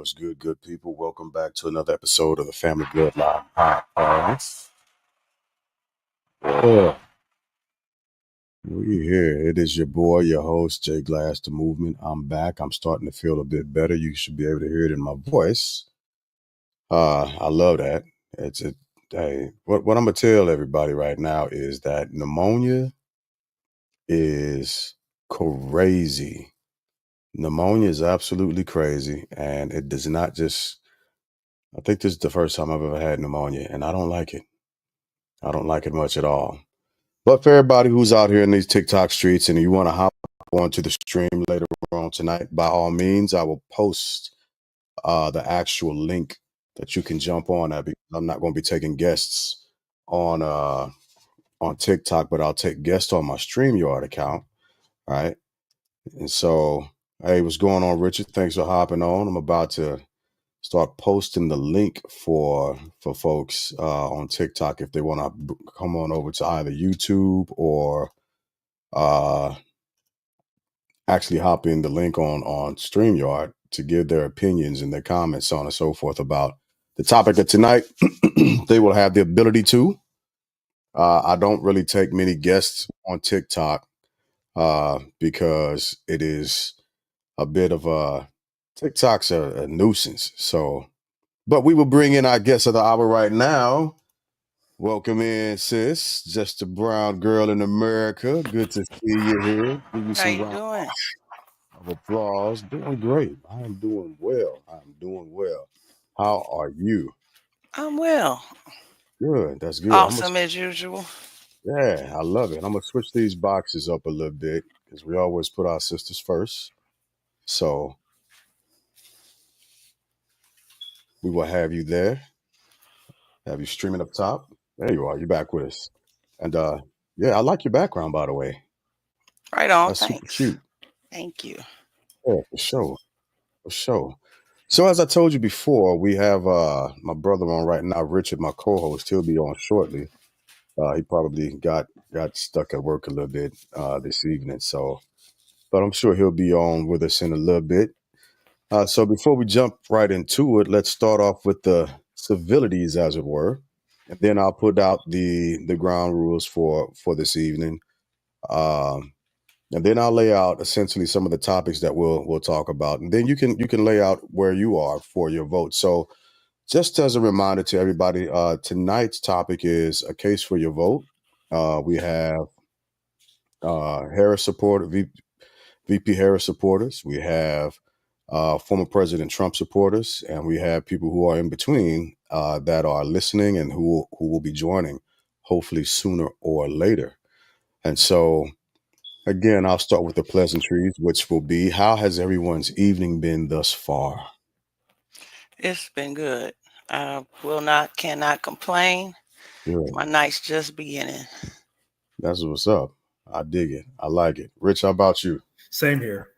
What's good, good people? Welcome back to another episode of the Family Bloodline Podcast. Yeah, we here. It is your boy, your host, Jay Glass, the Movement. I'm back. I'm starting to feel a bit better. You should be able to hear it in my voice. I love that. It's a hey. What I'm gonna tell everybody right now is that pneumonia is crazy. Pneumonia is absolutely crazy, and it does not just. I think this is the first time I've ever had pneumonia, and I don't like it. I don't like it much at all. But for everybody who's out here in these TikTok streets and you want to hop onto the stream later on tonight, by all means, I will post the actual link that you can jump on at because I'm not going to be taking guests on TikTok, but I'll take guests on my StreamYard account. Right. And so, hey, what's going on, Richard? Thanks for hopping on. I'm about to start posting the link for folks on TikTok if they want to come on over to either YouTube or uh, actually hop in the link on StreamYard to give their opinions and their comments, so on and so forth, about the topic of tonight. They will have the ability to. I don't really take many guests on TikTok because it is a bit of a TikTok's a nuisance. So, but we will bring in our guest of the hour right now. Welcome in, sis. Just a brown girl in America. Good to see you here. Give you How some you round doing? of applause. Doing great. I am doing well. I'm doing well. How are you? I'm well. Good. That's good. Awesome as usual. Yeah, I love it. I'm gonna switch these boxes up a little bit because we always put our sisters first. So we will have you there. Have you streaming up top. There you are. You're back with us. And yeah, I like your background, by the way. Right on. That's super Thanks. cute. Thank you. Yeah, for sure. For sure. So as I told you before, we have my brother on right now, Richard, my co-host. He'll be on shortly. He probably got stuck at work a little bit this evening. So, but I'm sure he'll be on with us in a little bit. So before we jump right into it, let's start off with the civilities, as it were, and then I'll put out the ground rules for this evening. Um, and then I'll lay out essentially some of the topics that we'll talk about, and then you can lay out where you are for your vote. So, just as a reminder to everybody, tonight's topic is a case for your vote. We have Harris supporter, VP Harris supporters. We have former President Trump supporters, and we have people who are in between that are listening and who will be joining, hopefully sooner or later. And so, again, I'll start with the pleasantries, which will be how has everyone's evening been thus far? It's been good. I will not, cannot complain. Good. My night's just beginning. That's what's up. I dig it. I like it. Rich, how about you? Same here.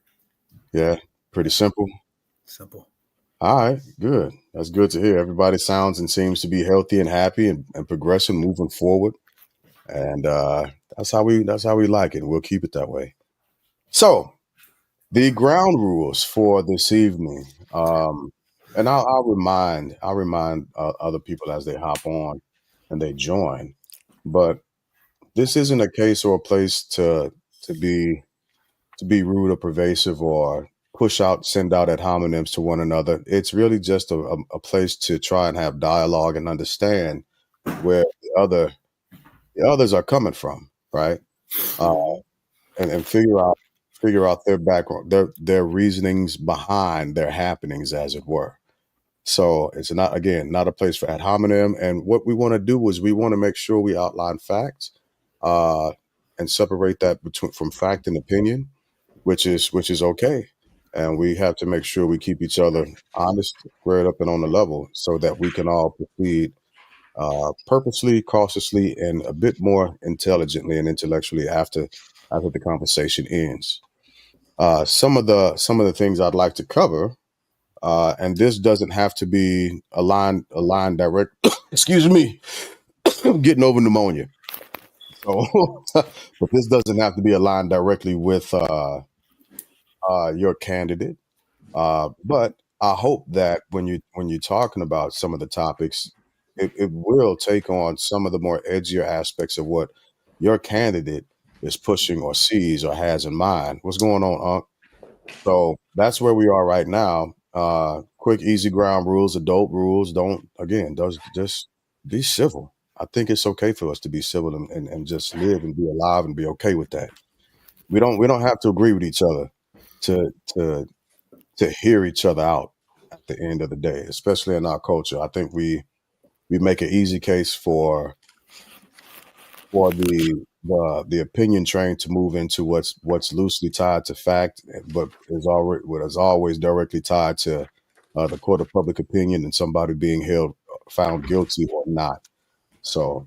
Yeah, pretty simple. Simple. All right, good. That's good to hear. Everybody sounds and seems to be healthy and happy and progressing, moving forward. And that's how we like it. We'll keep it that way. So the ground rules for this evening, and I'll remind other people as they hop on and they join. But this isn't a case or a place to be to be rude or pervasive or send out ad hominems to one another. It's really just a place to try and have dialogue and understand where the others are coming from, right? Uh, Mhm. and figure out their background, their reasonings behind their happenings, as it were. So it's not, again, not a place for ad hominem. And what we want to do is we want to make sure we outline facts uh, and separate that between from fact and opinion, which is okay. And we have to make sure we keep each other honest, squared up, and on the level, so that we can all proceed purposely, cautiously, and a bit more intelligently and intellectually after the conversation ends. Some of the things I'd like to cover, and this doesn't have to be a line direct. Excuse me, I'm getting over pneumonia. So, but this doesn't have to be aligned directly with your candidate. But I hope that when you're talking about some of the topics, it will take on some of the more edgier aspects of what your candidate is pushing or sees or has in mind. What's going on, Unc? So that's where we are right now. Quick, easy ground rules, adult rules. Don't again, does just be civil. I think it's okay for us to be civil and just live and be alive and be okay with that. We don't have to agree with each other to to to hear each other out at the end of the day, especially in our culture. I think we make an easy case for the opinion train to move into what's loosely tied to fact, but is already what is always directly tied to the court of public opinion and somebody being held found guilty or not. So,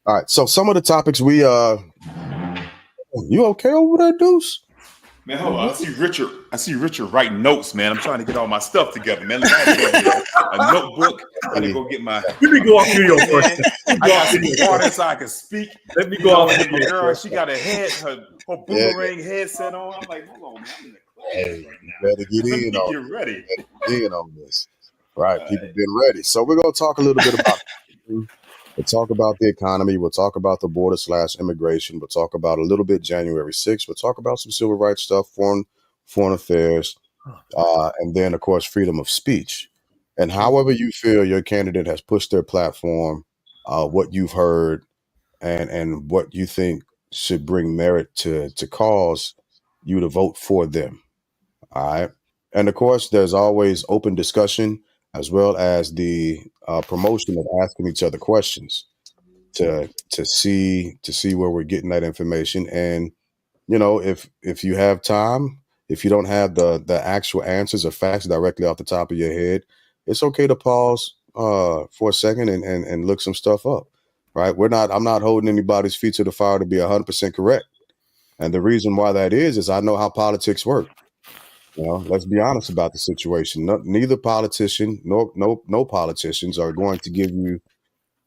all right. So some of the topics you okay over there, Deuce? Man, hold on. I see Richard writing notes, man. I'm trying to get all my stuff together, man. Look, I had to go get a notebook. I had to go get my. Let me go off video first. I got some water so I can speak. Let me go off My video girl, first. she got her boomerang headset on. I'm like, hold on, man. I'm in the class Hey, right you now. better get Let me in on get ready. this. Right. People been ready. So we're gonna talk a little bit about we'll talk about the economy, we'll talk about the border / immigration, we'll talk about a little bit January 6th, we'll talk about some civil rights stuff, foreign affairs, and then of course freedom of speech. And however you feel your candidate has pushed their platform, what you've heard and what you think should bring merit to cause you to vote for them. All right. And of course, there's always open discussion as well as the promotion of asking each other questions to see where we're getting that information. And if you have time, if you don't have the actual answers or facts directly off the top of your head, it's okay to pause for a second and look some stuff up. Right? I'm not holding anybody's feet to the fire to be 100% correct. And the reason why that is I know how politics work. Let's be honest about the situation. Neither politician, no politicians are going to give you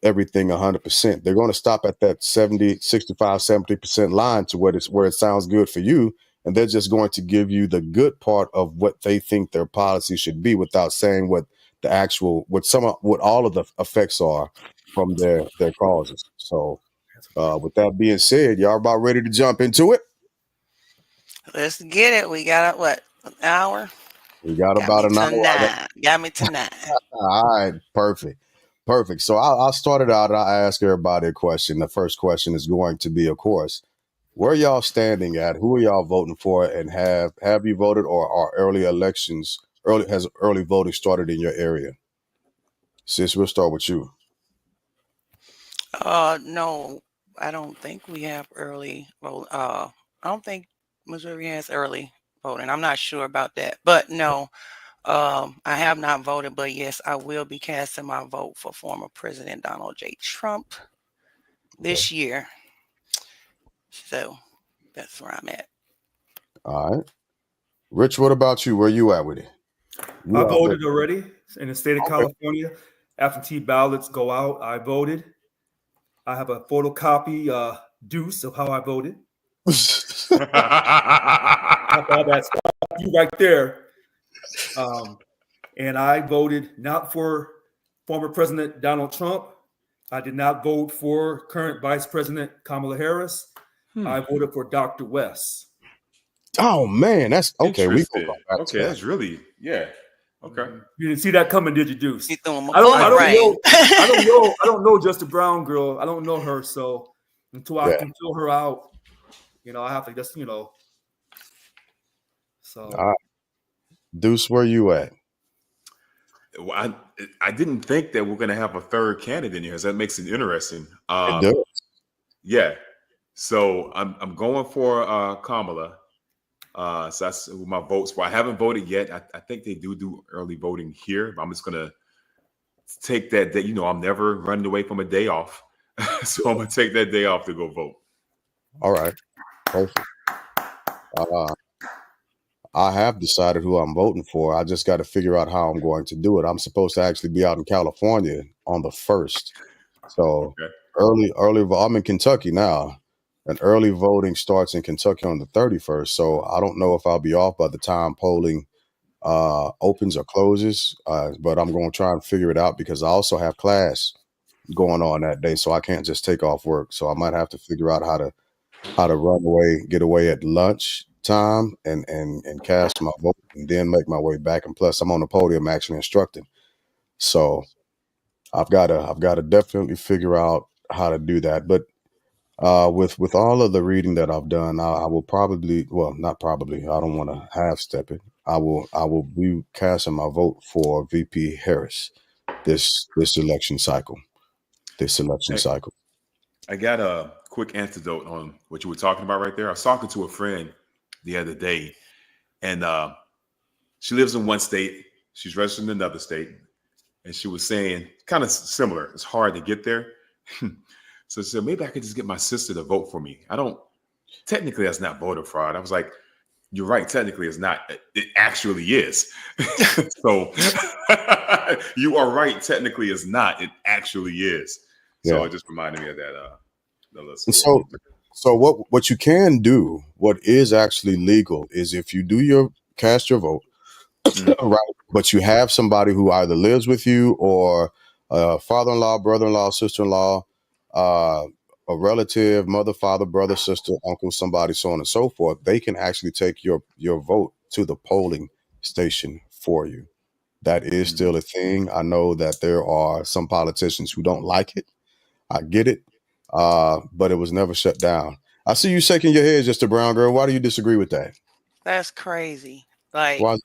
everything 100%. They're going to stop at that 70, 65, 70% line to where it sounds good for you. And they're just going to give you the good part of what they think their policy should be without saying what what all of the effects are from their causes. So with that being said, y'all about ready to jump into it? Let's get it. We got what, an hour? We got Got about me an hour. to 9. Got me to 9. All right, perfect. So I'll start it out. I ask everybody a question. The first question is going to be, of course, where y'all standing at? Who are y'all voting for? And have you voted, or are has early voting started in your area? Sis, we'll start with you. No, I don't think we have early vote. I don't think Missouri has early voting. I'm not sure about that, but no, I have not voted. But yes, I will be casting my vote for former President Donald J. Trump this year. So that's where I'm at. All right, Rich. What about you? Where you at with it? I voted already in the state of Okay. California. Absentee ballots go out. I voted. I have a photocopy, deuce of how I voted. All that stuff you right there. And I voted not for former President Donald Trump. I did not vote for current Vice President Kamala Harris. I voted for Dr. West. Oh man, that's okay. We Interesting. go back to Okay, that. that's really Okay. You didn't see that coming, did you, Deuce? You threw him a I don't know. boomerang. I don't know just a brown girl. I don't know her. So until I Yeah. can fill her out, I have to just, So All right. Deuce, where you at? Well, I didn't think that we're going to have a third candidate in here. So that makes it interesting. It does. Yeah. So I'm going for Kamala. So that's who my votes for. I haven't voted yet. I think they do early voting here. But I'm just gonna take that day. I'm never running away from a day off, so I'm gonna take that day off to go vote. All right, perfect. I have decided who I'm voting for. I just got to figure out how I'm going to do it. I'm supposed to actually be out in California on the 1st. So Okay. early. I'm in Kentucky now, and early voting starts in Kentucky on the 31st. So I don't know if I'll be off by the time polling opens or closes, but I'm going to try and figure it out because I also have class going on that day, so I can't just take off work. So I might have to figure out how to get away at lunch time and cast my vote and then make my way back. And plus, I'm on the podium actually instructing, so I've got to definitely figure out how to do that. But with all of the reading that I've done, I will probably, well, not probably, I don't want to half step it. I will be casting my vote for VP Harris this election cycle. I got a quick antidote on what you were talking about right there. I was talking to a friend the other day, and she lives in one state. She's registered in another state. And she was saying, kind of similar, it's hard to get there. So she said, maybe I could just get my sister to vote for me. Technically, that's not voter fraud. I was like, you're right. Technically, it's not. It actually is. So you are right. Technically, it's not. It actually is. So it just reminded me of that. And so what you can do, what is actually legal, is if you do cast your vote, right, but you have somebody who either lives with you or father-in-law, brother-in-law, sister-in-law, a relative, mother, father, brother, sister, uncle, somebody, so on and so forth, they can actually take your vote to the polling station for you. That is still a thing. I know that there are some politicians who don't like it. I get it. But it was never shut down. I see you shaking your head, just a brown girl. Why do you disagree with that? That's crazy. Like, Why?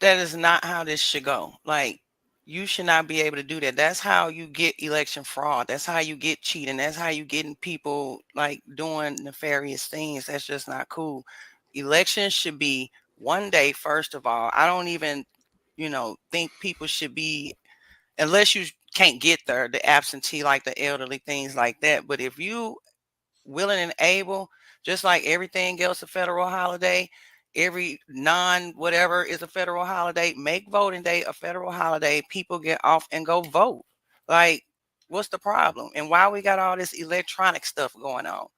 that is not how this should go. Like, you should not be able to do that. That's how you get election fraud. That's how you get cheating. That's how you getting people like doing nefarious things. That's just not cool. Elections should be one day, first of all. I don't even, think people should be, unless you can't get there, the absentee, like the elderly, things like that. But if you willing and able, just like everything else a federal holiday, every whatever is a federal holiday, make voting day a federal holiday. People get off and go vote. Like, what's the problem? And why we got all this electronic stuff going on?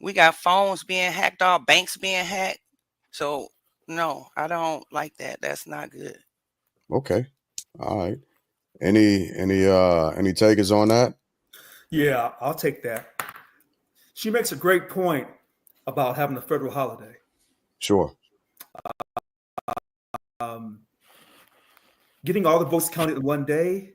We got phones being hacked, all banks being hacked. So no, I don't like that. That's not good. Okay. All right. Any takers on that? Yeah, I'll take that. She makes a great point about having a federal holiday. Sure. Getting all the votes counted in one day,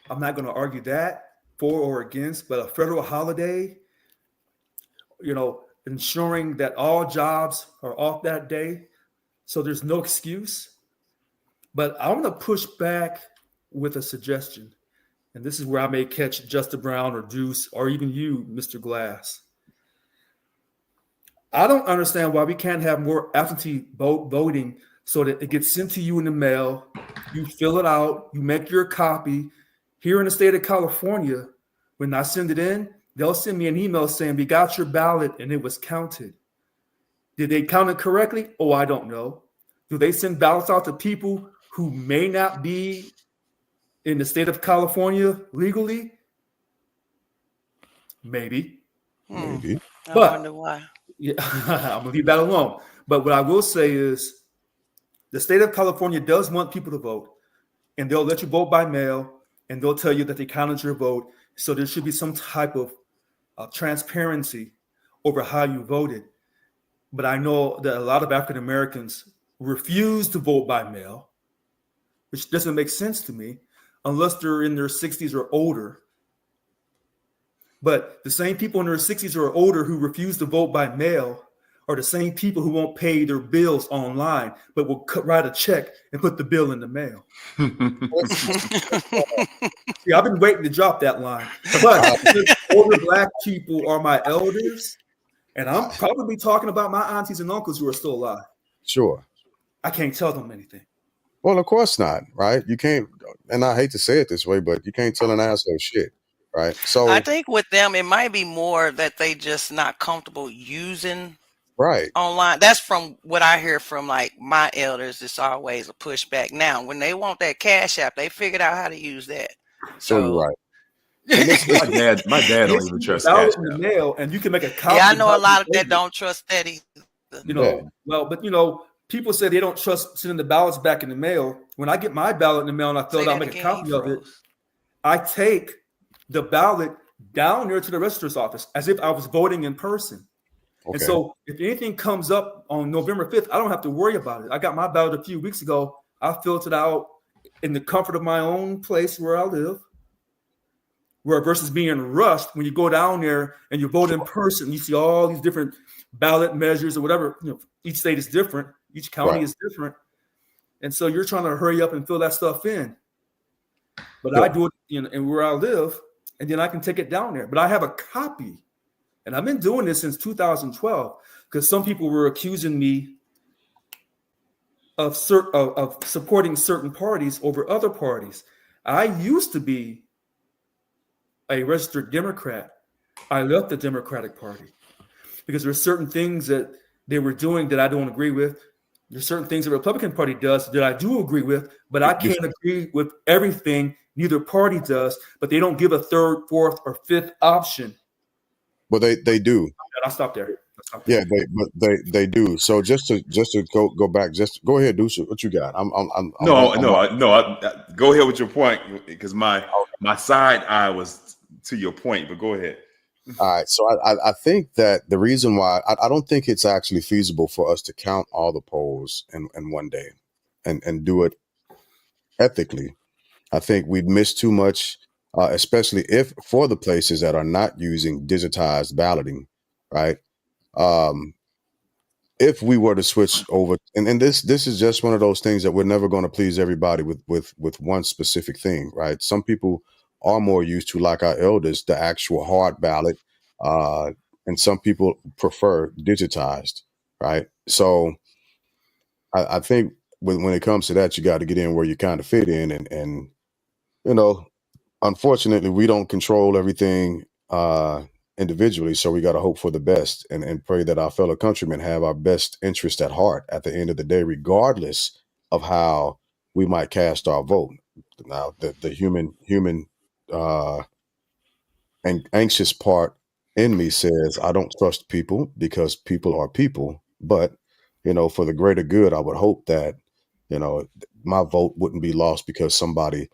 I'm not going to argue that for or against, but a federal holiday, ensuring that all jobs are off that day, so there's no excuse. But I want to push back with a suggestion, and this is where I may catch Justin Brown or Deuce or even you, Mr. Glass. I don't understand why we can't have more absentee voting so that it gets sent to you in the mail. You fill it out, you make your copy. Here in the state of California, when I send it in, they'll send me an email saying, we got your ballot and it was counted. Did they count it correctly? Oh, I don't know. Do they send ballots out to people who may not be in the state of California legally? Maybe. Maybe. I wonder why. Yeah, I'm going to leave that alone. But what I will say is the state of California does want people to vote, and they'll let you vote by mail, and they'll tell you that they counted your vote. So there should be some type of transparency over how you voted. But I know that a lot of African Americans refuse to vote by mail, which doesn't make sense to me unless they're in their 60s or older. But the same people in their 60s or older who refuse to vote by mail are the same people who won't pay their bills online, but will write a check and put the bill in the mail. See, I've been waiting to drop that line. But older Black people are my elders, and I'm probably talking about my aunties and uncles who are still alive. Sure. I can't tell them anything. Well, of course not, right? You can't, and I hate to say it this way, but you can't tell an asshole shit, right? So I think with them, it might be more that they just not comfortable using online. That's from what I hear from like my elders. It's always a pushback. Now, when they want that Cash App, they figured out how to use that. So you're right. My dad don't even trust Cash App. In the mail, and you can make a copy. Yeah, I know a lot of that don't trust that either. Yeah. Well, but people say they don't trust sending the ballots back in the mail. When I get my ballot in the mail and I fill it out, make a copy of it, I take the ballot down there to the registrar's office as if I was voting in person. Okay. And so if anything comes up on November 5th, I don't have to worry about it. I got my ballot a few weeks ago. I filled it out in the comfort of my own place where I live. Where versus being rushed, when you go down there and you vote in person, you see all these different ballot measures or whatever. Each state is different. Each county is different. And so you're trying to hurry up and fill that stuff in. But I do it in where I live, and then I can take it down there. But I have a copy. And I've been doing this since 2012 because some people were accusing me of supporting certain parties over other parties. I used to be a registered Democrat. I left the Democratic Party because there are certain things that they were doing that I don't agree with. There's certain things the Republican Party does that I do agree with, but I can't agree with everything neither party does, but they don't give a third, fourth, or fifth option. Well, they do. I'll stop there. Yeah, they do. So just to go back, just go ahead, do what you got. Go ahead with your point because my side eye was to your point, but go ahead. All right. So I think that the reason why I don't think it's actually feasible for us to count all the polls in one day and do it ethically. I think we'd miss too much, especially if for the places that are not using digitized balloting, right? If we were to switch over, and this is just one of those things that we're never going to please everybody with one specific thing, right? Some people are more used to, like our elders, the actual hard ballot, and some people prefer digitized, right? So I think when it comes to that, you got to get in where you kind of fit in, and unfortunately, we don't control everything individually, so we got to hope for the best and pray that our fellow countrymen have our best interest at heart at the end of the day, regardless of how we might cast our vote. Now, the human and anxious part in me says I don't trust people because people are people, but for the greater good, I would hope that my vote wouldn't be lost because somebody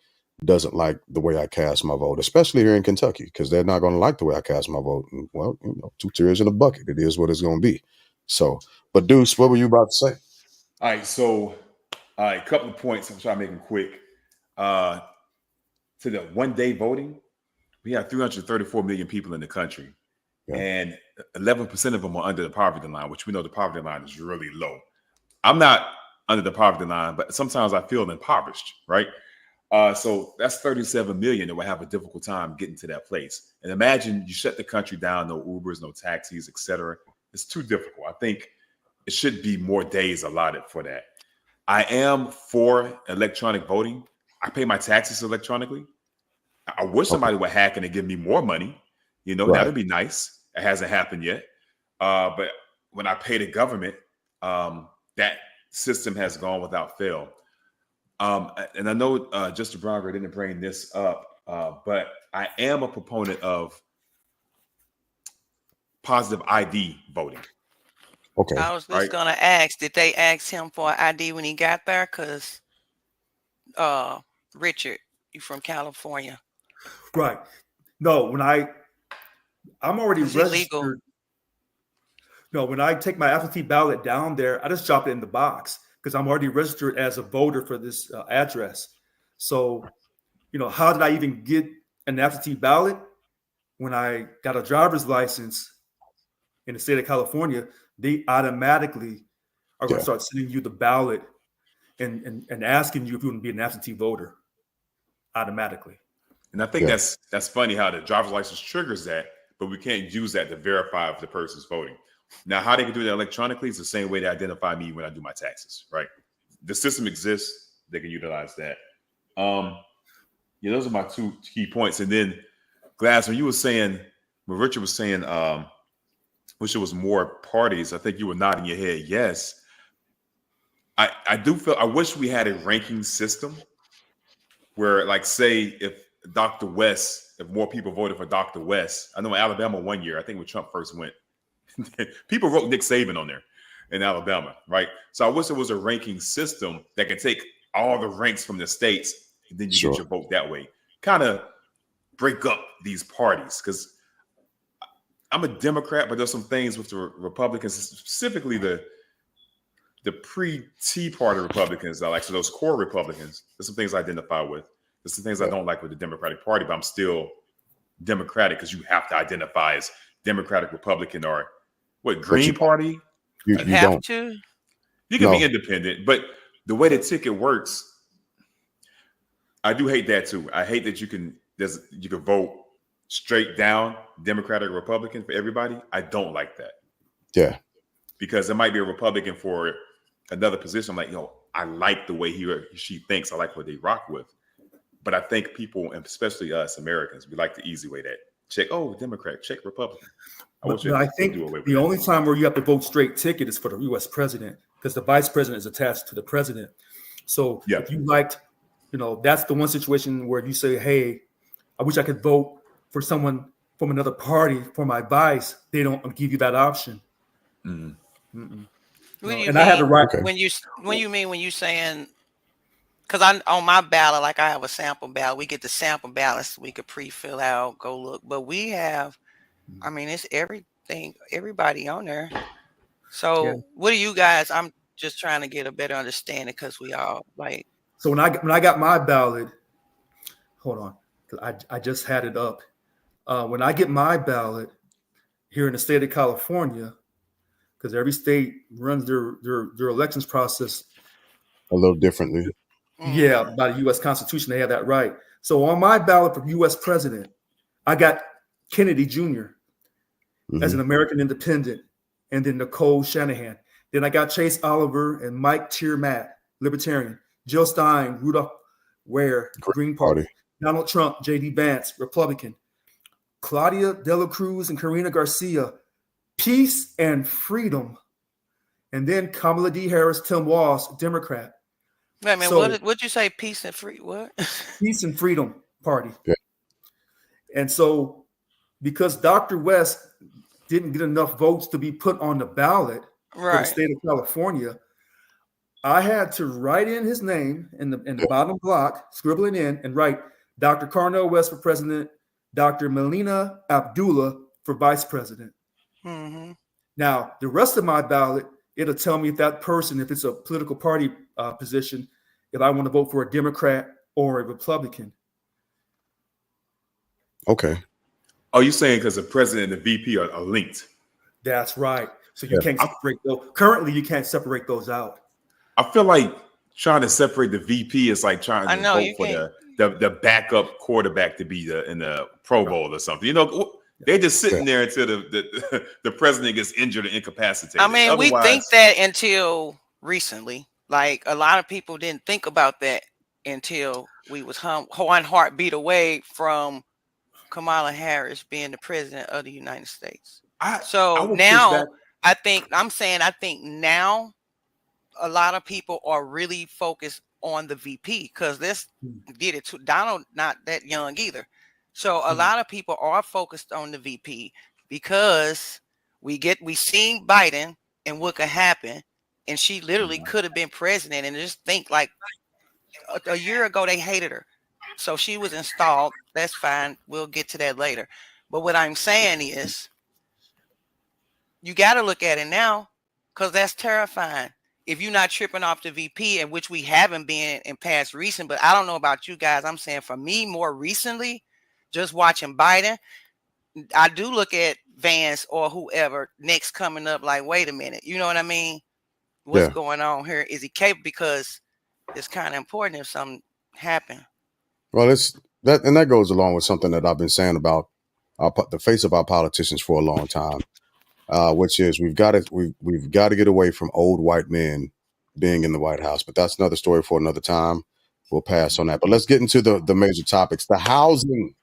doesn't like the way I cast my vote, especially here in Kentucky, because they're not going to like the way I cast my vote. And, well, 2 tears in a bucket. It is what it's going to be. So, but Deuce, what were you about to say? All right. So, a couple of points. I'm trying to make them quick. To the 1 day voting, we have 334 million people in the country, and 11% of them are under the poverty line, which we know the poverty line is really low. I'm not under the poverty line, but sometimes I feel impoverished, right? So that's 37 million that will have a difficult time getting to that place. And imagine you shut the country down, no Ubers, no taxis, etc. It's too difficult. I think it should be more days allotted for that. I am for electronic voting. I pay my taxes electronically. I wish somebody would hack and give me more money. That'd be nice. It hasn't happened yet. But when I pay the government, that system has gone without fail. And I know Justice Bronger didn't bring this up, but I am a proponent of positive ID voting. Okay. I was just going to ask, did they ask him for an ID when he got there? Because Richard, you from California. Right. No, when I'm already registered. Illegal. No, when I take my absentee ballot down there, I just drop it in the box because I'm already registered as a voter for this address. So, how did I even get an absentee ballot? When I got a driver's license in the state of California, they automatically are going to start sending you the ballot and asking you if you want to be an absentee voter automatically. And I think that's funny how the driver's license triggers that, but we can't use that to verify if the person's voting. Now, how they can do that electronically is the same way they identify me when I do my taxes, right? The system exists. They can utilize that. Those are my 2 key points. And then, Glass, when Richard was saying, wish it was more parties, I think you were nodding your head yes. I do feel, I wish we had a ranking system where, like, say, if more people voted for Dr. West, I know in Alabama one year, I think when Trump first went, people wrote Nick Saban on there. in Alabama, right? So I wish there was a ranking system that can take all the ranks from the states, and then you Sure. get your vote that way. Kind of break up these parties, because I'm a Democrat, but there's some things with the Republicans, specifically the pre-Tea Party Republicans I like. So those core Republicans, there's some things I identify with. There's some things I don't like with the Democratic Party, but I'm still Democratic because you have to identify as Democratic, Republican, or what, Green Party? You have don't. to. You can No. be independent, but the way the ticket works, I do hate that too. I hate that you can vote straight down Democratic or Republican for everybody. I don't like that. Yeah. Because there might be a Republican for another position. I'm like, I like the way he or she thinks. I like what they rock with. But I think people, and especially us Americans, we like the easy way, that check, Democrat, check Republican. But I think the only time where you have to vote straight ticket is for the U.S. president, because the vice president is attached to the president. So if you liked, that's the one situation where you say, hey, I wish I could vote for someone from another party for my vice. They don't give you that option. What do you And mean I have the right. when you saying? Because on my ballot, like I have a sample ballot, we get the sample ballots we could pre-fill out, go look. But we have, it's everything, everybody on there. So what do you guys? I'm just trying to get a better understanding, because we all like. So when I got my ballot, hold on, I just had it up. When I get my ballot here in the state of California, because every state runs their elections process a little differently. Yeah, by the U.S. Constitution, they have that right. So on my ballot for U.S. president, I got Kennedy Jr. As an American independent, and then Nicole Shanahan. Then I got Chase Oliver and Mike Tiermat, Libertarian. Jill Stein, Rudolph Ware, Green Party. Donald Trump, J.D. Vance, Republican. Claudia De La Cruz and Karina Garcia, Peace and Freedom. And then Kamala D. Harris, Tim Walz, Democrat. Wait a minute, So, what'd you say? Peace and free what? Peace and Freedom Party. Yeah. And so because Dr. West didn't get enough votes to be put on the ballot for the state of California, I had to write in his name in the bottom block, scribble it in, and write Dr. Carnell West for president, Dr. Melina Abdullah for vice president. Now, the rest of my ballot, it'll tell me if that person, if it's a political party position, if I want to vote for a Democrat or a Republican. Okay. Oh, you're saying because the president and the VP are linked? That's right. So you can't separate those. Currently, you can't separate those out. I feel like trying to separate the VP is like trying to vote for the backup quarterback to be in the Pro Bowl or something. They're just sitting there until the president gets injured or incapacitated. We think that until recently. Like, a lot of people didn't think about that until we was one heartbeat away from Kamala Harris being the president of the United States. I think now a lot of people are really focused on the VP, because this did it too. Donald not that young either. So a lot of people are focused on the VP because we seen Biden and what could happen, and she literally could have been president. And just think, like a year ago they hated her, so she was installed. That's fine. We'll get to that later. But what I'm saying is, you got to look at it now, because that's terrifying. If you're not tripping off the VP, and which we haven't been in past recent, but I don't know about you guys. I'm saying for me, more recently, just watching Biden, I do look at Vance or whoever next coming up like, wait a minute, you know what I mean? What's going on here? Is he capable? Because it's kind of important if something happened. Well, that goes along with something that I've been saying about the face of our politicians for a long time, which is we've got to get away from old white men being in the White House. But that's another story for another time. We'll pass on that. But let's get into the major topics. The housing.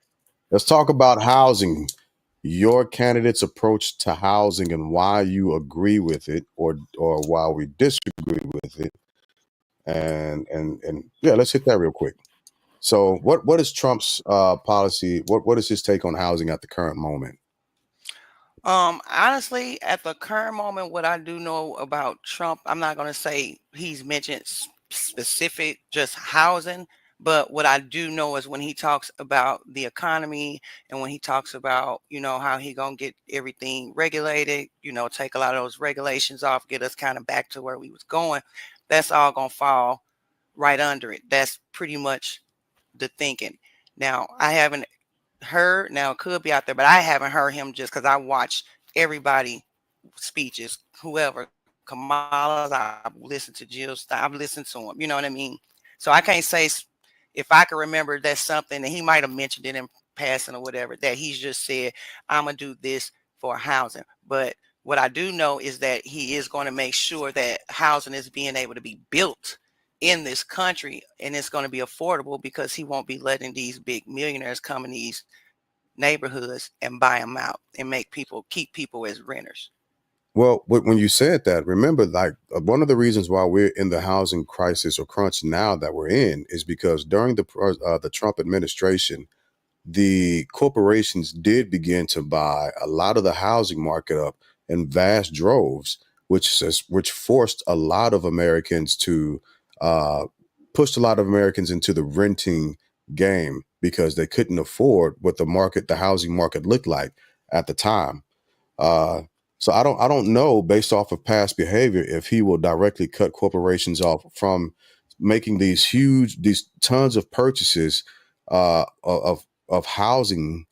Let's talk about housing. Your candidate's approach to housing and why you agree with it or why we disagree with it. And let's hit that real quick. So what is Trump's policy? What is his take on housing at the current moment? Honestly, at the current moment, what I do know about Trump, I'm not going to say he's mentioned specific just housing, but what I do know is when he talks about the economy and when he talks about, how he going to get everything regulated, take a lot of those regulations off, get us kind of back to where we was going, that's all going to fall right under it. That's pretty much the thinking. Now, I haven't heard, now it could be out there, but I haven't heard him just because I watch everybody speeches, whoever, Kamala's, I've listened to Jill's, I've listened to him, you know what I mean? So I can't say if I can remember that's something that he might have mentioned it in passing or whatever, that he's just said, I'm going to do this for housing. But what I do know is that he is going to make sure that housing is being able to be built in this country and it's going to be affordable because he won't be letting these big millionaires come in these neighborhoods and buy them out and keep people as renters. Well, when you said that, remember, like one of the reasons why we're in the housing crisis or crunch now that we're in is because during the Trump administration, the corporations did begin to buy a lot of the housing market up in vast droves, which forced a lot of Americans to pushed a lot of Americans into the renting game because they couldn't afford what the housing market looked like at the time. Uh, so I don't know based off of past behavior if he will directly cut corporations off from making these tons of purchases of housing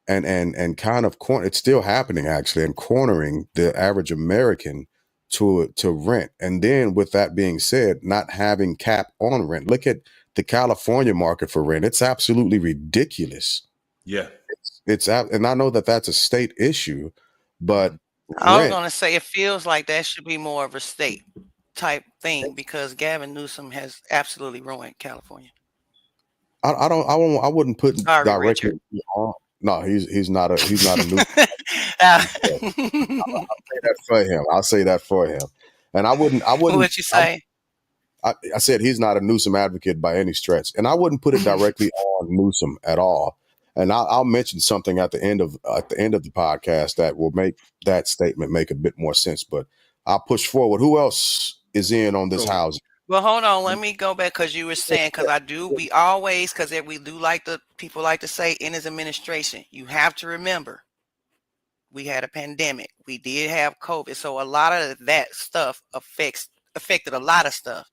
and kind of it's still happening actually, and cornering the average American to rent. And then with that being said, not having cap on rent. Look at the California market for rent. It's absolutely ridiculous. Yeah. And I know that that's a state issue, but I was rent. going to say it feels like that should be more of a state type thing because Gavin Newsom has absolutely ruined California. I wouldn't put Sorry, directly Richard. on. No, he's not a new. Uh, I'll say that for him. And I wouldn't. what you say? I said he's not a Newsom advocate by any stretch, and I wouldn't put it directly on Newsom at all. And I'll mention something at the end of the podcast that will make that statement make a bit more sense. But I'll push forward. Who else is in on this housing? Well, hold on. Let me go back because you were saying because we always we do like people like to say in his administration. You have to remember we had a pandemic. We did have COVID, so a lot of that stuff affected a lot of stuff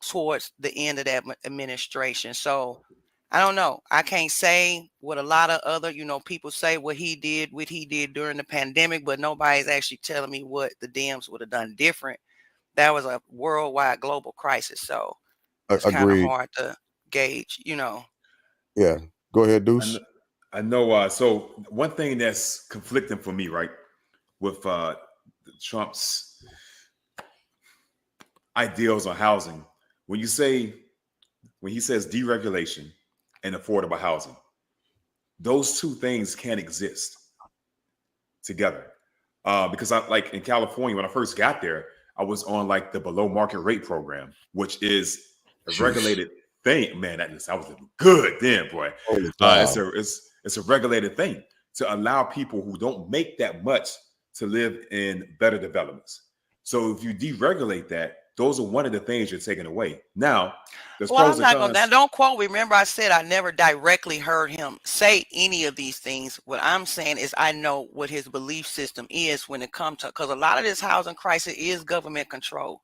towards the end of that administration. So I don't know. I can't say what a lot of other, people say what he did during the pandemic, but nobody's actually telling me what the Dems would have done different. That was a worldwide global crisis. So it's kind of hard to gauge, Yeah. Go ahead, Deuce. I know. So one thing that's conflicting for me, right, with Trump's ideals on housing, when he says deregulation and affordable housing, those two things can't exist together. Because like in California, when I first got there, I was on like the below market rate program, which is a regulated thing. Man, I was good then, boy. It's a regulated thing to allow people who don't make that much to live in better developments. So if you deregulate that, those are one of the things you're taking away. Now, there's pros and cons. Don't quote. Remember, I said I never directly heard him say any of these things. What I'm saying is I know what his belief system is when it comes to, because a lot of this housing crisis is government control.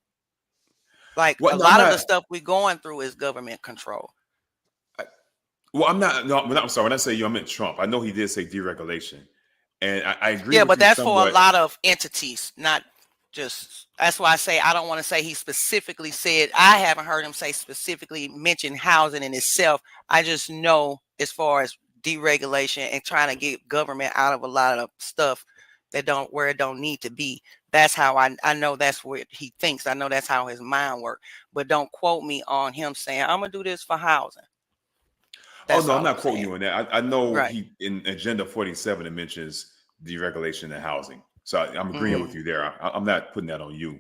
Like a lot of the stuff we're going through is government control. I'm sorry. When I say I meant Trump. I know he did say deregulation, and I agree. Yeah, but that's for a lot of entities, not just. That's why I say I don't want to say he specifically said. I haven't heard him say specifically mention housing in itself. I just know as far as deregulation and trying to get government out of a lot of stuff where it don't need to be. That's how I know that's what he thinks. I know that's how his mind works. But don't quote me on him saying I'm gonna do this for housing. I'm not quoting you on that. I know he in Agenda 47 it mentions deregulation and housing. So I'm agreeing with you there. I'm not putting that on you.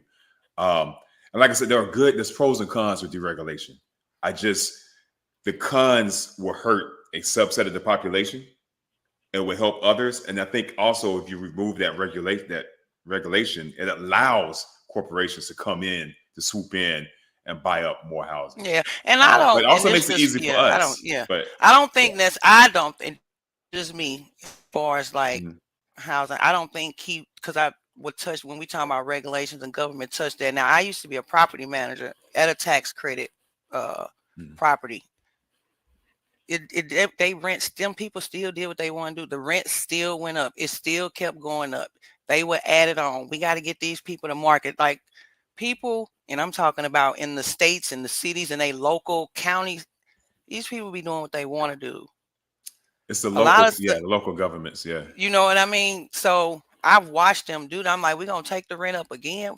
And like I said, there's pros and cons with deregulation. The cons will hurt a subset of the population it will help others. And I think also if you remove that regulation, it allows corporations to come in, to swoop in and buy up more housing. Yeah, and But it also makes it easy for us. But I don't yeah. think that's, I don't think, just me, as far as like Mhm. housing, I don't think because I would touch, when we talk about regulations and government touch that. Now, I used to be a property manager at a tax credit Mhm. property. They rent, them people still did what they want to do. The rent still went up. It still kept going up. They were added on. We got to get these people to market. Like people, and I'm talking about in the states and the cities and they local counties, these people be doing what they want to do. It's the A lot of the local governments, yeah. you know what I mean? So I've watched them do that. I'm like, we're going to take the rent up again.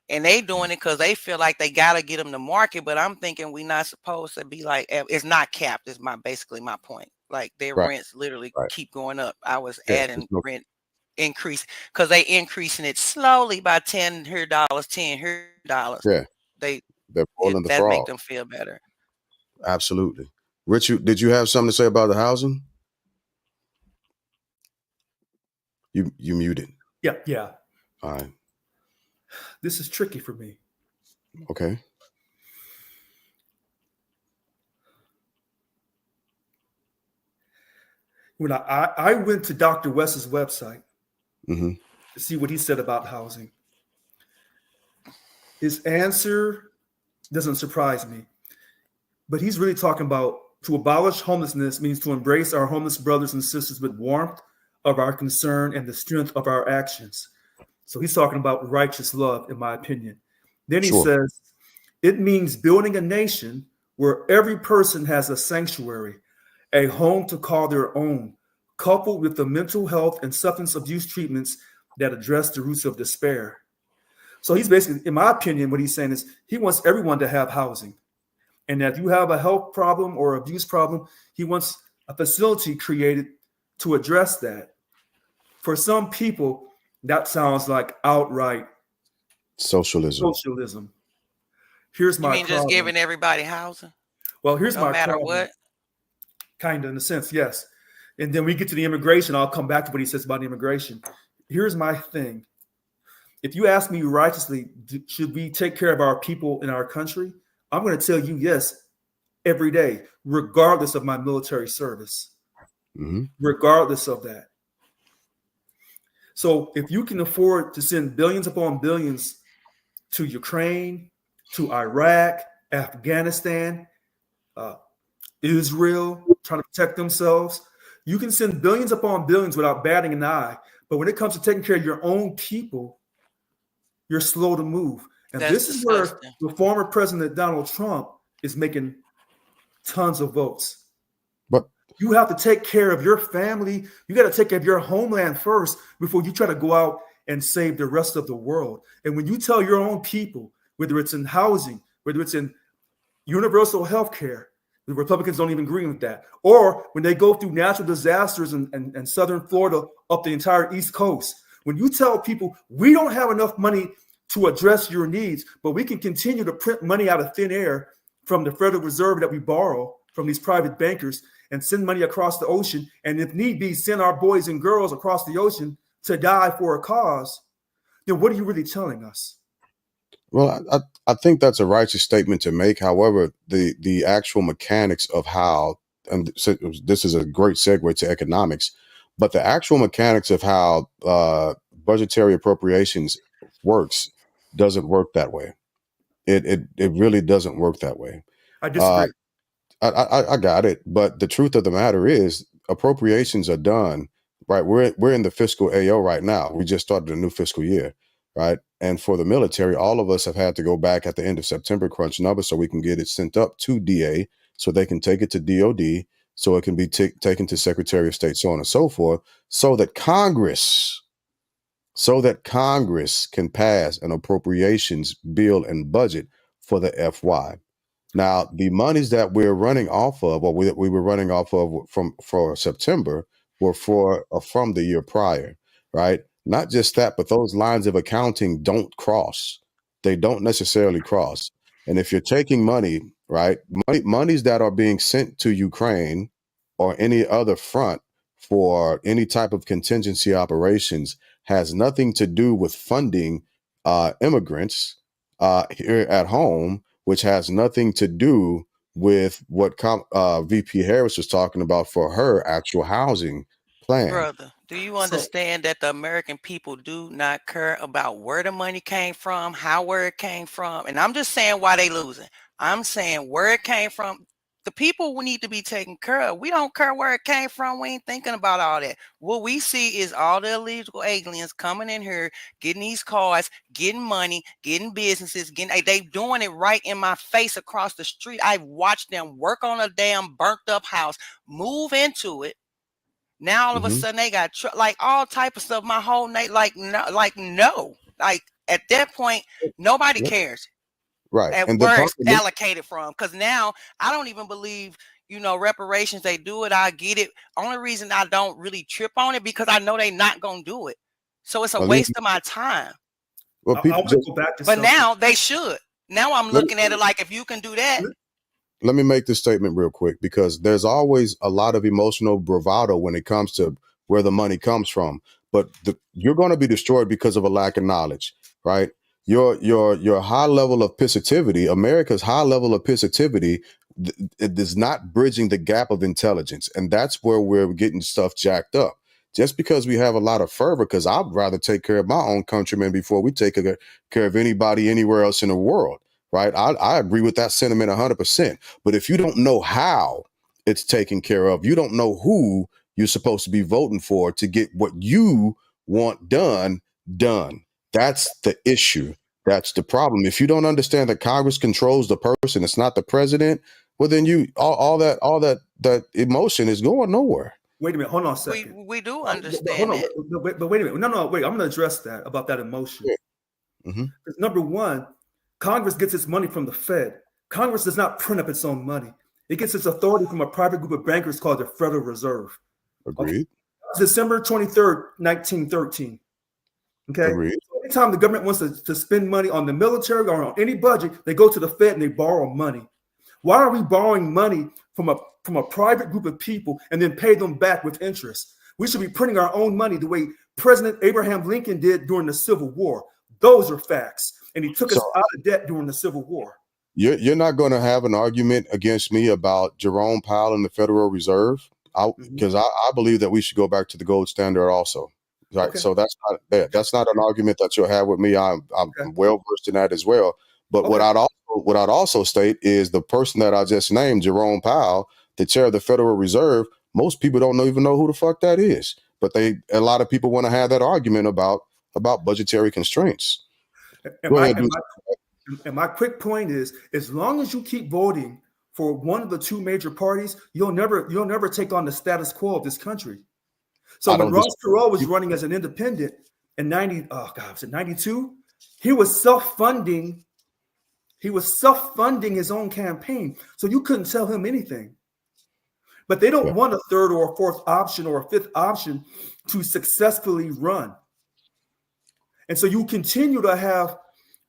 And they doing it because they feel like they got to get them to market. But I'm thinking we're not supposed to be like, it's not capped is basically my point. Like their Right. rents literally Right. keep going up. I was Yeah. adding rent increase because they increasing it slowly by $10 here, $10 here. Yeah. They're boiling the That make frog. them feel better. Absolutely. Richard, did you have something to say about the housing? You muted. Yeah. All right. This is tricky for me. Okay. When I went to Dr. West's website Mm-hmm. to see what he said about housing, his answer doesn't surprise me. But he's really talking about to abolish homelessness means to embrace our homeless brothers and sisters with warmth of our concern and the strength of our actions. So he's talking about righteous love, in my opinion. Then he Sure. says, it means building a nation where every person has a sanctuary, a home to call their own, coupled with the mental health and substance abuse treatments that address the roots of despair. So he's basically, in my opinion, what he's saying is he wants everyone to have housing. And if you have a health problem or abuse problem, he wants a facility created to address that. For some people, that sounds like outright Socialism. Here's You my mean just problem. giving everybody housing? Well, here's No my matter problem. what? Kind of, in a sense, yes. And then we get to the immigration. I'll come back to what he says about immigration. Here's my thing. If you ask me righteously, should we take care of our people in our country? I'm going to tell you yes every day, regardless of my military service, Mm-hmm. regardless of that. So if you can afford to send billions upon billions to Ukraine, to Iraq, Afghanistan, Israel, trying to protect themselves, you can send billions upon billions without batting an eye. But when it comes to taking care of your own people, you're slow to move. And That's this is where disgusting. the former president Donald Trump is making tons of votes. But you have to take care of your family. You got to take care of your homeland first before you try to go out and save the rest of the world. And when you tell your own people, whether it's in housing, whether it's in universal health care, the Republicans don't even agree with that. Or when they go through natural disasters in southern Florida up the entire East Coast, when you tell people we don't have enough money to address your needs, but we can continue to print money out of thin air from the Federal Reserve that we borrow from these private bankers and send money across the ocean, and if need be, send our boys and girls across the ocean to die for a cause, then what are you really telling us? Well, I think that's a righteous statement to make. However, the actual mechanics of how, and this is a great segue to economics, but the actual mechanics of how budgetary appropriations works doesn't work that way. It really doesn't work that way. I disagree. I got it, but the truth of the matter is appropriations are done, right? We're in the fiscal AO right now. We just started a new fiscal year, right? And for the military, all of us have had to go back at the end of September, crunch numbers, so we can get it sent up to DA, so they can take it to DOD, so it can be taken to Secretary of State, so on and so forth, so that Congress can pass an appropriations bill and budget for the FY. Now, the monies that we're running off of, or we were running off of for September, were from the year prior, right? Not just that, but those lines of accounting don't cross. They don't necessarily cross. And if you're taking money, right, monies that are being sent to Ukraine or any other front for any type of contingency operations has nothing to do with funding immigrants here at home, which has nothing to do with what VP Harris was talking about for her actual housing plan. Brother, do you So- understand that the American people do not care about where the money came from, where it came from? And I'm just saying why they losing. I'm saying where it came from. The people will need to be taken care of. We don't care where it came from. We ain't thinking about all that. What we see is all the illegal aliens coming in here, getting these cars, getting money, getting businesses, they doing it right in my face across the street. I've watched them work on a damn burnt up house, move into it. Now all of a sudden they got like all type of stuff. My whole night, like no, like at that point nobody cares. Right. And where it's allocated from, because now I don't even believe, reparations. They do it, I get it. Only reason I don't really trip on it because I know they're not gonna do it, so it's a waste of my time. Well, people go back to but now they should. Now I'm looking at it like, if you can do that. Let me make this statement real quick, because there's always a lot of emotional bravado when it comes to where the money comes from. But you're going to be destroyed because of a lack of knowledge, right? Your high level of sensitivity, America's high level of sensitivity, it is not bridging the gap of intelligence. And that's where we're getting stuff jacked up. Just because we have a lot of fervor, because I'd rather take care of my own countrymen before we take care of anybody anywhere else in the world. Right. I agree with that sentiment 100%. But if you don't know how it's taken care of, you don't know who you're supposed to be voting for to get what you want done. That's the issue. That's the problem. If you don't understand that Congress controls the person, it's not the president, well, then all that emotion is going nowhere. Wait a minute. Hold on a second. We do understand that. But wait a minute. No, wait. I'm going to address that about that emotion. Yeah. Because number one, Congress gets its money from the Fed. Congress does not print up its own money. It gets its authority from a private group of bankers called the Federal Reserve. Agreed. Okay? December 23rd, 1913. Okay. Agreed. So anytime the government wants to spend money on the military or on any budget, they go to the Fed and they borrow money. Why are we borrowing money from a private group of people and then pay them back with interest? We should be printing our own money the way President Abraham Lincoln did during the Civil War. Those are facts. And he took us out of debt during the Civil War. You're not going to have an argument against me about Jerome Powell and the Federal Reserve, because I believe that we should go back to the gold standard also. Right. Okay. So that's not an argument that you'll have with me. I'm well versed in that as well. But what I'd also state is the person that I just named, Jerome Powell, the chair of the Federal Reserve, most people don't even know who the fuck that is. But a lot of people want to have that argument about budgetary constraints. And my quick point is, as long as you keep voting for one of the two major parties, you'll never take on the status quo of this country. So when Ross Perot was running as an independent in 92, he was self-funding. He was self-funding his own campaign. So you couldn't tell him anything. But they don't want a third or a fourth option or a fifth option to successfully run. And so you continue to have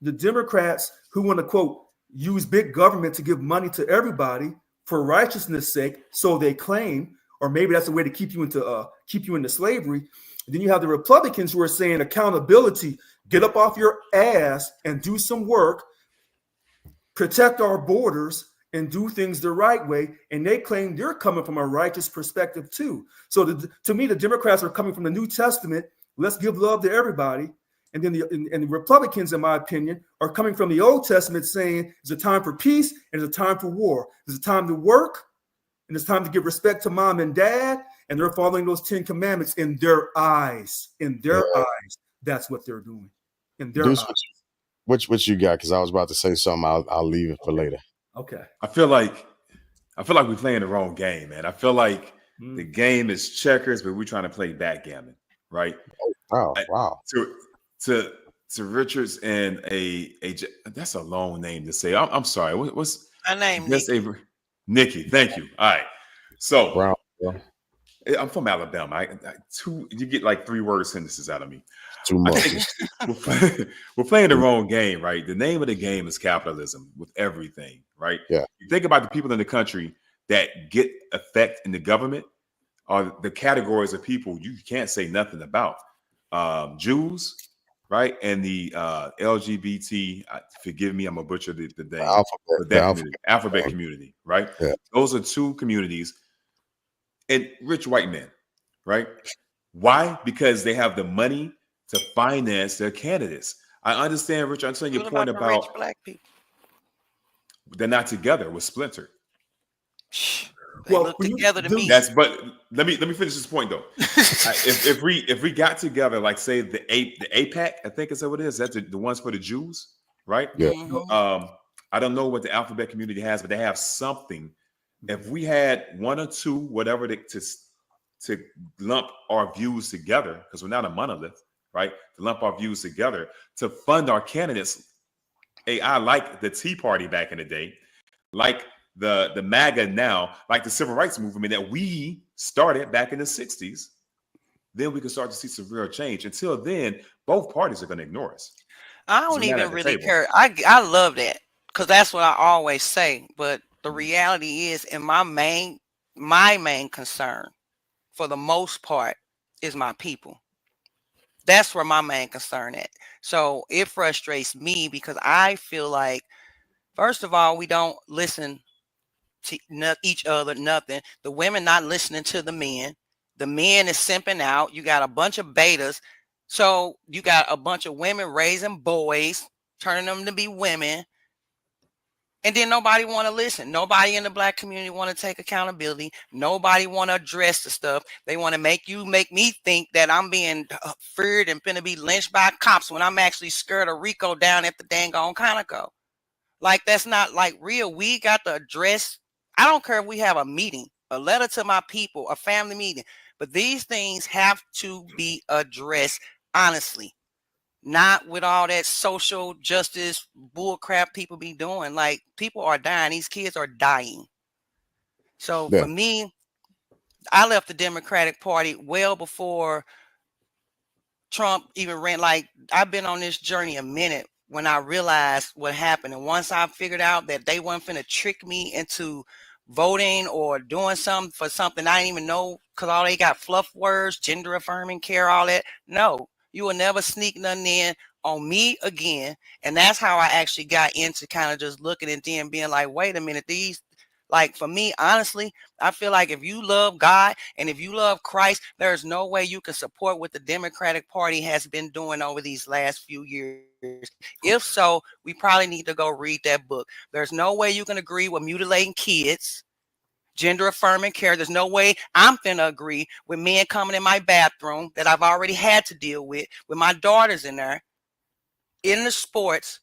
the Democrats who want to, quote, use big government to give money to everybody for righteousness' sake, so they claim, or maybe that's a way to keep you into slavery. And then you have the Republicans who are saying accountability, get up off your ass and do some work, protect our borders, and do things the right way. And they claim they're coming from a righteous perspective too. So to me, the Democrats are coming from the New Testament. Let's give love to everybody. And then the Republicans, in my opinion, are coming from the Old Testament saying it's a time for peace and it's a time for war. It's a time to work and it's time to give respect to mom and dad. And they're following those 10 commandments in their eyes. In their eyes. That's what they're doing. In their eyes. Which you got? Because I was about to say something. I'll leave it for later. Okay. I feel like we're playing the wrong game, man. I feel like the game is checkers, but we're trying to play backgammon, right? Oh, wow. To Richards and a that's a long name to say. I'm sorry. What's my name? Nikki. Thank you. All right. So Brown. I'm from Alabama. You get like 3-word sentences out of me. Too much. We're playing the wrong game, right? The name of the game is capitalism with everything, right? Yeah. You think about the people in the country that get effect in the government. are the categories of people you can't say nothing about. Jews, right? And the LGBT, forgive me, I'm a butcher the name, but that community, alphabet community, right? Yeah. Those are two communities, and rich white men, right? Why? Because they have the money to finance their candidates. I understand, Rich. I understand your point the about rich black people. they're not together. We're splintered. They look together to me. But let me finish this point though. if we got together, like say the APAC, I think is what it is. That's the ones for the Jews, right? Yeah. I don't know what the alphabet community has, but they have something. If we had one or two, whatever, to lump our views together, because we're not a monolith, right? To lump our views together to fund our candidates. Hey, I like the Tea Party back in the day, like the MAGA now, like the civil rights movement that we started back in the 60s. Then we can start to see some real change. Until then, both parties are going to ignore us. I don't even really care. I love that, because that's what I always say. But the reality is, in my main concern, for the most part, is my people. That's where my main concern at. So it frustrates me because I feel like, first of all, we don't listen to each other, nothing. The women not listening to the men. The men is simping out. You got a bunch of betas. So you got a bunch of women raising boys, turning them to be women. And then nobody want to listen. Nobody in the black community want to take accountability. Nobody want to address the stuff. They want to make me think that I'm being feared and finna be lynched by cops when I'm actually scared of Rico down at the dang on Conoco. Like, that's not like real. We got to address. I don't care if we have a meeting, a letter to my people, a family meeting, but these things have to be addressed honestly. Not with all that social justice bull crap people be doing. Like, people are dying. These kids are dying. So for me, I left the Democratic Party well before Trump even ran. Like, I've been on this journey a minute when I realized what happened. And once I figured out that they weren't finna trick me into voting or doing something for something I didn't even know, because all they got fluff words, gender affirming care, all that. No. You will never sneak nothing in on me again. And that's how I actually got into kind of just looking and then being like, wait a minute, these, like, for me, honestly, I feel like if you love God and if you love Christ, there's no way you can support what the Democratic Party has been doing over these last few years. If so, we probably need to go read that book. There's no way you can agree with mutilating kids, gender affirming care. There's no way I'm finna agree with men coming in my bathroom that I've already had to deal with my daughters in there, in the sports.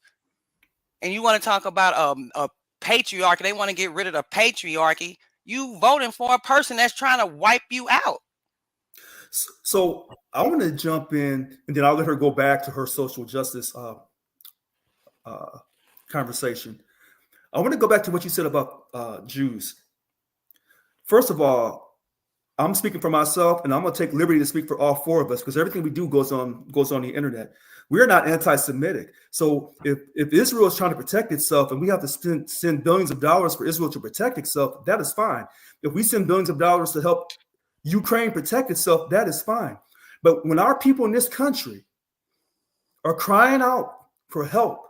And you want to talk about a patriarchy. They want to get rid of the patriarchy. You voting for a person that's trying to wipe you out. So I want to jump in, and then I'll let her go back to her social justice conversation. I want to go back to what you said about Jews. First of all, I'm speaking for myself, and I'm going to take liberty to speak for all four of us, because everything we do goes on the internet. We're not anti-Semitic. So if Israel is trying to protect itself and we have to send billions of dollars for Israel to protect itself, that is fine. If we send billions of dollars to help Ukraine protect itself, that is fine. But when our people in this country are crying out for help,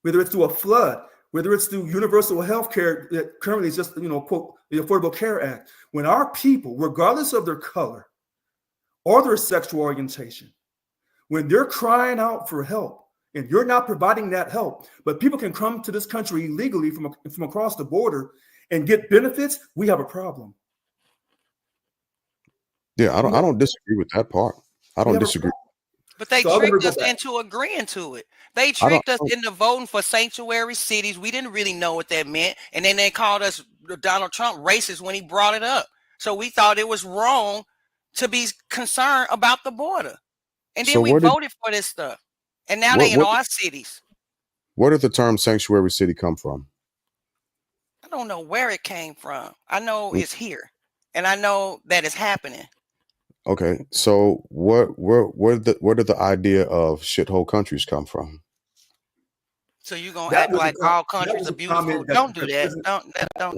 whether it's through a flood, whether it's through universal health care that currently is just, quote, the Affordable Care Act, when our people, regardless of their color or their sexual orientation, when they're crying out for help and you're not providing that help, but people can come to this country illegally from across the border and get benefits, we have a problem. Yeah, I don't disagree with that part. I don't disagree. But they tricked us into agreeing to it. They tricked us into voting for sanctuary cities. We didn't really know what that meant. And then they called us Donald Trump racist when he brought it up. So we thought it was wrong to be concerned about the border. And then we voted for this stuff. And now they in our cities. Where did the term sanctuary city come from? I don't know where it came from. I know it's here. And I know that it's happening. Okay, so where did the idea of shithole countries come from? So you're gonna That act was a like all that countries was are a beautiful? comment that Don't do the that. president. Don't.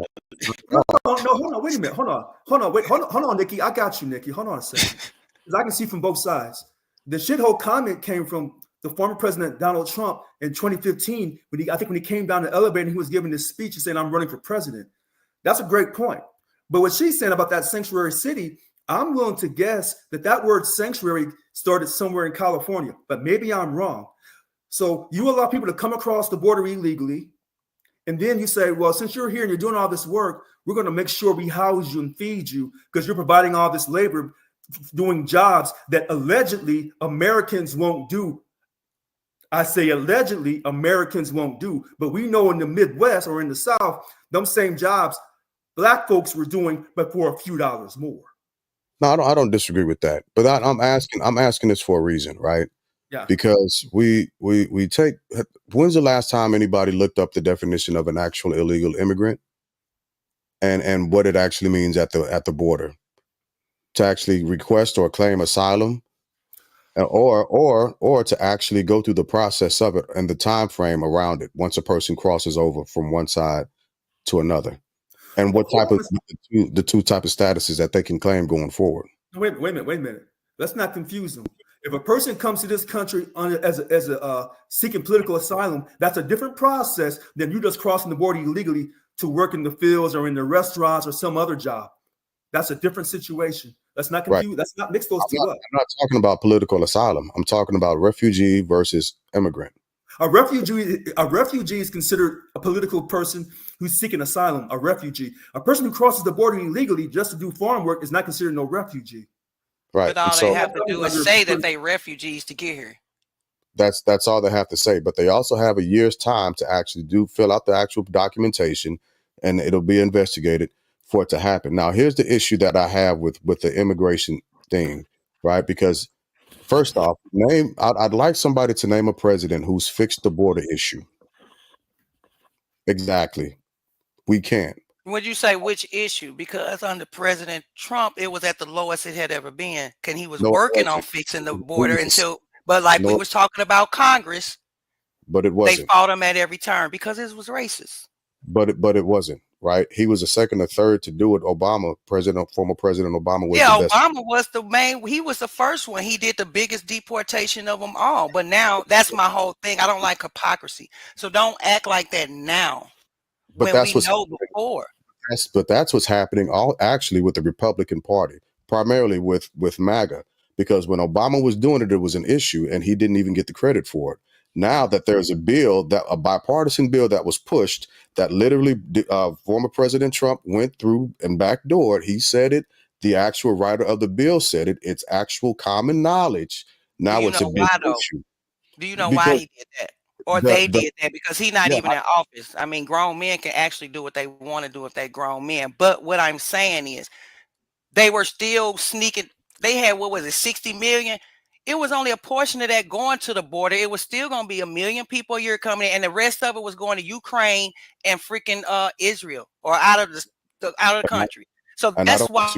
No, hold on, wait a minute, hold on, wait, hold on, Nikki, I got you, Nikki, hold on a second, because I can see from both sides. The shithole comment came from the former president Donald Trump in 2015 I think when he came down the elevator and he was giving this speech and saying, "I'm running for president." That's a great point. But what she's saying about that sanctuary city, I'm willing to guess that word sanctuary started somewhere in California, but maybe I'm wrong. So you allow people to come across the border illegally, and then you say, well, since you're here and you're doing all this work, we're going to make sure we house you and feed you because you're providing all this labor, doing jobs that allegedly Americans won't do. I say allegedly Americans won't do, but we know in the Midwest or in the South, them same jobs Black folks were doing, but for a few dollars more. No, I don't disagree with that. But I'm asking this for a reason, right? Yeah. Because we take. When's the last time anybody looked up the definition of an actual illegal immigrant and what it actually means at the border to actually request or claim asylum, or to actually go through the process of it and the time frame around it once a person crosses over from one side to another, and what type of the two type of statuses that they can claim going forward. Wait a minute. Let's not confuse them. If a person comes to this country as a seeking political asylum, that's a different process than you just crossing the border illegally to work in the fields or in the restaurants or some other job. That's a different situation. Let's not confuse. Right. Let's not mix those two up. I'm not talking about political asylum. I'm talking about refugee versus immigrant. A refugee is considered a political person who's seeking asylum. A refugee, a person who crosses the border illegally just to do farm work, is not considered no refugee. Right. But all they have to do is say that they refugees to get here. That's all they have to say. But they also have a year's time to actually fill out the actual documentation, and it'll be investigated for it to happen. Now, here's the issue that I have with the immigration thing, right? Because first off, I'd like somebody to name a president who's fixed the border issue. Exactly. We can't. Would you say which issue? Because under President Trump, it was at the lowest it had ever been. He was working on fixing the border but we was talking about Congress, but it wasn't. They fought him at every turn because it was racist. But it wasn't, right? He was the second or third to do it. Former President Obama was the best. Obama was the main. He was the first one. He did the biggest deportation of them all. But now that's my whole thing. I don't like hypocrisy. So don't act like that now. But that's what's before. But that's what's happening actually with the Republican Party, primarily with MAGA, because when Obama was doing it, it was an issue and he didn't even get the credit for it. Now that there's a bipartisan bill that was pushed that literally former President Trump went through and backdoored, he said it. The actual writer of the bill said it. It's actual common knowledge. Now it's a big issue. Do you know why he did that? Or they did that? Because he's not even in office. I mean, grown men can actually do what they want to do if they're grown men. But what I'm saying is they were still sneaking. They had, 60 million? It was only a portion of that going to the border. It was still going to be 1 million people a year coming in, and the rest of it was going to Ukraine and freaking Israel or out of the country. So that's why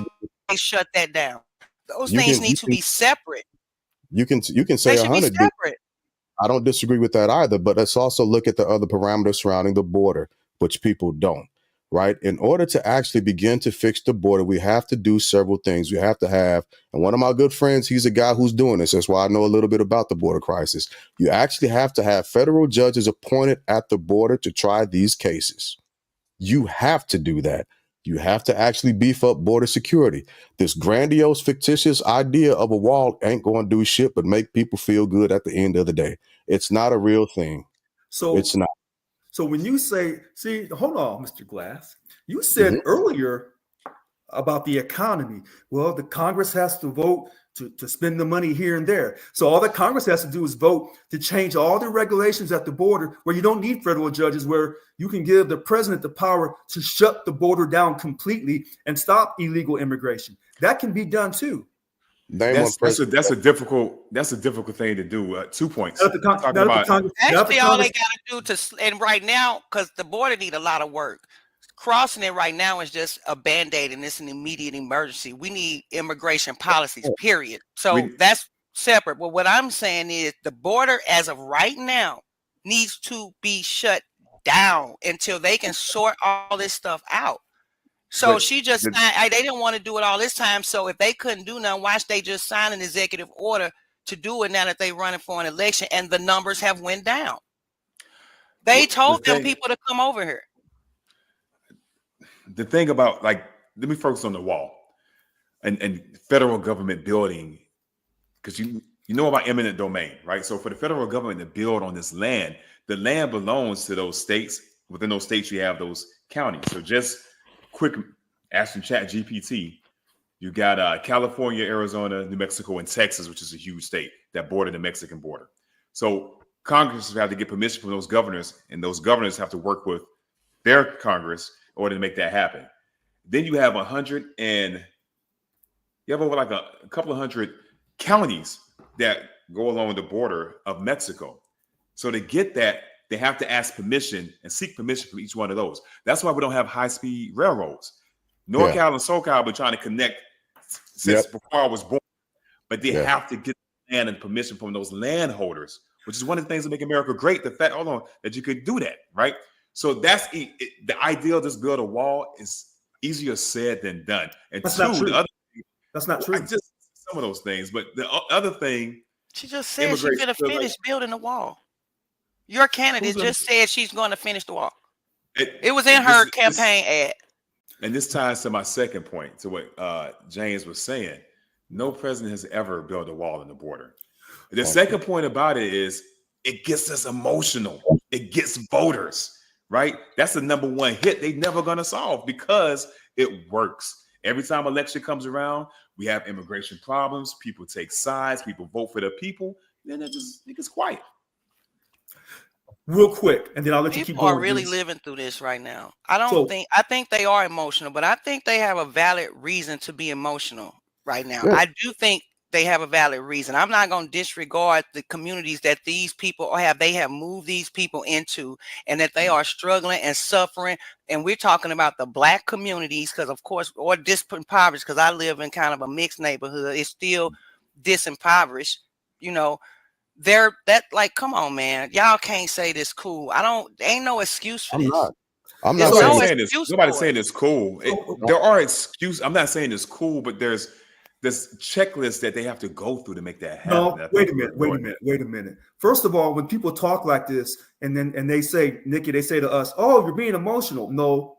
they shut that down. Those things need to be separate. You can say 100. I don't disagree with that either, but let's also look at the other parameters surrounding the border, which people don't, right? In order to actually begin to fix the border, we have to do several things. We have to have, and one of my good friends, he's a guy who's doing this. That's why I know a little bit about the border crisis. You actually have to have federal judges appointed at the border to try these cases. You have to do that. You have to actually beef up border security. This grandiose, fictitious idea of a wall ain't going to do shit but make people feel good at the end of the day. It's not a real thing. So it's not. So when you say, hold on, Mr. Glass, you said earlier about the economy. Well, the Congress has to vote to spend the money here and there. So all that Congress has to do is vote to change all the regulations at the border where you don't need federal judges, where you can give the president the power to shut the border down completely and stop illegal immigration. That can be done too. That's a difficult thing to do. 2 points. Actually, all they got to do and right now, because the border need a lot of work. Crossing it right now is just a Band-Aid and it's an immediate emergency. We need immigration policies, period. So that's separate. But what I'm saying is the border as of right now needs to be shut down until they can sort all this stuff out. So But she just they didn't want to do it all this time. So if they couldn't do nothing, why should they just sign an executive order to do it now that they're running for an election and the numbers have went down? They told them people to come over here. The thing about, like, let me focus on the wall and federal government building, because you know about eminent domain, right? So for the federal government to build on this land, the land belongs to those states. Within those states, you have those counties. So just quick, asking Chat GPT, you got California, Arizona, New Mexico, and Texas, which is a huge state that border the Mexican border. So Congress have to get permission from those governors, and those governors have to work with their Congress in order to make that happen. Then you have over like a couple of hundred counties that go along the border of Mexico. So to get that, they have to ask permission and seek permission from each one of those. That's why we don't have high-speed railroads. NorCal and SoCal have been trying to connect since before I was born, but they have to get land and permission from those landholders, which is one of the things that make America great. The fact, that you could do that, right? So that's the ideal. Just build a wall is easier said than done. And that's two, not true. That's not true. Just some of those things, but the other thing, she just said she's going to finish building the wall. Your candidate just said she's going to finish the wall. It was in her campaign ad. And this ties to my second point, to what James was saying. No president has ever built a wall on the border. The second point about it is it gets us emotional. It gets voters, right? That's the number one hit they never going to solve because it works. Every time election comes around, we have immigration problems. People take sides. People vote for the people. Then it gets quiet. Real quick, and then I'll let you keep going. People are really living through this right now. I think they are emotional, but I think they have a valid reason to be emotional right now. I do think they have a valid reason. I'm not going to disregard the communities that these people have. They have moved these people into, and that they are struggling and suffering. And we're talking about the Black communities, because of course, or disimpoverished, because I live in kind of a mixed neighborhood. It's still disimpoverished, They're like, come on, man. Y'all can't say this cool. Ain't no excuse for this. I'm not saying this. Nobody's saying it's cool. There are excuses. I'm not saying it's cool, but there's this checklist that they have to go through to make that happen. No, wait a minute. First of all, when people talk like this and they say, Nikki, they say to us, "Oh, you're being emotional." No,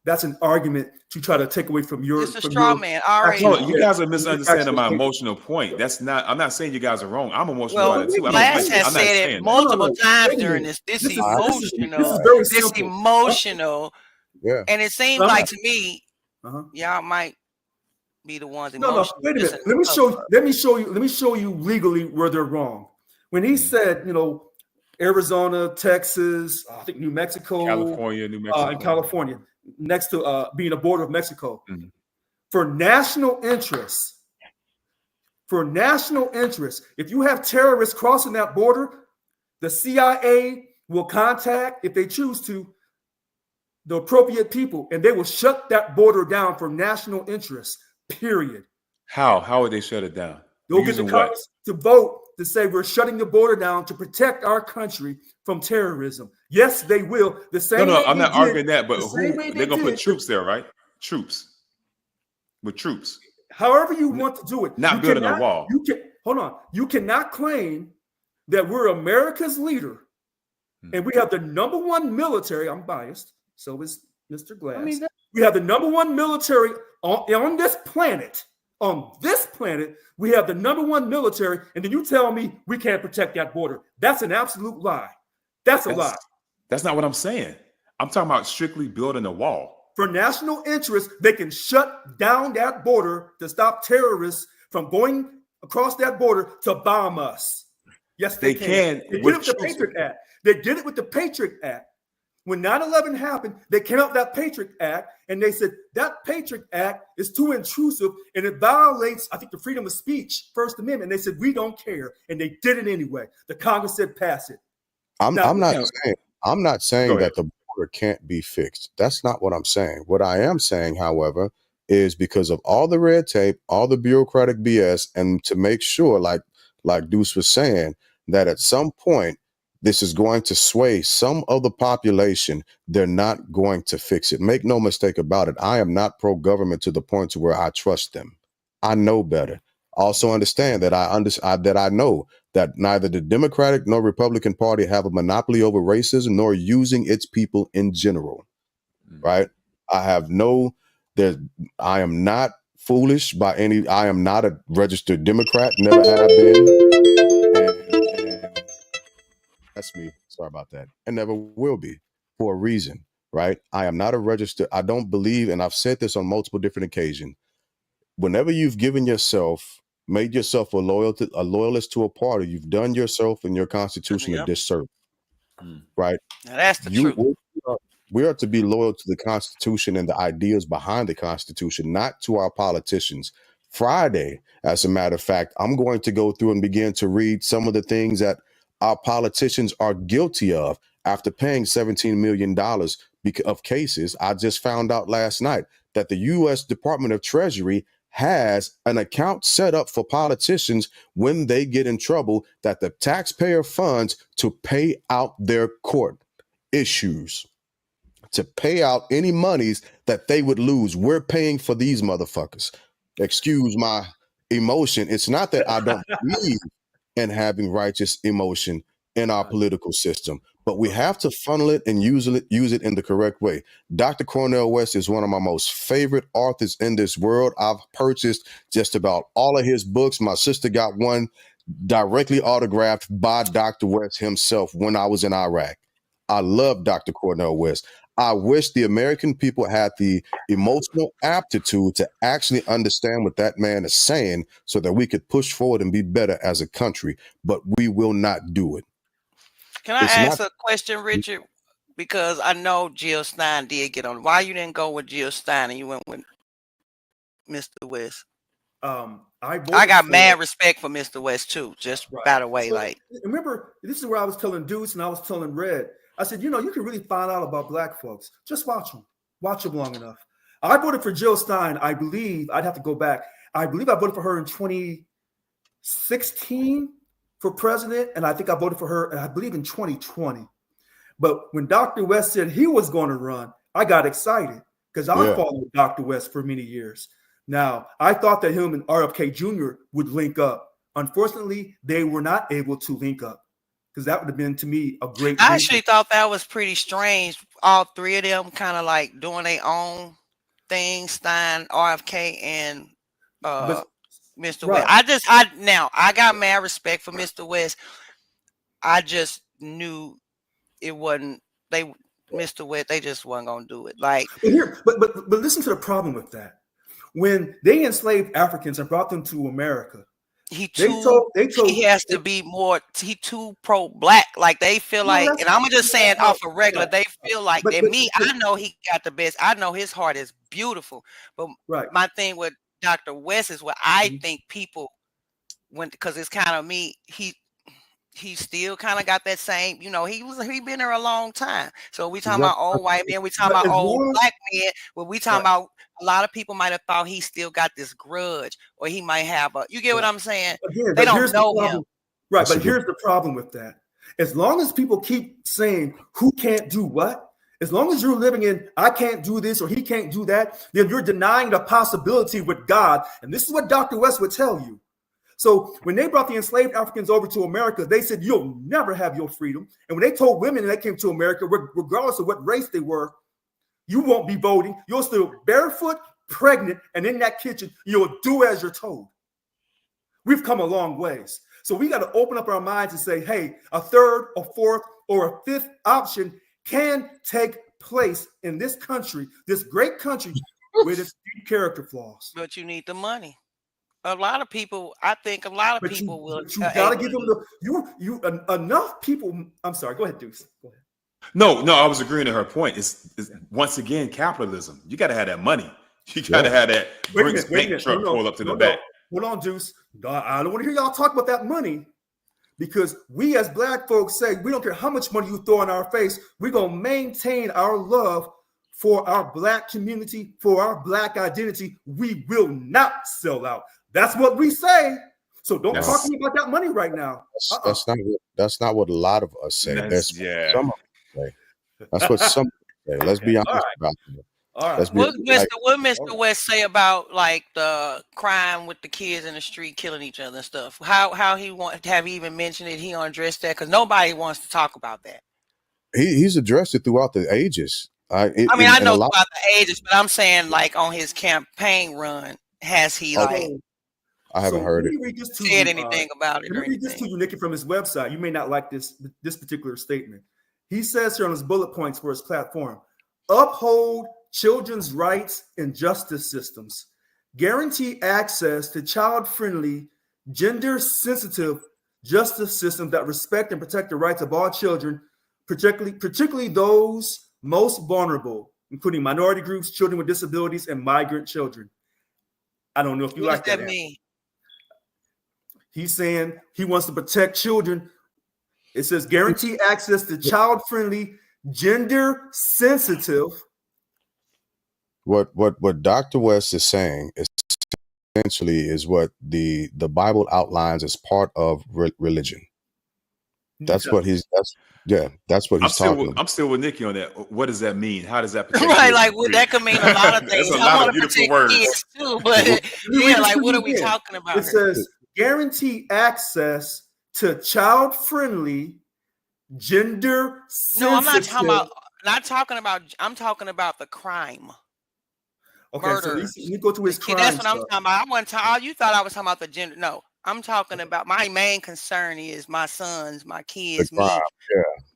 that's an argument to try to take away from your. It's a straw man. No, you guys are misunderstanding my emotional point. I'm not saying you guys are wrong. I'm emotional about it too. Glass has said it multiple times during this. This is emotional. Yeah. And it seems like to me, y'all might be the ones emotional. No, wait a minute. Let me show you legally where they're wrong. When he said, Arizona, Texas, I think New Mexico, California, and California, next to being a border of Mexico, for national interest, if you have terrorists crossing that border, the CIA will contact, if they choose to, the appropriate people, and they will shut that border down for national interest. Period. How would they shut it down? They'll get the Congress to vote to say we're shutting the border down to protect our country from terrorism. Yes, they will. The same. No, I'm not arguing that, but they're gonna put troops there, right? Troops. However you want to do it. Not building a wall. You cannot claim that we're America's leader, and we have the number one military. I'm biased, so is Mr. Glass. We have the number one military on this planet. On this planet, we have the number one military, and then you tell me we can't protect that border. That's an absolute lie. That's a lie. That's not what I'm saying. I'm talking about strictly building a wall. For national interest, they can shut down that border to stop terrorists from going across that border to bomb us. Yes, they can. They did it with the Patriot Act. They did it with the Patriot Act. When 9/11 happened, they came out with that Patriot Act, and they said that Patriot Act is too intrusive, and it violates, I think, the freedom of speech, First Amendment. And they said, we don't care. And they did it anyway. The Congress said, pass it. I'm not saying that the border can't be fixed. That's not what I'm saying. What I am saying, however, is because of all the red tape, all the bureaucratic BS, and to make sure, like Deuce was saying, that at some point This is going to sway some of the population. They're not going to fix it. Make no mistake about it. I am not pro-government to the point to where I trust them. I know better. Also understand that I know that neither the Democratic nor Republican Party have a monopoly over racism nor using its people in general. Right? I am not foolish by any. I am not a registered Democrat. Never have been. And that's me. Sorry about that. And never will be, for a reason. Right? I am not a registered. I don't believe, and I've said this on multiple different occasions. Whenever you've made yourself a loyalist to a party, you've done yourself and your constitution a disservice. Right? Now that's the truth. We are to be loyal to the Constitution and the ideas behind the Constitution, not to our politicians. Friday, as a matter of fact, I'm going to go through and begin to read some of the things that our politicians are guilty of after paying $17 million of cases. I just found out last night that the U.S. Department of Treasury has an account set up for politicians when they get in trouble that the taxpayer funds to pay out their court issues, to pay out any monies that they would lose. We're paying for these motherfuckers. Excuse my emotion. It's not that I don't believe in having righteous emotion in our political system, but we have to funnel it and use it in the correct way. Dr. Cornel West is one of my most favorite authors in this world. I've purchased just about all of his books. My sister got one directly autographed by Dr. West himself when I was in Iraq. I love Dr. Cornel West. I wish the American people had the emotional aptitude to actually understand what that man is saying so that we could push forward and be better as a country, but we will not do it. Can I ask a question, Richard? Because I know Jill Stein did get on. Why you didn't go with Jill Stein and you went with Mr. West? I got mad respect for Mr. West too, just by the way. So, remember, this is where I was telling Deuce and I was telling Red. I said, you can really find out about black folks. Just watch them long enough. I voted for Jill Stein. I believe I'd have to go back. I believe I voted for her in 2016 for president, and I think I voted for her, and I believe in 2020. But when Dr. West said he was going to run, I got excited because I followed Dr. West for many years. Now, I thought that him and RFK Jr. would link up. Unfortunately, they were not able to link up because that would have been, to me, a great. I actually thought that was pretty strange. All three of them kind of like doing their own thing, Stein, RFK, and Mr. West. I got mad respect for Mr. West. I just knew it wasn't Mr. West. They just wasn't gonna do it. Like, but listen to the problem with that. When they enslaved Africans and brought them to America, he has to be more. He too pro-black. Like they feel like, and I'm just saying off a regular, they feel like that. I know he got the best. I know his heart is beautiful. But my thing with Dr. West is what I think people went, because it's kind of me. He still kind of got that same, he been there a long time. So we talking about old white men, we talking about old black men, but we talking about a lot of people might have thought he still got this grudge, or he might have you get what I'm saying? Again, they don't know him. Right, but here's the problem with that. As long as people keep saying who can't do what, as long as you're living in I can't do this or he can't do that, then you're denying the possibility with God. And this is what Dr. West would tell you. So when they brought the enslaved Africans over to America, they said, you'll never have your freedom. And when they told women that came to America, regardless of what race they were, you won't be voting. You're still barefoot, pregnant, and in that kitchen, you'll do as you're told. We've come a long ways. So we got to open up our minds and say, hey, a third, a fourth, or a fifth option can take place in this country, this great country with its deep character flaws. But you need the money. A lot of people, I think will. You gotta give them enough people. I'm sorry. Go ahead, Deuce. Go ahead. No, I was agreeing to her point. It's once again capitalism. You got to have that money. You got to have that Brinks bank truck pull up to the back. Hold on, Deuce. I don't want to hear y'all talk about that money, because we as black folks say we don't care how much money you throw in our face. We're gonna maintain our love for our black community, for our black identity. We will not sell out. That's what we say. So don't That's- talk to me about that money right now. That's not what a lot of us say. That's what some of us say. That's what some of us say. Let's be honest right. about it. All right. Let's be What like, Mr. West say about like the crime with the kids in the street killing each other and stuff? How he have he even mentioned it? He addressed that because nobody wants to talk about that. he's addressed it throughout the ages. I mean, I know throughout the ages, but I'm saying like on his campaign run, has he I haven't heard it. Said anything about it? Let me read this to you, Nikki, from his website. You may not like this particular statement. He says here on his bullet points for his platform: uphold children's rights and justice systems, guarantee access to child-friendly, gender-sensitive justice systems that respect and protect the rights of all children, particularly those most vulnerable, including minority groups, children with disabilities, and migrant children. I don't know if you like that. What does that mean? He's saying he wants to protect children. It says guarantee access to child-friendly, gender-sensitive. What Dr. West is saying essentially is what the Bible outlines as part of religion. That's what he's talking about. I'm still with Nikki on that. What does that mean? How does that protect right? Like, well, that could mean a lot of things. That's a lot of beautiful words too, but yeah, like, what are we talking about? It says guarantee access to child-friendly, gender-sensitive. No, I'm not talking about. I'm talking about the crime. Okay, murders. So you go to his crime. That's what I'm talking about. I wasn't talking. You thought I was talking about the gender. No, I'm talking about my main concern is my sons, my kids, the crime,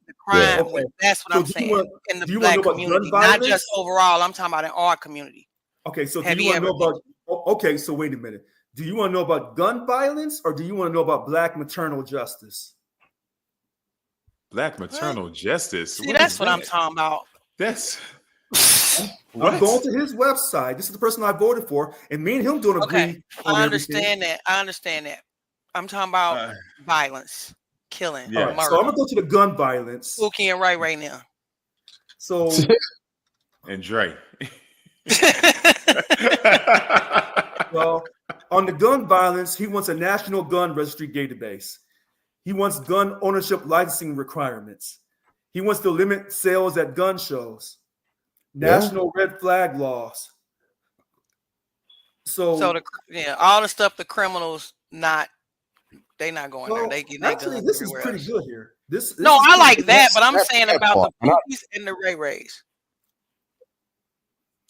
the crime. Okay. That's what I'm saying. In the black community, not just overall. I'm talking about in our community. Okay, so do you want to know about? Okay, so wait a minute. Do you want to know about gun violence, or do you want to know about black maternal justice? Black maternal justice. See, that's what I'm talking about. That's. I'm going to his website. This is the person I voted for, and me and him don't agree. Okay, I understand that. I'm talking about violence, killing, murder. So I'm gonna go to the gun violence. Spooky and right now. So and Dre. Well, on the gun violence, he wants a national gun registry database. He wants gun ownership licensing requirements. He wants to limit sales at gun shows. National red flag laws. So all the stuff the criminals they're not going there. They get actually this is pretty good here. No, I like that, but I'm saying about the Pookies and the Ray Rays.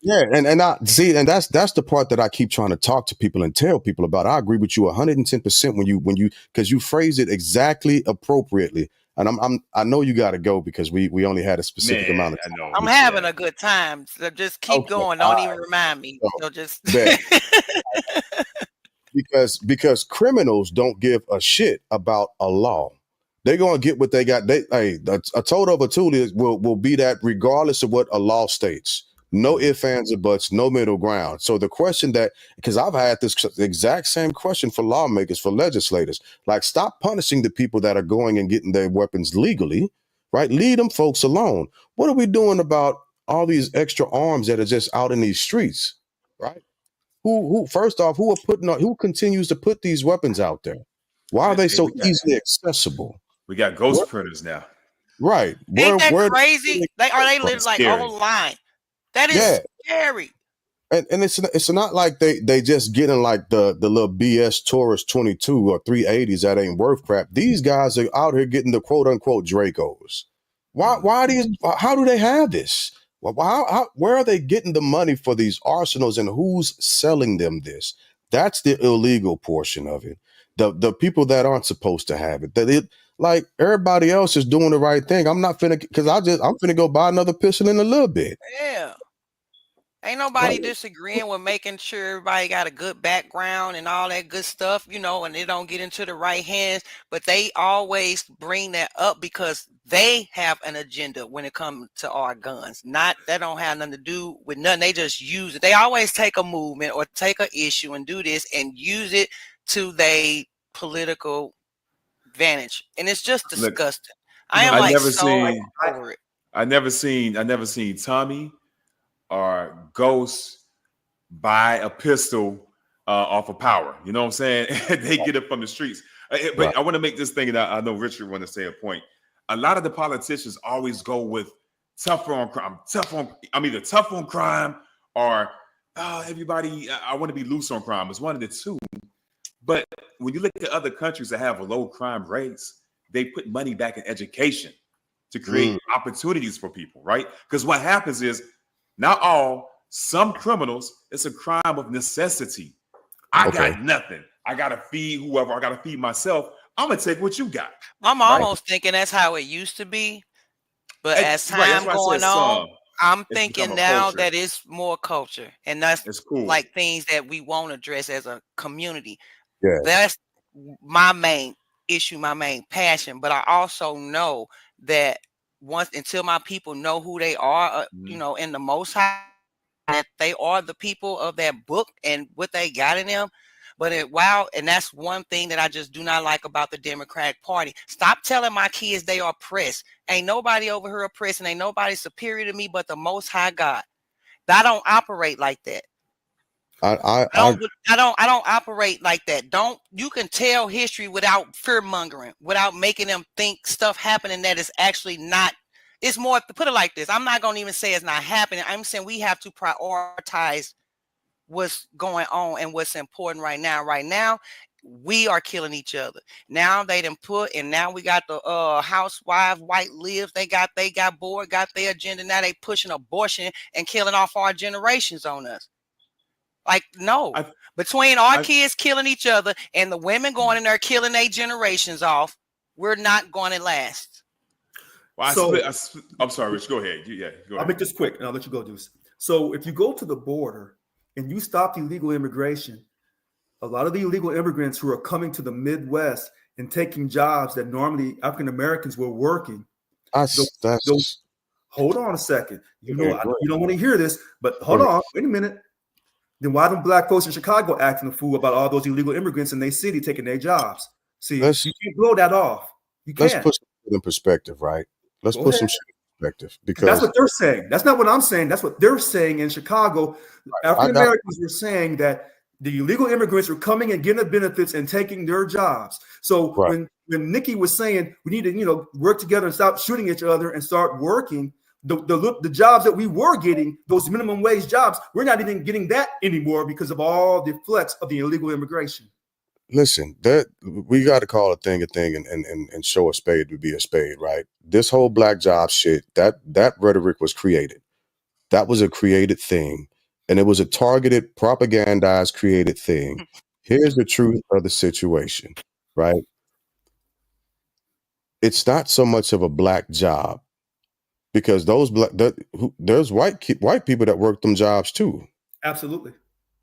Yeah, and I see, and that's the part that I keep trying to talk to people and tell people about. I agree with you 110% when you because you phrase it exactly appropriately. And I know you got to go because we only had a specific amount of time. I'm having a good time. So just keep going. Don't even remind me. So just because criminals don't give a shit about a law. They're gonna get what they got. A total of a tool will be that regardless of what a law states. No ifs, ands, or buts, no middle ground. So the question because I've had this exact same question for lawmakers, for legislators, like stop punishing the people that are going and getting their weapons legally, right? Leave them folks alone. What are we doing about all these extra arms that are just out in these streets, right? Who first off, who continues to put these weapons out there? Why are they so easily accessible? We got ghost printers now. Right. Ain't that crazy? They literally like online. That is scary. And it's not like they just getting like the little BS Taurus 22 or 380s that ain't worth crap. These guys are out here getting the quote unquote Dracos. How do they have this? Where are they getting the money for these arsenals and who's selling them this? That's the illegal portion of it. The people that aren't supposed to have it. Like everybody else is doing the right thing. I'm not finna I'm finna go buy another pistol in a little bit. Yeah. Ain't nobody disagreeing with making sure everybody got a good background and all that good stuff, and they don't get into the right hands. But they always bring that up because they have an agenda when it comes to our guns. That don't have nothing to do with nothing. They just use it. They always take a movement or take an issue and do this and use it to their political advantage. And it's just disgusting. I never seen Tommy or Ghost buy a pistol off of power. You know what I'm saying? They get it from the streets. But Right. I want to make this thing, and I know Richard want to say a point. A lot of the politicians always go with tougher on crime. I'm either tough on crime or everybody. I want to be loose on crime. It's one of the two. But when you look at other countries that have a low crime rates, they put money back in education to create opportunities for people, right? Because what happens is some criminals, it's a crime of necessity. I got nothing. I got to feed whoever. I got to feed myself. I'm going to take what you got. I'm almost thinking that's how it used to be. But as time going on, I'm thinking now that it's more culture. And that's cool. Like things that we won't address as a community. Yeah. That's my main issue, my main passion. But I also know that until my people know who they are, in the Most High, that they are the people of that book and what they got in them. But and that's one thing that I just do not like about the Democratic Party. Stop telling my kids they are oppressed. Ain't nobody over here oppressed, and ain't nobody superior to me but the Most High God. I don't operate like that. I don't operate like that. You can tell history without fear mongering, without making them think stuff happening that is actually not. It's more, to put it like this. I'm not going to even say it's not happening. I'm saying we have to prioritize what's going on and what's important right now. Right now, we are killing each other. Now they done and now we got the housewife, white lives. They got bored, got their agenda. Now they pushing abortion and killing off our generations on us. Like, no. Between our kids killing each other and the women going in there killing their generations off, we're not going to last. Well, I'm sorry, Rich. Go ahead. Go ahead. I'll make this quick, and I'll let you go, Deuce. So if you go to the border and you stop illegal immigration, a lot of the illegal immigrants who are coming to the Midwest and taking jobs that normally African Americans were working. Hold on a second. You don't want to hear this, but hold on. Wait a minute. Then why don't black folks in Chicago acting a fool about all those illegal immigrants in their city taking their jobs? See, you can't blow that off. You can't. Let's put it in perspective, right? Let's put some shit in perspective, because that's what they're saying. That's not what I'm saying. That's what they're saying in Chicago. African Americans were saying that the illegal immigrants were coming and getting the benefits and taking their jobs. So when Nikki was saying we need to work together and stop shooting each other and start working, the jobs that we were getting, those minimum wage jobs, we're not even getting that anymore because of all the flex of the illegal immigration. Listen, that we got to call a thing and show a spade to be a spade, right? This whole black job shit, that rhetoric was created. That was a created thing, and it was a targeted, propagandized, created thing. Here's the truth of the situation, right? It's not so much of a black job, because there's white people that work them jobs too. Absolutely.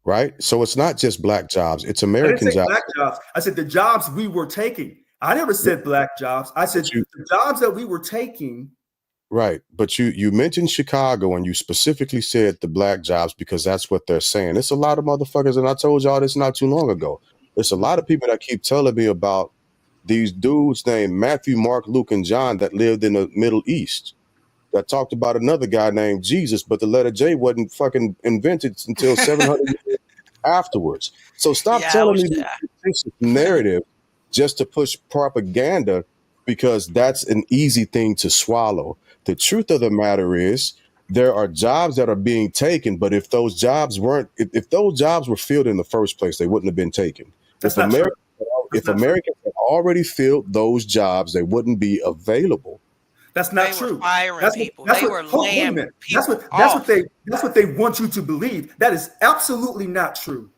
Right. So it's not just black jobs. It's American jobs. Black jobs. I said the jobs we were taking. I never said black jobs. I said the jobs that we were taking. Right. But you mentioned Chicago, and you specifically said the black jobs because that's what they're saying. It's a lot of motherfuckers. And I told y'all this not too long ago. There's a lot of people that keep telling me about these dudes named Matthew, Mark, Luke, and John that lived in the Middle East, that talked about another guy named Jesus, but the letter J wasn't fucking invented until 700 years afterwards. So stop telling me this narrative just to push propaganda, because that's an easy thing to swallow. The truth of the matter is there are jobs that are being taken, but if those jobs were filled in the first place, they wouldn't have been taken. If Americans had already filled those jobs, they wouldn't be available. That's not true. That's what they want you to believe. That is absolutely not true.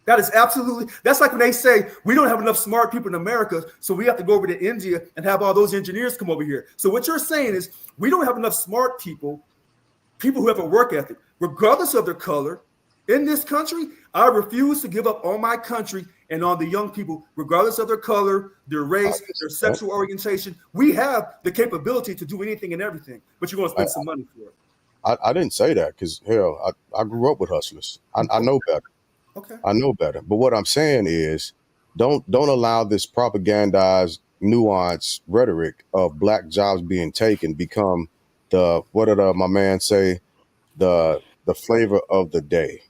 That's like when they say we don't have enough smart people in America, so we have to go over to India and have all those engineers come over here. So what you're saying is we don't have enough smart people who have a work ethic, regardless of their color. In this country, I refuse to give up on my country and on the young people, regardless of their color, their race, their sexual orientation. We have the capability to do anything and everything, but you're going to spend some money for it. I didn't say that because, hell, I grew up with hustlers. I know better. Okay. I know better. But what I'm saying is don't allow this propagandized, nuanced rhetoric of black jobs being taken become what did my man say? The flavor of the day.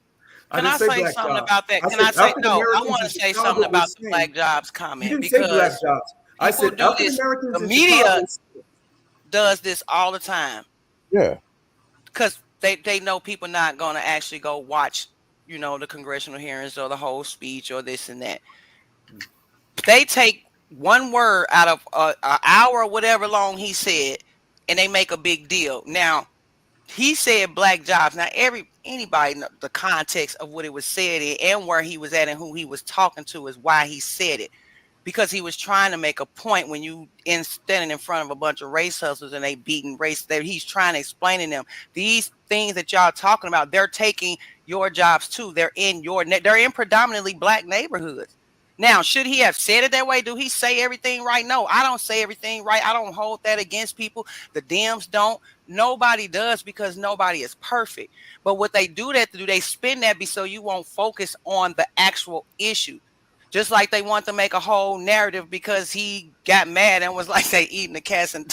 Can I say black something jobs. about that? I Can I said say African no? I Americans want in to say Chicago something were about the saying. black jobs You comment didn't say black because jobs. I people said do African this. Americans The in media Chicago. does this all the time Yeah. because they know people not going to actually go watch, the congressional hearings or the whole speech or this and that. They take one word out of an hour or whatever long he said, and they make a big deal. Now, he said black jobs. Now, anybody know the context of what it was said in and where he was at and who he was talking to is why he said it. Because he was trying to make a point when you standing in front of a bunch of race hustlers and they beating race, that he's trying to explain to them these things that y'all talking about, they're taking your jobs too. They're in predominantly black neighborhoods. Now, should he have said it that way? Do he say everything right? No, I don't say everything right. I don't hold that against people. The Dems don't. Nobody does because nobody is perfect. But what they do they spin that so you won't focus on the actual issue. Just like they want to make a whole narrative because he got mad and was like they eating the cats and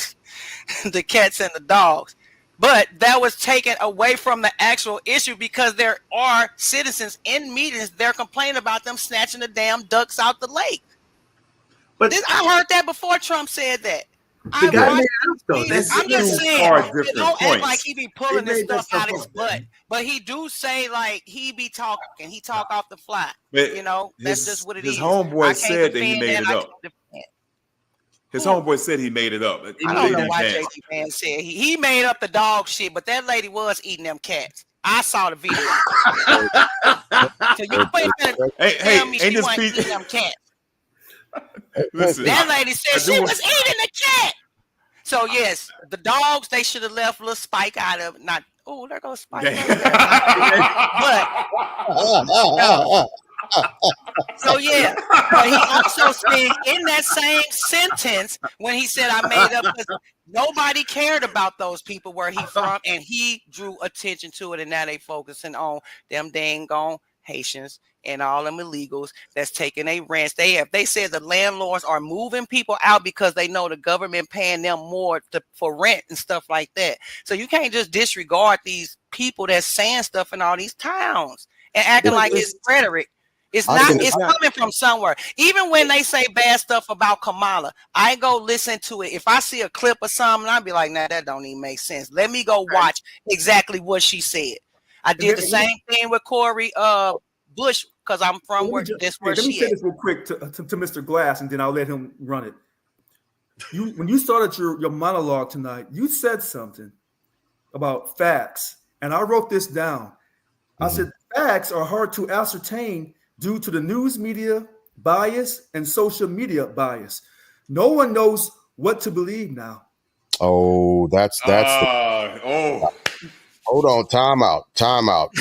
the cats and the dogs. But that was taken away from the actual issue because there are citizens in meetings, they're complaining about them snatching the damn ducks out the lake. But I heard that before Trump said that. the guy made up though. I'm just saying, don't act like he be pulling this stuff out his butt. But he do say like he be talking. He talk off the fly. But that's just what it is. His homeboy said that he made it up. His homeboy said he made it up. I don't know why JD Man said he made up the dog shit, but that lady was eating them cats. I saw the video. So you tell me she wasn't eating them cats. Listen, that lady said she was eating the cat. So yes, the dogs, they should have left a little Spike out of not. Oh, there goes Spike. So yeah, but he also said in that same sentence when he said I made up because nobody cared about those people where he from, and he drew attention to it, and now they focusing on them dang gone Haitians and all them illegals that's taking a rents. They said the landlords are moving people out because they know the government paying them more for rent and stuff like that. So you can't just disregard these people that's saying stuff in all these towns and acting like it's rhetoric. It's coming from somewhere. Even when they say bad stuff about Kamala, I go listen to it. If I see a clip or something, I'll be like, nah, that don't even make sense. Let me go watch exactly what she said. I did the same thing with Corey Bush because I'm from where she is. Let me say this real quick to Mr. Glass, and then I'll let him run it. When you started your monologue tonight, you said something about facts, and I wrote this down. I said facts are hard to ascertain due to the news media bias and social media bias. No one knows what to believe now. Oh, that's hold on, time out.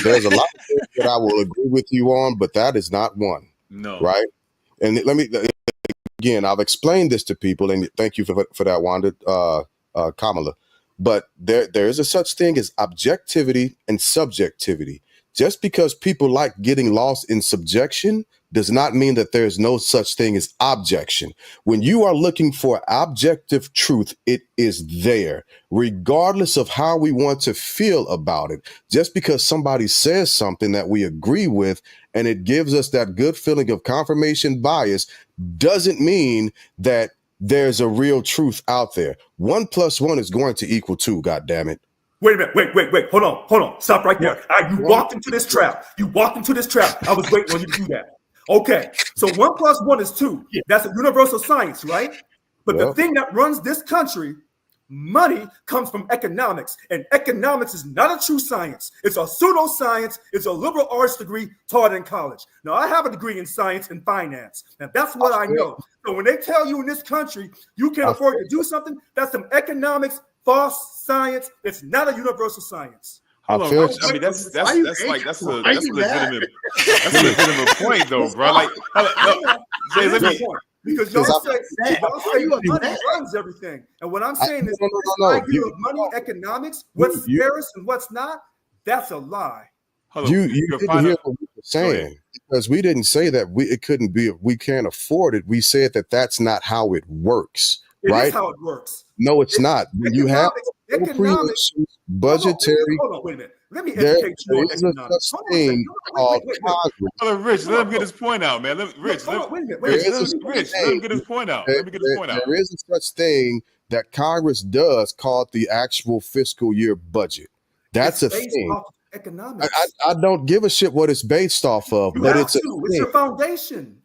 There's a lot of things that I will agree with you on, but that is not one. No. Right? And let me again, I've explained this to people, and thank you for that, Wanda, Kamala. But there is a such thing as objectivity and subjectivity. Just because people like getting lost in subjection does not mean that there's no such thing as objection. When you are looking for objective truth, it is there, regardless of how we want to feel about it. Just because somebody says something that we agree with and it gives us that good feeling of confirmation bias doesn't mean that there's a real truth out there. 1 + 1 is going to equal 2, goddammit. Wait a minute. Wait. Hold on. Stop right there. You walked into this trap. I was waiting on you to do that. Okay. So 1 + 1 is 2. That's a universal science, right? But the thing that runs this country, money, comes from economics. And economics is not a true science. It's a pseudoscience. It's a liberal arts degree taught in college. Now, I have a degree in science and finance. And that's what I know. So when they tell you in this country you can't afford to do something, that's some economics, false science. It's not a universal science. I mean, that's a legitimate point, though, bro. Like, Jay, let me. Because y'all say money runs everything, and what I'm saying is this idea of money economics, what's scarce and what's not, that's a lie. You didn't hear what we were saying, because we didn't say that it couldn't be. We can't afford it. We said that that's not how it works. It right? is how it works. No, it's not. When you have economics, budgetary. Hold on, wait a minute. Let me There educate you on is a economics. such Hold on a second. thing called Wait. Congress. Brother Rich, Hold let on, him get his point out, man. Rich, hold on, wait a minute. There is a Let me such Rich, let him get his thing. point out. Let me get his point out. There is a such thing that Congress does called the actual fiscal year budget. That's It's a based thing. off economics. I don't give a shit what it's based off of, You but have it's a to. It's thing. your foundation.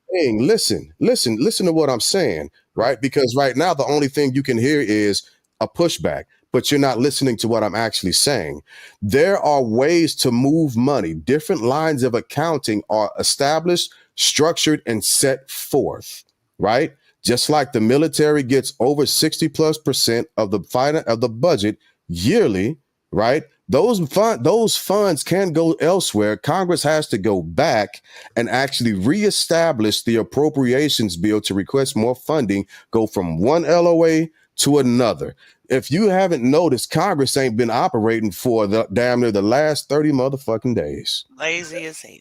Listen to what I'm saying, right? Because right now the only thing you can hear is a pushback, but you're not listening to what I'm actually saying. There are ways to move money. Different lines of accounting are established, structured, and set forth, right? Just like the military gets over 60+% of the budget yearly, right? Those funds can go elsewhere. Congress has to go back and actually reestablish the appropriations bill to request more funding, go from one LOA to another. If you haven't noticed, Congress ain't been operating for the damn near the last 30 motherfucking days. Lazy as hell.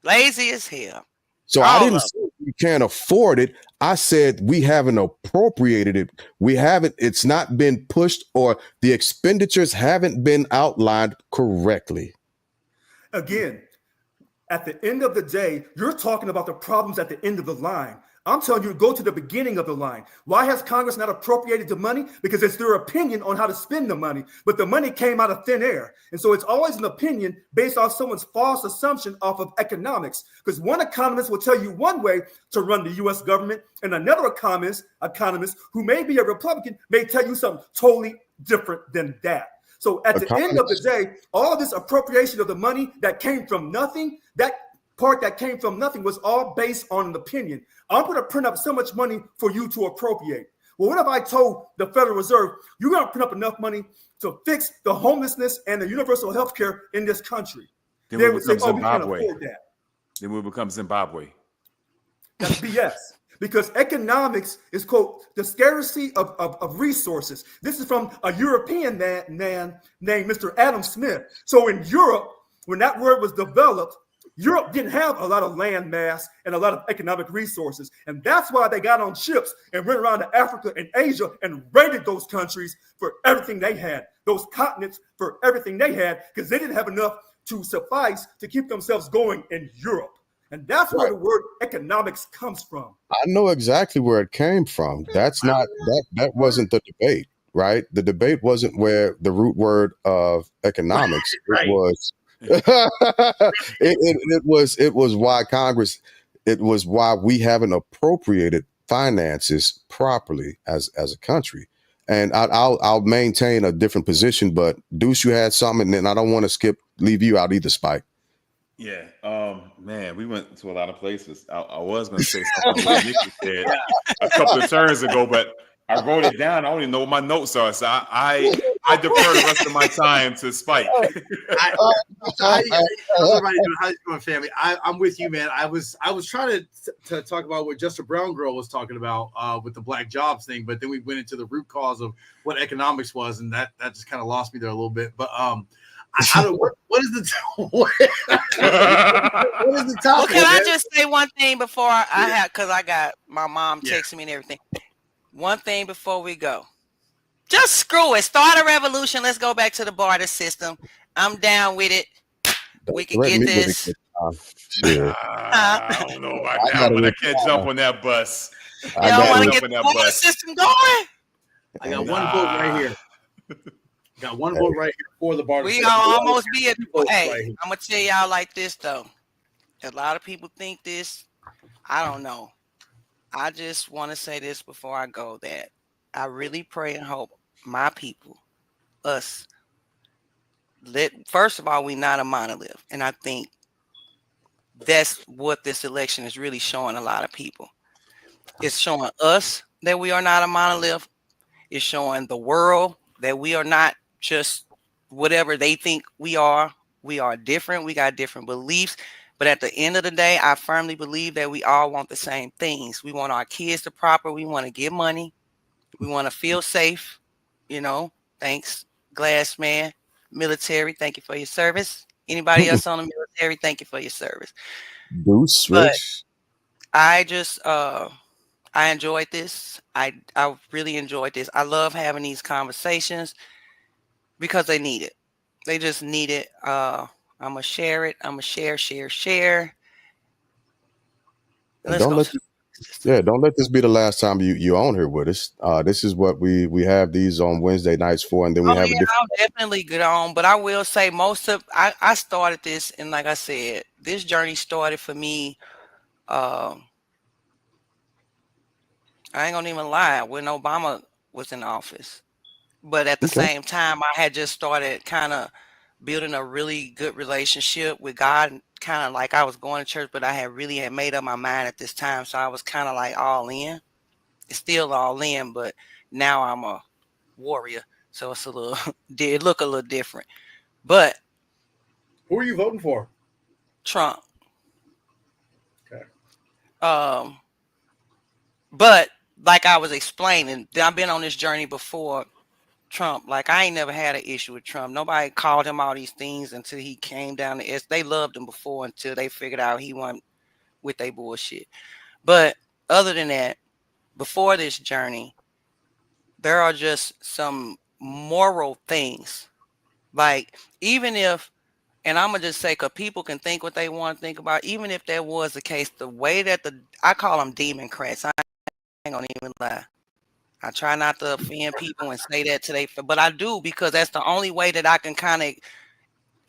Lazy as hell. So I All didn't of say we can't afford it. I said we haven't appropriated it. It's not been pushed, or the expenditures haven't been outlined correctly. Again, at the end of the day, you're talking about the problems at the end of the line. I'm telling you, go to the beginning of the line. Why has Congress not appropriated the money? Because it's their opinion on how to spend the money, but the money came out of thin air. And so it's always an opinion based on someone's false assumption off of economics. Because one economist will tell you one way to run the US government, and another economist who may be a Republican may tell you something totally different than that. So at the end of the day, all this appropriation of the money that came from nothing, that part that came from nothing was all based on an opinion. I'm going to print up so much money for you to appropriate. Well, what if I told the Federal Reserve, you're going to print up enough money to fix the homelessness and the universal health care in this country? Then They we would say, become oh, we can't Zimbabwe. afford that. Then we become Zimbabwe. That's BS. Because economics is, quote, the scarcity of resources. This is from a European man named Mr. Adam Smith. So in Europe, when that word was developed, Europe didn't have a lot of land mass and a lot of economic resources. And that's why they got on ships and went around to Africa and Asia and raided those countries for everything they had, those continents for everything they had, because they didn't have enough to suffice to keep themselves going in Europe. And that's where the word economics comes from. I know exactly where it came from. That wasn't the debate, right? The debate wasn't where the root word of economics. Right. It was it was why Congress, it was why we haven't appropriated finances properly as a country. And I'll maintain a different position, but Deuce, you had something, and I don't want to leave you out either, Spike. Yeah, man, we went to a lot of places. I was going to say something what Nikki said a couple of turns ago, but I wrote it down. I don't even know what my notes are, so I defer the rest of my time to Spike. How's everybody doing? How's it going, family? I'm with you, man. I was trying to talk about what Justin Brown Girl was talking about with the black jobs thing, but then we went into the root cause of what economics was, and that just kind of lost me there a little bit. But I don't. What is the what is the topic? Well, can I just say one thing before I have, because I got my mom texting me and everything. One thing before we go. Just screw it. Start a revolution. Let's go back to the barter system. I'm down with it. We can get this. I don't know about that, but I can't jump on that bus. You don't want to get the barter system going? I got one vote right here. Got one vote right here for the barter system. We gonna almost be at. Hey, I'm gonna tell y'all like this though. A lot of people think this. I don't know. I just want to say this before I go, that I really pray and hope my people, us, first of all, we're not a monolith. And I think that's what this election is really showing a lot of people. It's showing us that we are not a monolith. It's showing the world that we are not just whatever they think we are. We are different. We got different beliefs. But at the end of the day, I firmly believe that we all want the same things. We want our kids to prosper. We want to get money. We want to feel safe. You know, thanks, Glass Man. Military, thank you for your service. Anybody else on the military, thank you for your service. Deuce, Rich. I just, I enjoyed this. I really enjoyed this. I love having these conversations because they need it. They just need it. I'm gonna share it. I'm gonna share. And Let's go to don't let this be the last time you on here with us. This is what we have these on Wednesday nights for, and then we have a different. I'll definitely get on, but I will say I started this, and like I said, this journey started for me. I ain't gonna even lie, when Obama was in office, but at the Okay. same time, I had just started kind of building a really good relationship with God, kind of like I was going to church, but I had made up my mind at this time, so I was kind of like all in. It's still all in, but now I'm a warrior, so it's a little it look a little different. But Who are you voting for? Trump. Okay. But like I was explaining, I've been on this journey before Trump. Like I ain't never had an issue with Trump. Nobody called him all these things until he came down to They loved him before until they figured out he wasn't with their bullshit. But other than that, before this journey, there are just some moral things. Like even if, and I'm gonna just say, cause people can think what they want to think about. Even if that was the case, the way that I call them Democrats. I ain't gonna even lie. I try not to offend people and say that today, but I do, because that's the only way that I can kind of,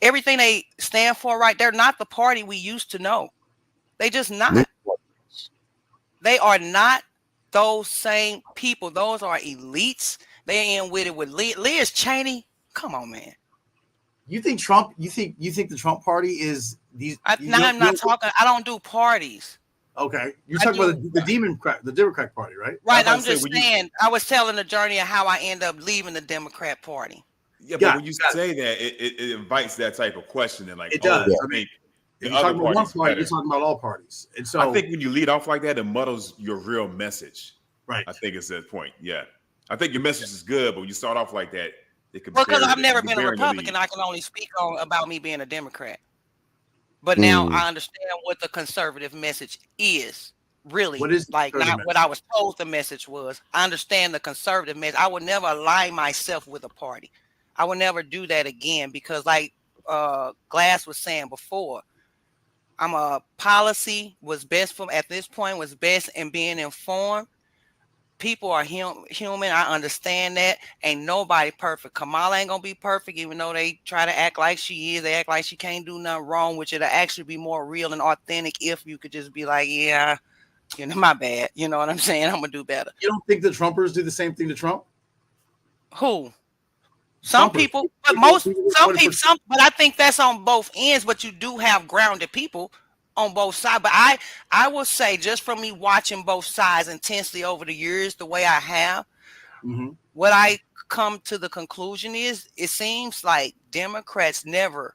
everything they stand for, right? They're not the party we used to know. They just not. They are not those same people. Those are elites. They in with it with Liz Cheney. Come on, man. You think Trump? You think the Trump party is these? I'm not talking. I don't do parties. Okay, you're talking about the Democrat Party, right? Right. I'm just saying. I was telling the journey of how I end up leaving the Democrat Party. Yeah, but when you say that, it invites that type of question, and like it does. I mean, you're talking about one party, you're talking about all parties, and so I think when you lead off like that, it muddles your real message. Right. I think it's that point. Yeah, I think your message is good, but when you start off like that, it could. Well, because I've never been a Republican, I can only speak about me being a Democrat. But now I understand what the conservative message is. Really, what is like not what I was told the message was. I understand the conservative message. I would never align myself with a party. I would never do that again, because like Glass was saying before, I'm a policy was best for at this point was best in being informed. People are human. I understand that. Ain't nobody perfect. Kamala ain't gonna be perfect, even though they try to act like she is. They act like she can't do nothing wrong, which it'll actually be more real and authentic if you could just be like, yeah, you know, my bad. You know what I'm saying? I'm gonna do better. You don't think the Trumpers do the same thing to Trump? Who? Some people, but but I think that's on both ends. But you do have grounded people on both sides. But I will say, just from me watching both sides intensely over the years, the way I have, what I come to the conclusion is, it seems like Democrats never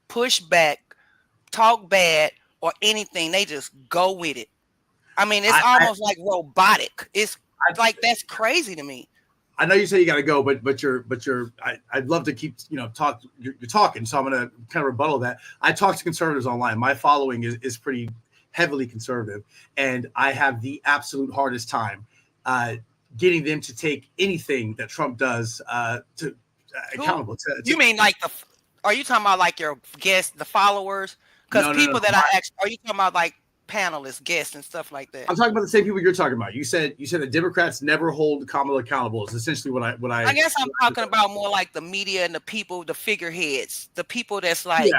push back, talk bad, or anything. They just go with it. I mean, it's almost like robotic. It's like, that's crazy to me. I know you say you got to go, but I'd love to keep, you're talking. So I'm going to kind of rebuttal that. I talk to conservatives online. My following is pretty heavily conservative, and I have the absolute hardest time getting them to take anything that Trump does to accountable. You mean like are you talking about like your guests, the followers? Because that I asked, are you talking about like panelists, guests, and stuff like that? I'm talking about the same people you're talking about. You said the Democrats never hold Kamala accountable. Is essentially what I guess I'm talking about more like the media and the people, the figureheads, the people that's like,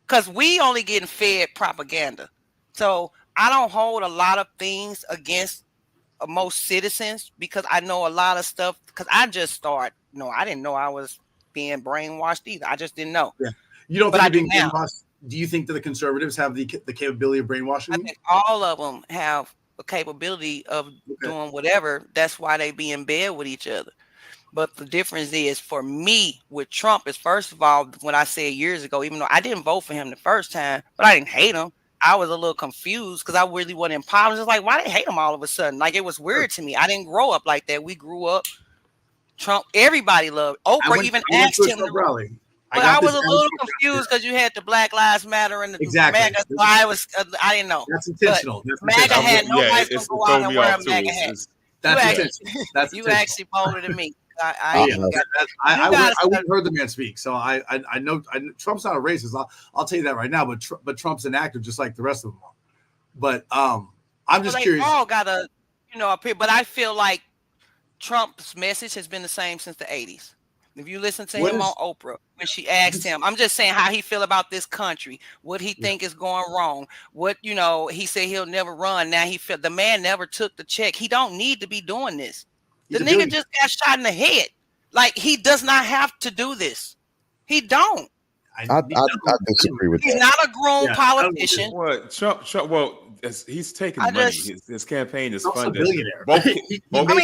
because we only getting fed propaganda. So I don't hold a lot of things against most citizens, because I know a lot of stuff, because I just started. No, I didn't know I was being brainwashed either. I just didn't know. Yeah. You don't think you're being brainwashed? Do you think that the conservatives have the capability of brainwashing? I think all of them have a capability of doing whatever. That's why they be in bed with each other. But the difference is, for me with Trump, is, first of all, when I said years ago, even though I didn't vote for him the first time, but I didn't hate him. I was a little confused because I really wasn't in politics. It's like, why they hate him all of a sudden? Like, it was weird to me. I didn't grow up like that. We grew up. Trump, everybody loved. Oprah even asked him to rally. But I was a little confused because you had the Black Lives Matter and the MAGA. So I didn't know. That's intentional. MAGA had nobody's gonna go out and wear a MAGA hat. That's intentional. You actually bolder than me. wouldn't heard the man speak, so I know Trump's not a racist. I'll tell you that right now. But Trump's an actor, just like the rest of them are. But I'm just curious. All got a opinion, but I feel like Trump's message has been the same since the 80s. If you listen to him on Oprah, when she asked him, I'm just saying how he feel about this country, what he think is going wrong, what, he said he'll never run. Now he feel the man never took the check. He don't need to be doing this. The nigga just got shot in the head. Like, he does not have to do this. He don't. I disagree with that. He's not a grown politician. What Trump? Well, he's taking money. His campaign is funded. A billionaire.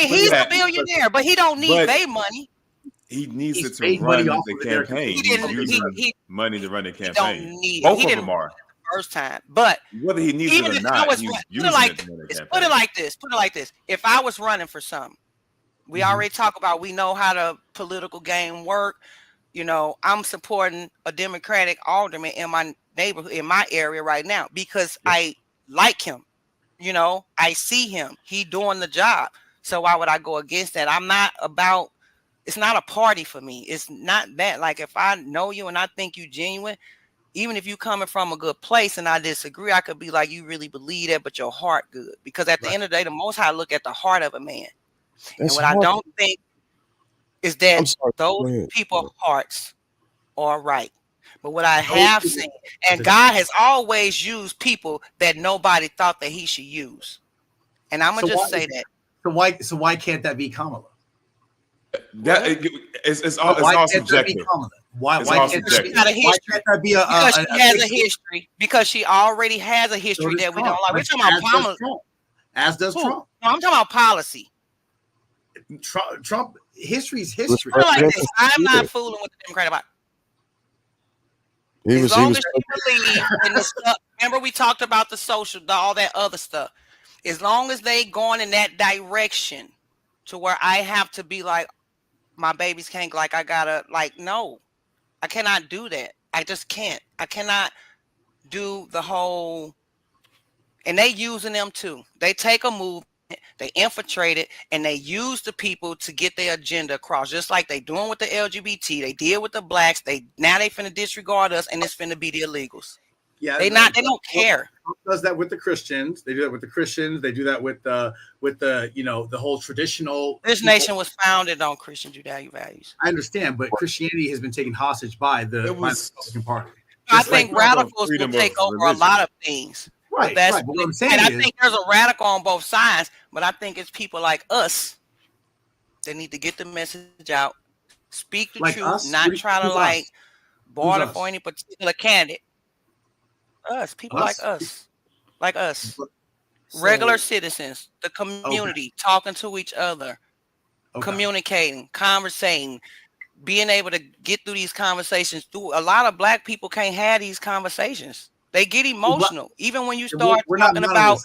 He's a billionaire, but he don't need their money. He needs it to run the campaign. He money to run the campaign. Don't need Both of them are. First time, but whether he needs it or not, he's using it to run the campaign. Put it like this. If I was running for something, we already talk about, we know how the political game work. I'm supporting a Democratic alderman in my neighborhood, in my area right now, because I like him. I see him. He doing the job. So why would I go against that? I'm not about, it's not a party for me. It's not that. Like, if I know you and I think you genuine, even if you coming from a good place and I disagree, I could be like, you really believe that, but your heart good. Because at the end of the day, the Most High look at the heart of a man. And what I don't think is that those people's hearts are right. But what I have seen, and God has always used people that nobody thought that he should use. And I'm going to just say that. So why can't that be Kamala? It's all subjective. Why can't that be a because she has a history. Because she already has a history that we don't like. We're talking about Kamala. As does Trump. No, I'm talking about policy. Trump history's history. Like this. I'm not fooling with the Democrat about. As long as you believe in the stuff. Remember, we talked about the social, all that other stuff. As long as they going in that direction, to where I have to be like, my babies can't, like, I gotta, like, no, I cannot do that. I just can't. I cannot do the whole. And they using them too. They take a move. They infiltrate it, and they use the people to get their agenda across, just like they doing with the LGBT. They deal with the blacks. Now they finna disregard us, and it's finna be the illegals. Yeah, they don't care. Trump does that with the Christians. They do that with the Christians. They do that with the the whole traditional. This nation was founded on Christian Judaic values. I understand, but Christianity has been taken hostage by the Republican Party. I think radicals will take over a lot of things. Right, that's right. What I'm saying and I think there's a radical on both sides, but I think it's people like us that need to get the message out, speak the truth, not try to barter for any particular candidate. People like us, regular citizens, the community, talking to each other, communicating, conversating, being able to get through these conversations. A lot of black people can't have these conversations. They get emotional, even when you start talking about.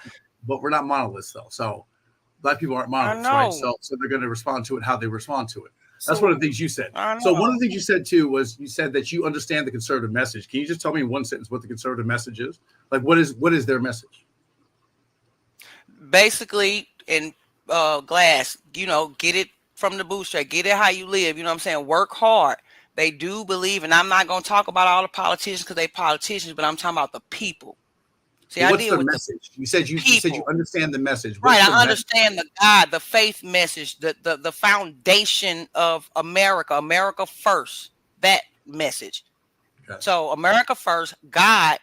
But we're not monoliths, though. So black people aren't monoliths, right? So they're going to respond to it how they respond to it. That's one of the things you said. So one of the things you said too was you said that you understand the conservative message. Can you just tell me in one sentence what the conservative message is? Like, what is their message? Basically, in glass, get it from the bootstrap, get it how you live. You know what I'm saying? Work hard. They do believe, and I'm not going to talk about all the politicians because they politicians, but I'm talking about the people. See, what's the message? You said you understand the message. Right, I understand the God, the faith message, the foundation of America first, that message. Okay. So America first, God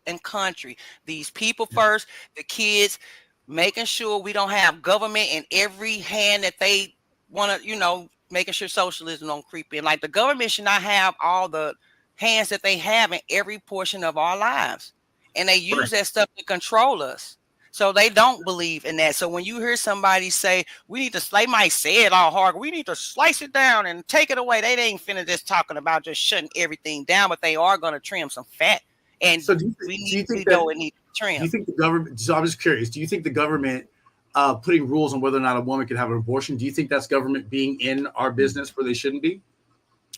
and country. These people first, the kids, making sure we don't have government in every hand that they want to, making sure socialism don't creep in. Like, the government should not have all the hands that they have in every portion of our lives. And they use that stuff to control us. So they don't believe in that. So when you hear somebody say, they might say it all hard, we need to slice it down and take it away. They ain't finna just talking about just shutting everything down, but they are going to trim some fat. And so it needs to trim. Do you think the government, so I'm just curious, do you think the government putting rules on whether or not a woman can have an abortion, do you think that's government being in our business where they shouldn't be?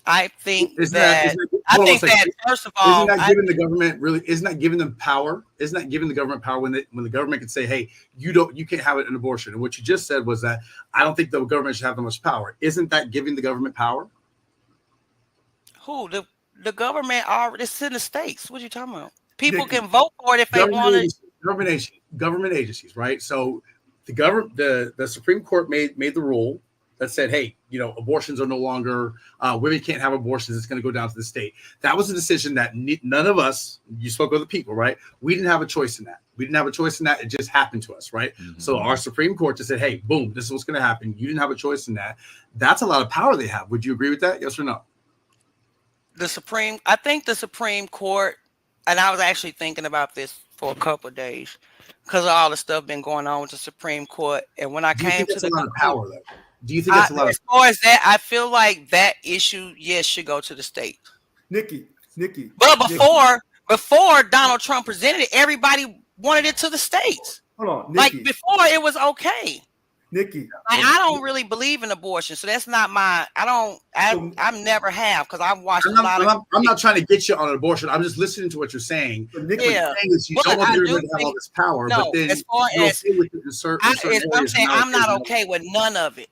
I think Isn't that hold on one second. first of all, isn't that giving the government really? Isn't that giving them power? Isn't that giving the government power when the government can say, "Hey, you can't have an abortion"? And what you just said was that I don't think the government should have that much power. Isn't that giving the government power? who the government already, it's in the states. What are you talking about? People Nikki, can vote for it if they want to. Government agencies, right? So the Supreme Court made the rule that said, hey, abortions are no longer, women can't have abortions. It's going to go down to the state. That was a decision that none of us, you spoke with the people, right? We didn't have a choice in that. It just happened to us, right? Mhm. So our Supreme Court just said, hey, boom, this is what's going to happen. You didn't have a choice in that. That's a lot of power they have. Would you agree with that? Yes or no? I think the Supreme Court, and I was actually thinking about this for a couple of days because of all the stuff been going on with the Supreme Court. And when I came to the power, though? Do you think that's a lot? As far as that, I feel like that issue, yes, should go to the state. Nikki. But before Donald Trump presented it, everybody wanted it to the states. Hold on, Nikki. Like before, it was okay. Nikki, I don't really believe in abortion, so that's not my. I never have because I've watched I'm not trying to get you on an abortion. I'm just listening to what you're saying. Nikki, yeah, you don't want everybody to have all this power. No, but then as far as I'm saying, I'm not okay with none of it.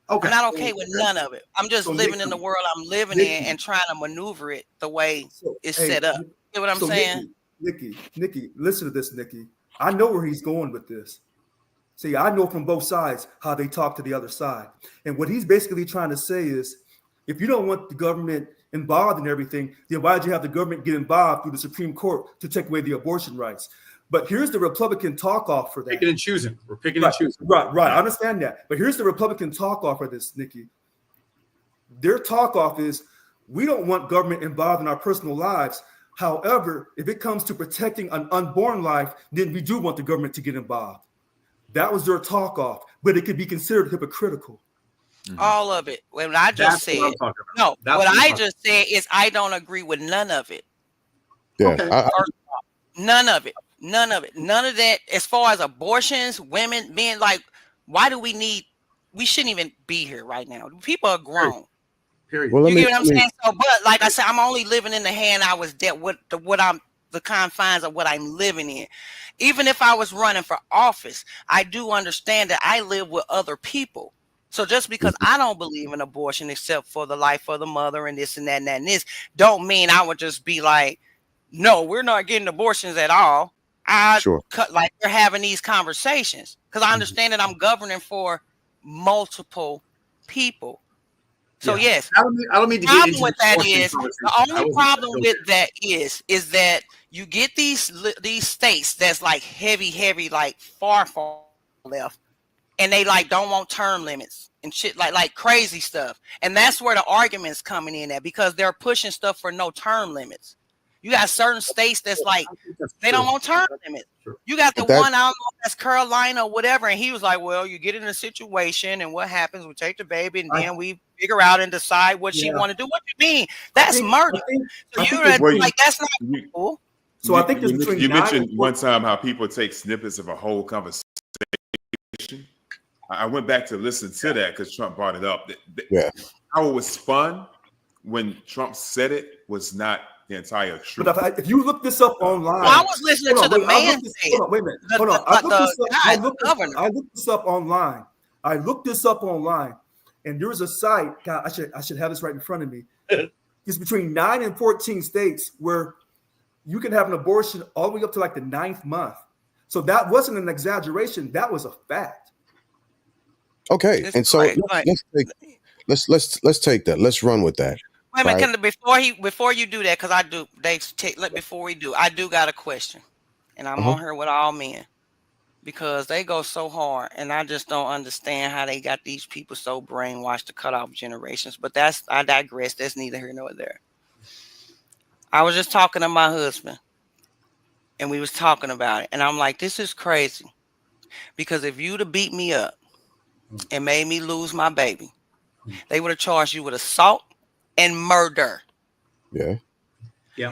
Okay. I'm not okay with none of it. I'm just living in the world I'm living in and trying to maneuver it the way it's set up. You know what I'm saying? Nikki, listen to this, Nikki. I know where he's going with this. See, I know from both sides how they talk to the other side. And what he's basically trying to say is, if you don't want the government involved in everything, then why did you have the government get involved through the Supreme Court to take away the abortion rights? But here's the Republican talk off for that. Picking and choosing. We're picking and choosing. Right. I understand that. But here's the Republican talk off for this, Nikki. Their talk off is, we don't want government involved in our personal lives. However, if it comes to protecting an unborn life, then we do want the government to get involved. That was their talk off, but it could be considered hypocritical. All of it. What I just said. No, what I just said is I don't agree with none of it. Yeah, okay. None of it. None of it. None of that. As far as abortions, women, men, like, why do we shouldn't even be here right now. People are grown. Period. Well, you get what I'm saying? So, but like I said, I'm only living in the hand I was dealt with, the confines of what I'm living in. Even if I was running for office, I do understand that I live with other people. So just because I don't believe in abortion, except for the life of the mother and this and that and that and this, don't mean I would just be like, no, we're not getting abortions at all. Like we're having these conversations because I understand that I'm governing for multiple people. So yes, I don't mean to get into with that is the only problem with that is that you get these states that's like heavy, like far left, and they like don't want term limits and shit like crazy stuff, and that's where the argument's coming in at because they're pushing stuff for no term limits. You got certain states that's like they don't want term limits. You got the one, I don't know if that's Carolina or whatever, and he was like, well, you get in a situation and what happens, we take the baby and then we figure out and decide what she want to do. What you mean? That's murder. So that's not cool. So I think you mentioned one time how people take snippets of a whole conversation. I went back to listen to that because Trump brought it up. How it was spun when Trump said it was not the entire truth. But if you look this up online, I was listening to the man say. Wait a minute. Hold on. I looked this up online. I looked this up online, and there was a site. God, I should have this right in front of me. It's between 9 and 14 states where you can have an abortion all the way up to like the 9th month. So that wasn't an exaggeration. That was a fact. Okay, and so let's take that. Let's run with that. Wait a minute, before you do that, because I do, before we do, I do got a question, and I'm on here with all men because they go so hard, and I just don't understand how they got these people so brainwashed to cut off generations. But I digress. That's neither here nor there. I was just talking to my husband, and we was talking about it, and I'm like, this is crazy, because if you'd have beat me up and made me lose my baby, they would have charged you with assault and murder. Yeah.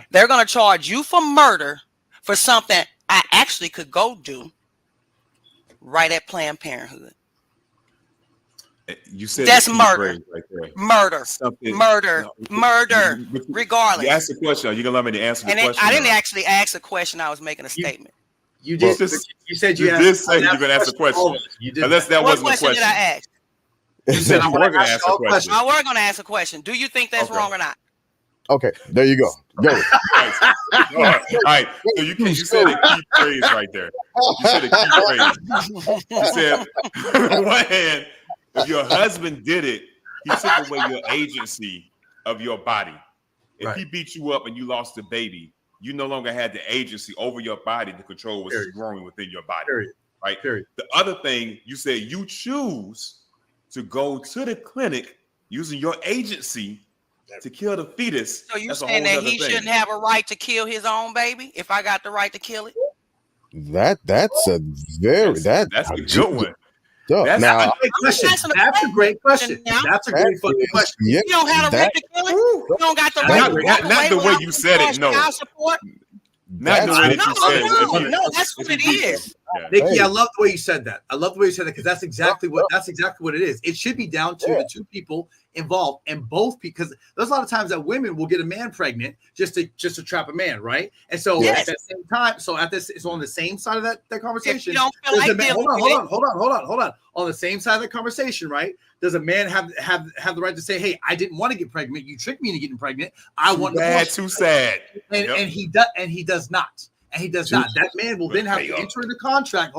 They're going to charge you for murder for something I actually could go do right at Planned Parenthood. You said That's the key murder. phrase right there. Murder. Something. Murder. Murder. You Regardless. asked the question. Are you gonna let me to answer the And question? I didn't actually ask a question. I was making a statement. You did. You said you did say you're gonna ask a question. You did. Unless that What wasn't a question did question. I ask? You said You were gonna ask a question. I were going to ask a question. Do you think that's Okay. wrong or not? Okay, there you go. Go. All right. So you said a key phrase right there. You said a key phrase. You said, on one hand, if your husband did it, he took away your agency of your body. If he beat you up and you lost the baby, you no longer had the agency over your body to control what's growing within your body. Right? The other thing, you said you choose to go to the clinic using your agency to kill the fetus. So you're saying that he shouldn't have a right to kill his own baby if I got the right to kill it? That's a very that's a good one. That's a great question. That's a great question. That's a great fucking question. You don't have the right to kill it? You don't got the right not the way you said it, no. Not the way that you said it. No, that's what it is. Nikki, I love the way you said that. I love the way you said that because that's exactly what it is. It should be down to the two people involved, and both, because there's a lot of times that women will get a man pregnant just to trap a man, right? And so at the same time, it's on the same side of that conversation. Hold on. On the same side of the conversation, right? Does a man have the right to say, "Hey, I didn't want to get pregnant. You tricked me into getting pregnant. I want to." Too sad. And he does not. And he does not. That man will then have to enter into contract.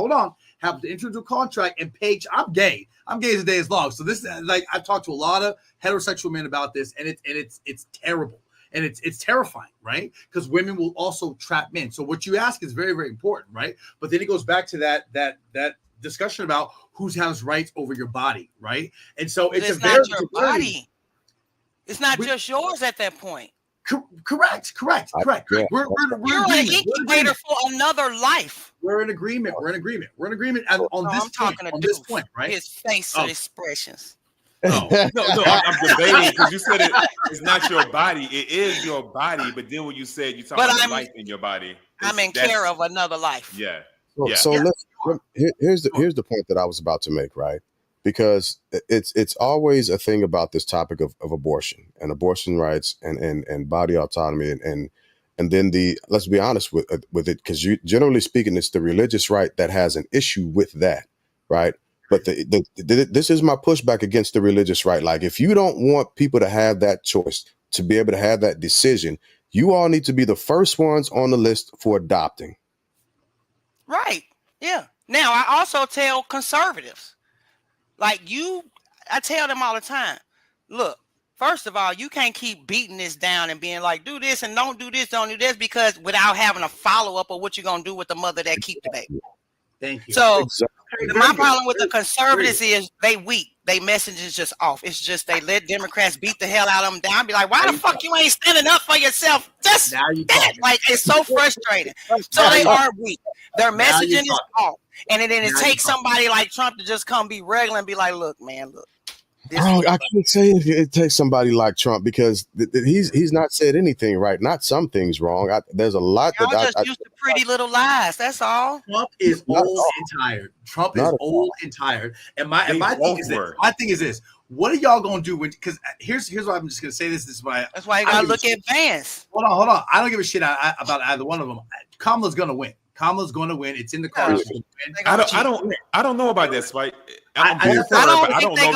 Have to enter into a contract and pay. I'm gay. I'm gay as the day is long. So this, like, I've talked to a lot of heterosexual men about this, and it's terrible, and it's terrifying, right? Because women will also trap men. So what you ask is very, very important, right? But then it goes back to that discussion about who has rights over your body, right? And so it's not your body. It's not just yours at that point. Correct. We're You're an incubator for another life. We're in agreement. On this point, right? His facial expressions. No, I'm debating because you said it's not your body. It is your body, but then when you said you're talking about life in your body, I'm in care of another life. Yeah. Here's the point that I was about to make, right? Because it's always a thing about this topic of abortion and abortion rights and body autonomy and then let's be honest with it, because generally speaking, it's the religious right that has an issue with that, right? But this is my pushback against the religious right. Like, if you don't want people to have that choice, to be able to have that decision, you all need to be the first ones on the list for adopting. Right. Yeah. Now, I also tell conservatives, like I tell them all the time, look, first of all, you can't keep beating this down and being like, do this and don't do this, because without having a follow-up of what you're going to do with the mother that keep the baby. Thank you. So my problem with the conservatives is they weak. They message is just off. It's just they let Democrats beat the hell out of them down. Be like, why the fuck you ain't standing up for yourself? Just that. Like, it's so frustrating. So they are weak. Their messaging is off. And then it takes somebody like Trump to just come be regular and be like, look, man, look. I can't say it takes somebody like Trump, because he's not said anything right, not some things wrong. There's a lot Y'all just used to pretty little lies. That's all. Trump is old and tired. And my thing is this. What are y'all gonna do when? Because here's what I'm just gonna say. That's why you gotta look at Vance. Hold on. I don't give a shit about either one of them. Kamala's gonna win. It's in the cards. I don't know about that, Spike. I do not think they're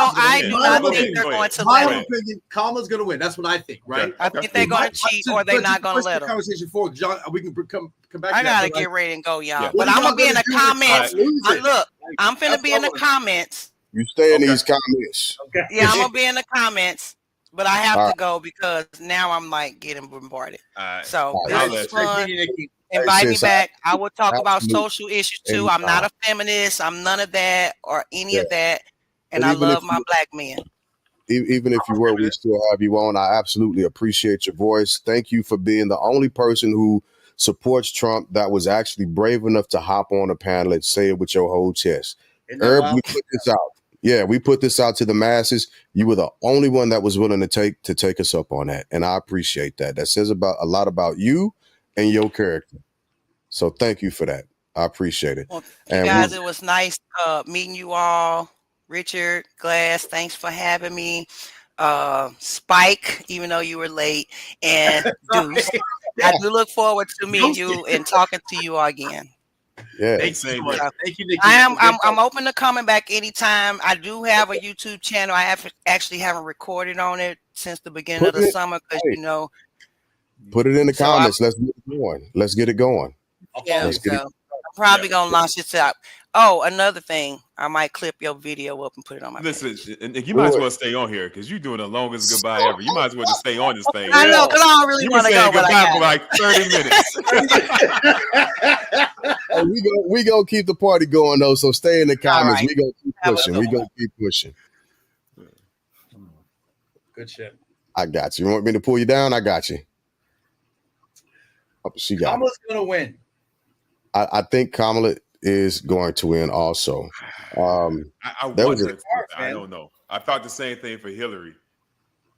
going to let him. Kamala's going to win. That's what I think, right? I think they're going to cheat, or they're not going to let him. Conversation forward, John. We can come back. I gotta get ready and go, y'all. But I'm gonna be in the comments. Look, I'm finna be in the comments. You stay in these comments. Okay. Yeah, I'm gonna be in the comments. But I have to go because now I'm like getting bombarded. So this is fun. Invite me back. I will talk about social issues too. I'm not a feminist. I'm none of that or any of that. And I love my black men. Even if you were, we still have you on. I absolutely appreciate your voice. Thank you for being the only person who supports Trump that was actually brave enough to hop on a panel and say it with your whole chest. Herb, we put this out. Yeah, we put this out to the masses. You were the only one that was willing to take us up on that. And I appreciate that. That says a lot about you and your character. So thank you for that. I appreciate it. Well, guys, it was nice meeting you all. Richard Glass, thanks for having me. Spike, even though you were late, and Deuce. I do look forward to meeting you and talking to you all again. Yeah. Thank you so much. Thank you, Nikki. I'm open to coming back anytime. I do have a YouTube channel. I actually haven't recorded on it since the beginning of the summer because put it in the comments. Let's get it going. Let's get it going. Yeah, I'm probably gonna launch this out. Oh, another thing, I might clip your video up and put it on my page. Listen, and you might as well stay on here because you're doing the longest goodbye ever. You might as well just stay on this thing. I know, because I don't really want to go, but I for like 30 minutes. we gonna keep the party going though. So stay in the comments. Right. We gonna keep pushing. We gonna keep pushing. Good shit. I got you. You want me to pull you down? I got you. Oh, she got. Kamala's gonna win. I think Kamala is going to win also. I don't know. I thought the same thing for Hillary.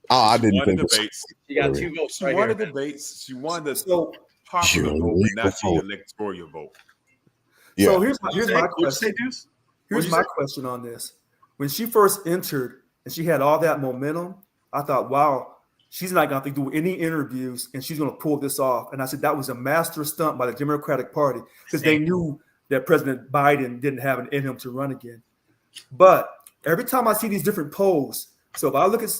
Oh, I didn't think debates. She got 2 votes. She won the debates. She won the popular vote, but not the electoral vote. Yeah. So here's my question. Here's my question on this. When she first entered and she had all that momentum, I thought, wow, she's not going to do any interviews and she's going to pull this off. And I said that was a master stunt by the Democratic Party because they knew that President Biden didn't have it in him to run again. But every time I see these different polls, so if I look at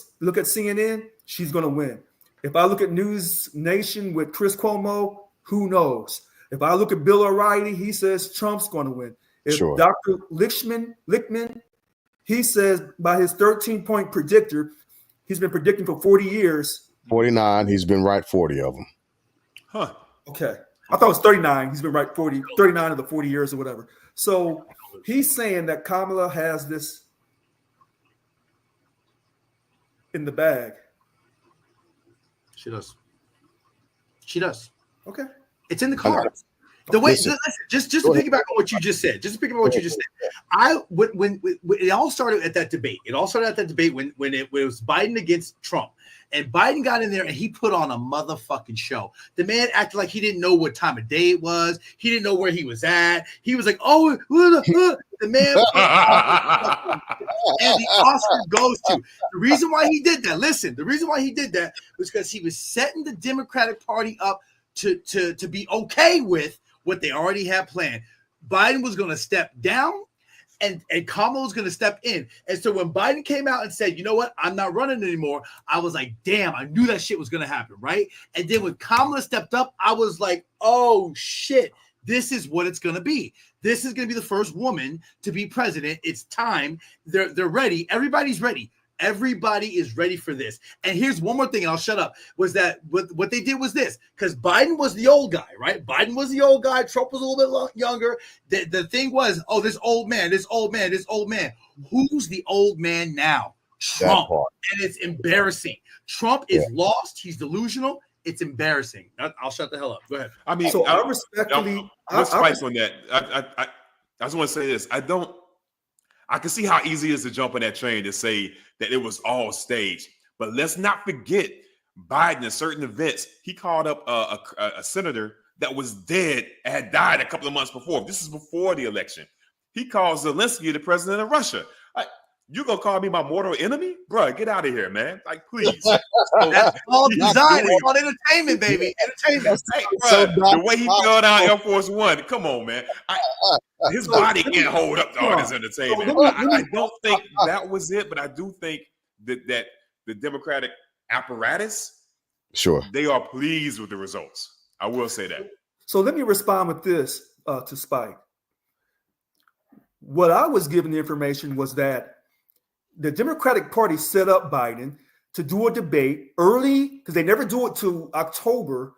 CNN, she's going to win. If I look at News Nation with Chris Cuomo, who knows? If I look at Bill O'Reilly, he says Trump's going to win. If Dr. Lichtman, he says by his 13-point predictor, he's been predicting for 40 years. 49. He's been right 40 of them. Huh. Okay. I thought it was 39. He's been right 39 of the 40 years or whatever. So he's saying that Kamala has this in the bag. She does. She does. Okay. It's in the cards. The way, just to piggyback on what you just said. When it all started at that debate. It all started at that debate when it was Biden against Trump. And Biden got in there and he put on a motherfucking show. The man acted like he didn't know what time of day it was. He didn't know where he was at. He was like, oh, the man. And the Oscar goes to. The reason why he did that, the reason why he did that was because he was setting the Democratic Party up to be okay with what they already had planned. Biden was going to step down and Kamala was going to step in. And so when Biden came out and said, you know what, I'm not running anymore, I was like, damn, I knew that shit was going to happen, right? And then when Kamala stepped up, I was like, oh, shit, this is what it's going to be. This is going to be the first woman to be president. It's time. They're ready. Everybody's ready. Everybody is ready for this. And here's one more thing, and I'll shut up, was that what they did was this, because Biden was the old guy, right? Biden was the old guy. Trump was a little bit younger. The thing was, oh, this old man. Who's the old man now? Trump. And it's embarrassing. Trump is lost. He's delusional. It's embarrassing. I'll shut the hell up. Go ahead. I mean, so I respectfully... Let's spice on that. I just want to say this. I can see how easy it is to jump on that train to say that it was all staged. But let's not forget Biden in certain events. He called up a senator that was dead, had died a couple of months before. This is before the election. He calls Zelensky the president of Russia. You gonna call me my mortal enemy? Bro, get out of here, man. Like, please. That's all design. It's called entertainment, baby. Entertainment. Hey, bro, the way he fell down Air Force One, come on, man. His body can't hold up to all this entertainment. I don't think that was it, but I do think that the Democratic apparatus, they are pleased with the results. I will say that. So let me respond with this to Spike. What I was given the information was that the Democratic Party set up Biden to do a debate early, because they never do it till October.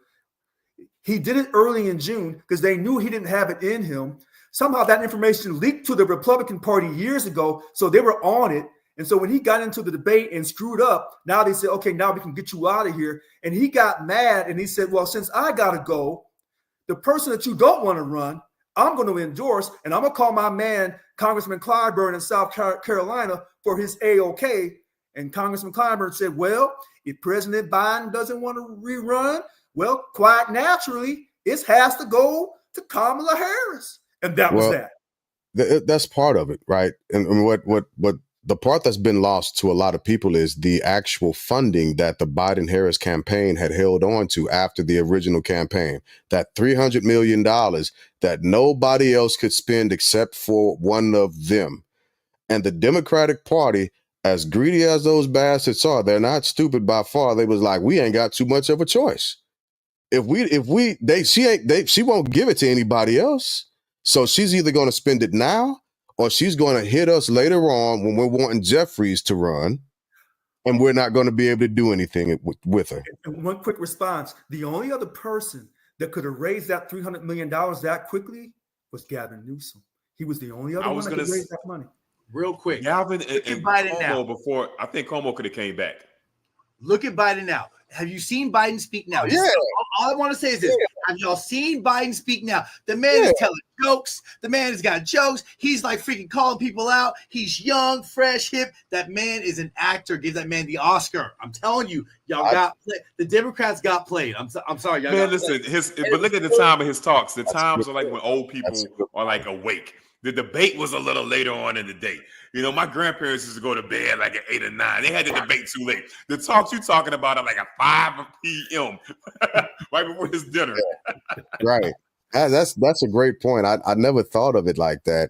He did it early in June because they knew he didn't have it in him. Somehow that information leaked to the Republican Party years ago, so they were on it. And so when he got into the debate and screwed up, now they said, okay, now we can get you out of here. And he got mad and he said, well, since I got to go, the person that you don't want to run, I'm going to endorse, and I'm going to call my man, Congressman Clyburn in South Carolina, for his AOK. And Congressman Clyburn said, well, if President Biden doesn't want to rerun, well, quite naturally, it has to go to Kamala Harris. And that was that. That's part of it, right? And what the part that's been lost to a lot of people is the actual funding that the Biden-Harris campaign had held on to after the original campaign. That $300 million that nobody else could spend except for one of them. And the Democratic Party, as greedy as those bastards are, they're not stupid by far. They was like, we ain't got too much of a choice. She won't give it to anybody else. So she's either going to spend it now or she's going to hit us later on when we're wanting Jeffries to run and we're not going to be able to do anything with her. And one quick response. The only other person that could have raised that $300 million that quickly was Gavin Newsom. He was the only other one that could raise that money. Real quick. Gavin and Biden Cuomo now. before, I think Cuomo could have came back. Look at Biden now. Have you seen Biden speak now? Yeah. All I want to say is this. Have y'all seen Biden speak now? The man is telling jokes. The man has got jokes. He's like freaking calling people out. He's young, fresh, hip. That man is an actor. Give that man the Oscar. I'm telling you, y'all got played. The Democrats got played. I'm sorry. Y'all Man, listen, but look at the time of his talks. The times are like when old people are like awake. The debate was a little later on in the day. You know, my grandparents used to go to bed like at 8 or 9. They had the debate too late. The talks you're talking about are like at 5 p.m. right before his dinner. Right. That's a great point. I never thought of it like that.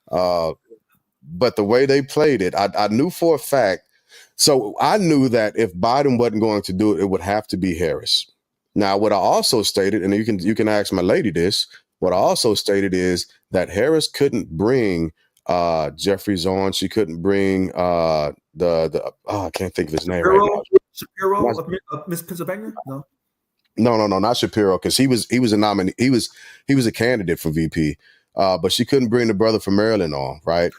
But the way they played it, I knew for a fact. So I knew that if Biden wasn't going to do it, it would have to be Harris. Now, what I also stated, and you can ask my lady this, what I also stated is that Harris couldn't bring Jeffries on. She couldn't bring I can't think of his name right now. Shapiro of Miss Pennsylvania? No, not Shapiro, because he was a nominee. He was a candidate for VP, but she couldn't bring the brother from Maryland on. Right,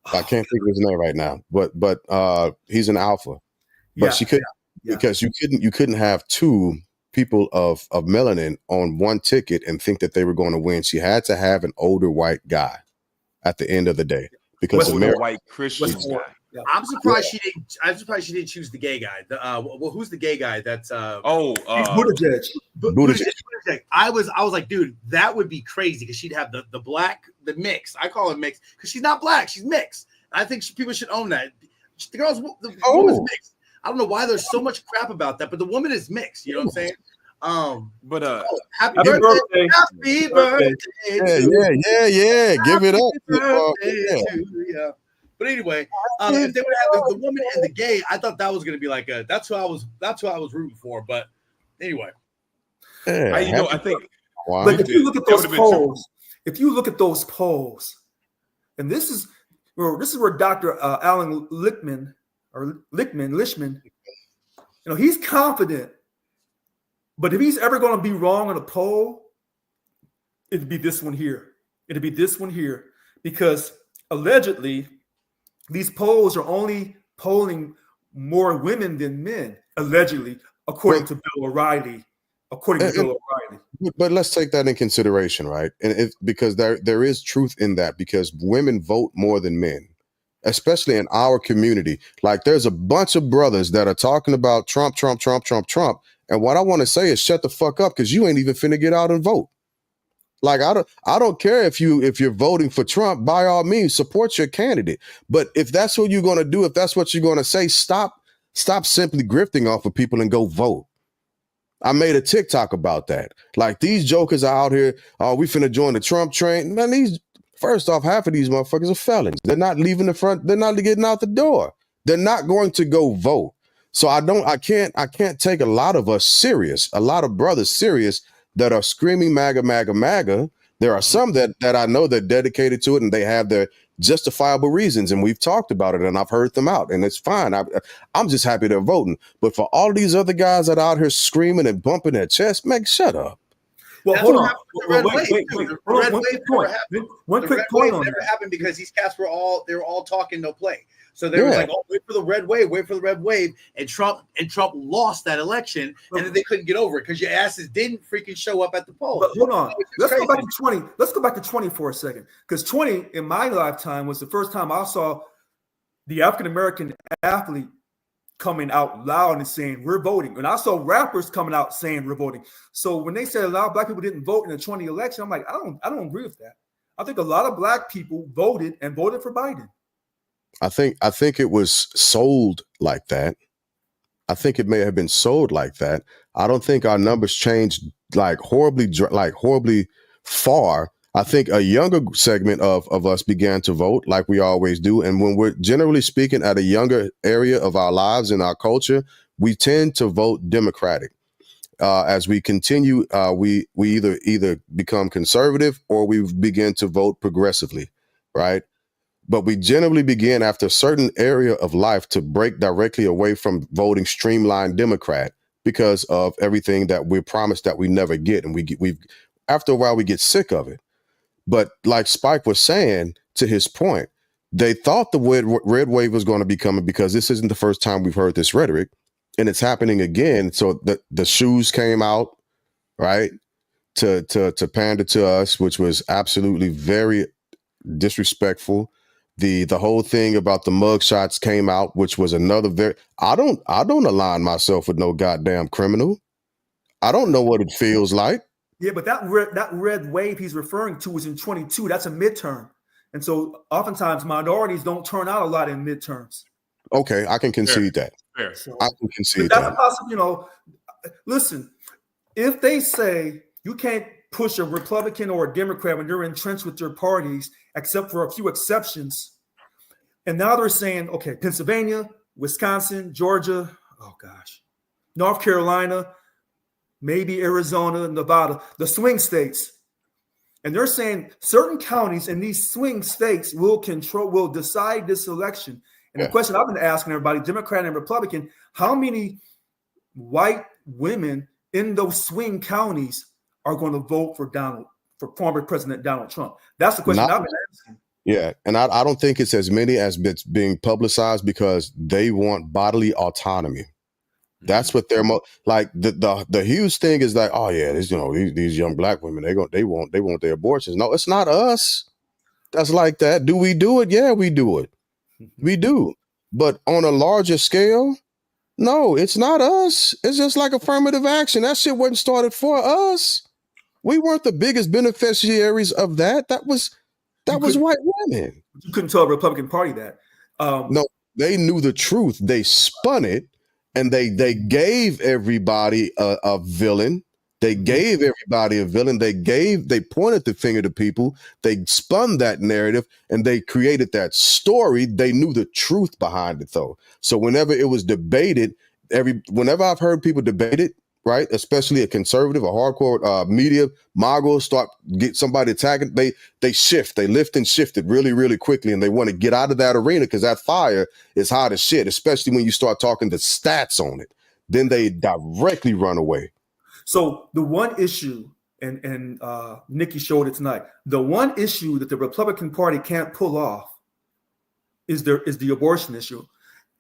I can't think of his name right now. But he's an alpha. But she couldn't because you couldn't have two people of melanin on one ticket and think that they were going to win. She had to have an older white guy at the end of the day because Older white Christian guy. Yeah. I'm surprised she didn't choose the gay guy. Who's the gay guy? That's Buttigieg. Buttigieg. I was like, dude, that would be crazy because she'd have the the mix. I call it mix because she's not black, she's mixed. I think people should own that. The woman's mixed. I don't know why there's so much crap about that, but the woman is mixed. You know what I'm saying? Happy birthday. Happy birthday. Yeah. Give it up. To you. But anyway, if they would have the woman and the gay, I thought that was going to be like that's who I was rooting for. But anyway, I think. Wow. But if you look at those polls, and this is where Dr. Alan Lichtman, he's confident. But if he's ever going to be wrong on a poll, it'd be this one here. Because allegedly, these polls are only polling more women than men, allegedly, according to Bill O'Reilly. But let's take that in consideration, right? And because there is truth in that, because women vote more than men, especially in our community. Like there's a bunch of brothers that are talking about Trump. And what I want to say is shut the fuck up, because you ain't even finna get out and vote. Like I don't care if you're voting for Trump, by all means, support your candidate. But if that's what you're gonna do, if that's what you're gonna say, stop simply grifting off of people and go vote. I made a TikTok about that. Like these jokers are out here, we finna join the Trump train. Man, first off, half of these motherfuckers are felons. They're not leaving the front, they're not getting out the door. They're not going to go vote. So I can't take a lot of us serious, a lot of brothers serious that are screaming MAGA, MAGA, MAGA. There are some that I know they're dedicated to it and they have their justifiable reasons, and we've talked about it and I've heard them out, and it's fine. I'm just happy they're voting. But for all these other guys that are out here screaming and bumping their chest, shut up. Well, hold on. One quick point on that. Never happened because these cats were all talking no play. So they were like, "Oh, wait for the red wave," and Trump lost that election, and then they couldn't get over it because your asses didn't freaking show up at the polls. But hold on, let's go back to 20. Let's go back to 20 for a second, because 20 in my lifetime was the first time I saw the African American athlete coming out loud and saying we're voting, and I saw rappers coming out saying we're voting. So when they said a lot of black people didn't vote in the 20 election, I'm like, I don't agree with that. I think a lot of black people voted for Biden. I think it was sold like that. I think it may have been sold like that. I don't think our numbers changed like horribly far. I think a younger segment of us began to vote like we always do. And when we're generally speaking at a younger area of our lives and our culture, we tend to vote Democratic. As we continue, we either become conservative or we begin to vote progressively, right? But we generally begin after a certain area of life to break directly away from voting streamlined Democrat because of everything that we're promised that we never get. And we after a while, we get sick of it. But like Spike was saying, to his point, they thought the red wave was going to be coming because this isn't the first time we've heard this rhetoric, and it's happening again. So the shoes came out, right, to pander to us, which was absolutely very disrespectful. The whole thing about the mugshots came out, which was another very. I don't align myself with no goddamn criminal. I don't know what it feels like. Yeah, but that red wave he's referring to is in 22. That's a midterm, and so oftentimes minorities don't turn out a lot in midterms. Okay, I can concede that. Fair. So, I can concede that's that. possible. Listen, if they say you can't push a Republican or a Democrat when you're entrenched with your parties, except for a few exceptions, and now they're saying, okay, Pennsylvania, Wisconsin, Georgia, oh gosh, North Carolina, maybe Arizona, Nevada, the swing states. And they're saying certain counties in these swing states will decide this election. And the question I've been asking everybody, Democrat and Republican, how many white women in those swing counties are going to vote for former President Donald Trump? That's the question I've been asking. Yeah, and I don't think it's as many as it's being publicized because they want bodily autonomy. That's what they're like. The huge thing is like, oh yeah, this, these young black women, they want their abortions. No, it's not us. That's like that. Do we do it? Yeah, we do it. We do. But on a larger scale, no, it's not us. It's just like affirmative action. That shit wasn't started for us. We weren't the biggest beneficiaries of that. That was white women. You couldn't tell a Republican Party that. No, they knew the truth. They spun it. And they gave everybody a villain. They gave everybody a villain. They pointed the finger to people. They spun that narrative and they created that story. They knew the truth behind it, though. So whenever it was debated, whenever I've heard people debate it, right, especially a conservative, a hardcore media mogul get somebody attacking, they shift, they lift and shift it really, really quickly, and they want to get out of that arena because that fire is hot as shit, especially when you start talking the stats on it. Then they directly run away. So the one issue, and Nikki showed it tonight, the one issue that the Republican Party can't pull off is the abortion issue,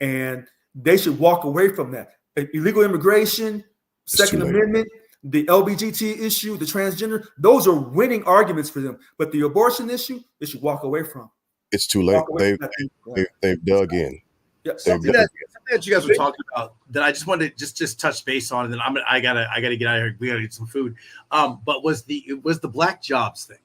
and they should walk away from that. Illegal immigration, Second Amendment, the LBGT issue, the transgender, those are winning arguments for them. But the abortion issue, they should walk away from. It's too late. They've dug in. Yeah, something that you guys were talking about that I just wanted to just touch base on, and then I gotta get out of here. We gotta get some food. But was the black jobs thing.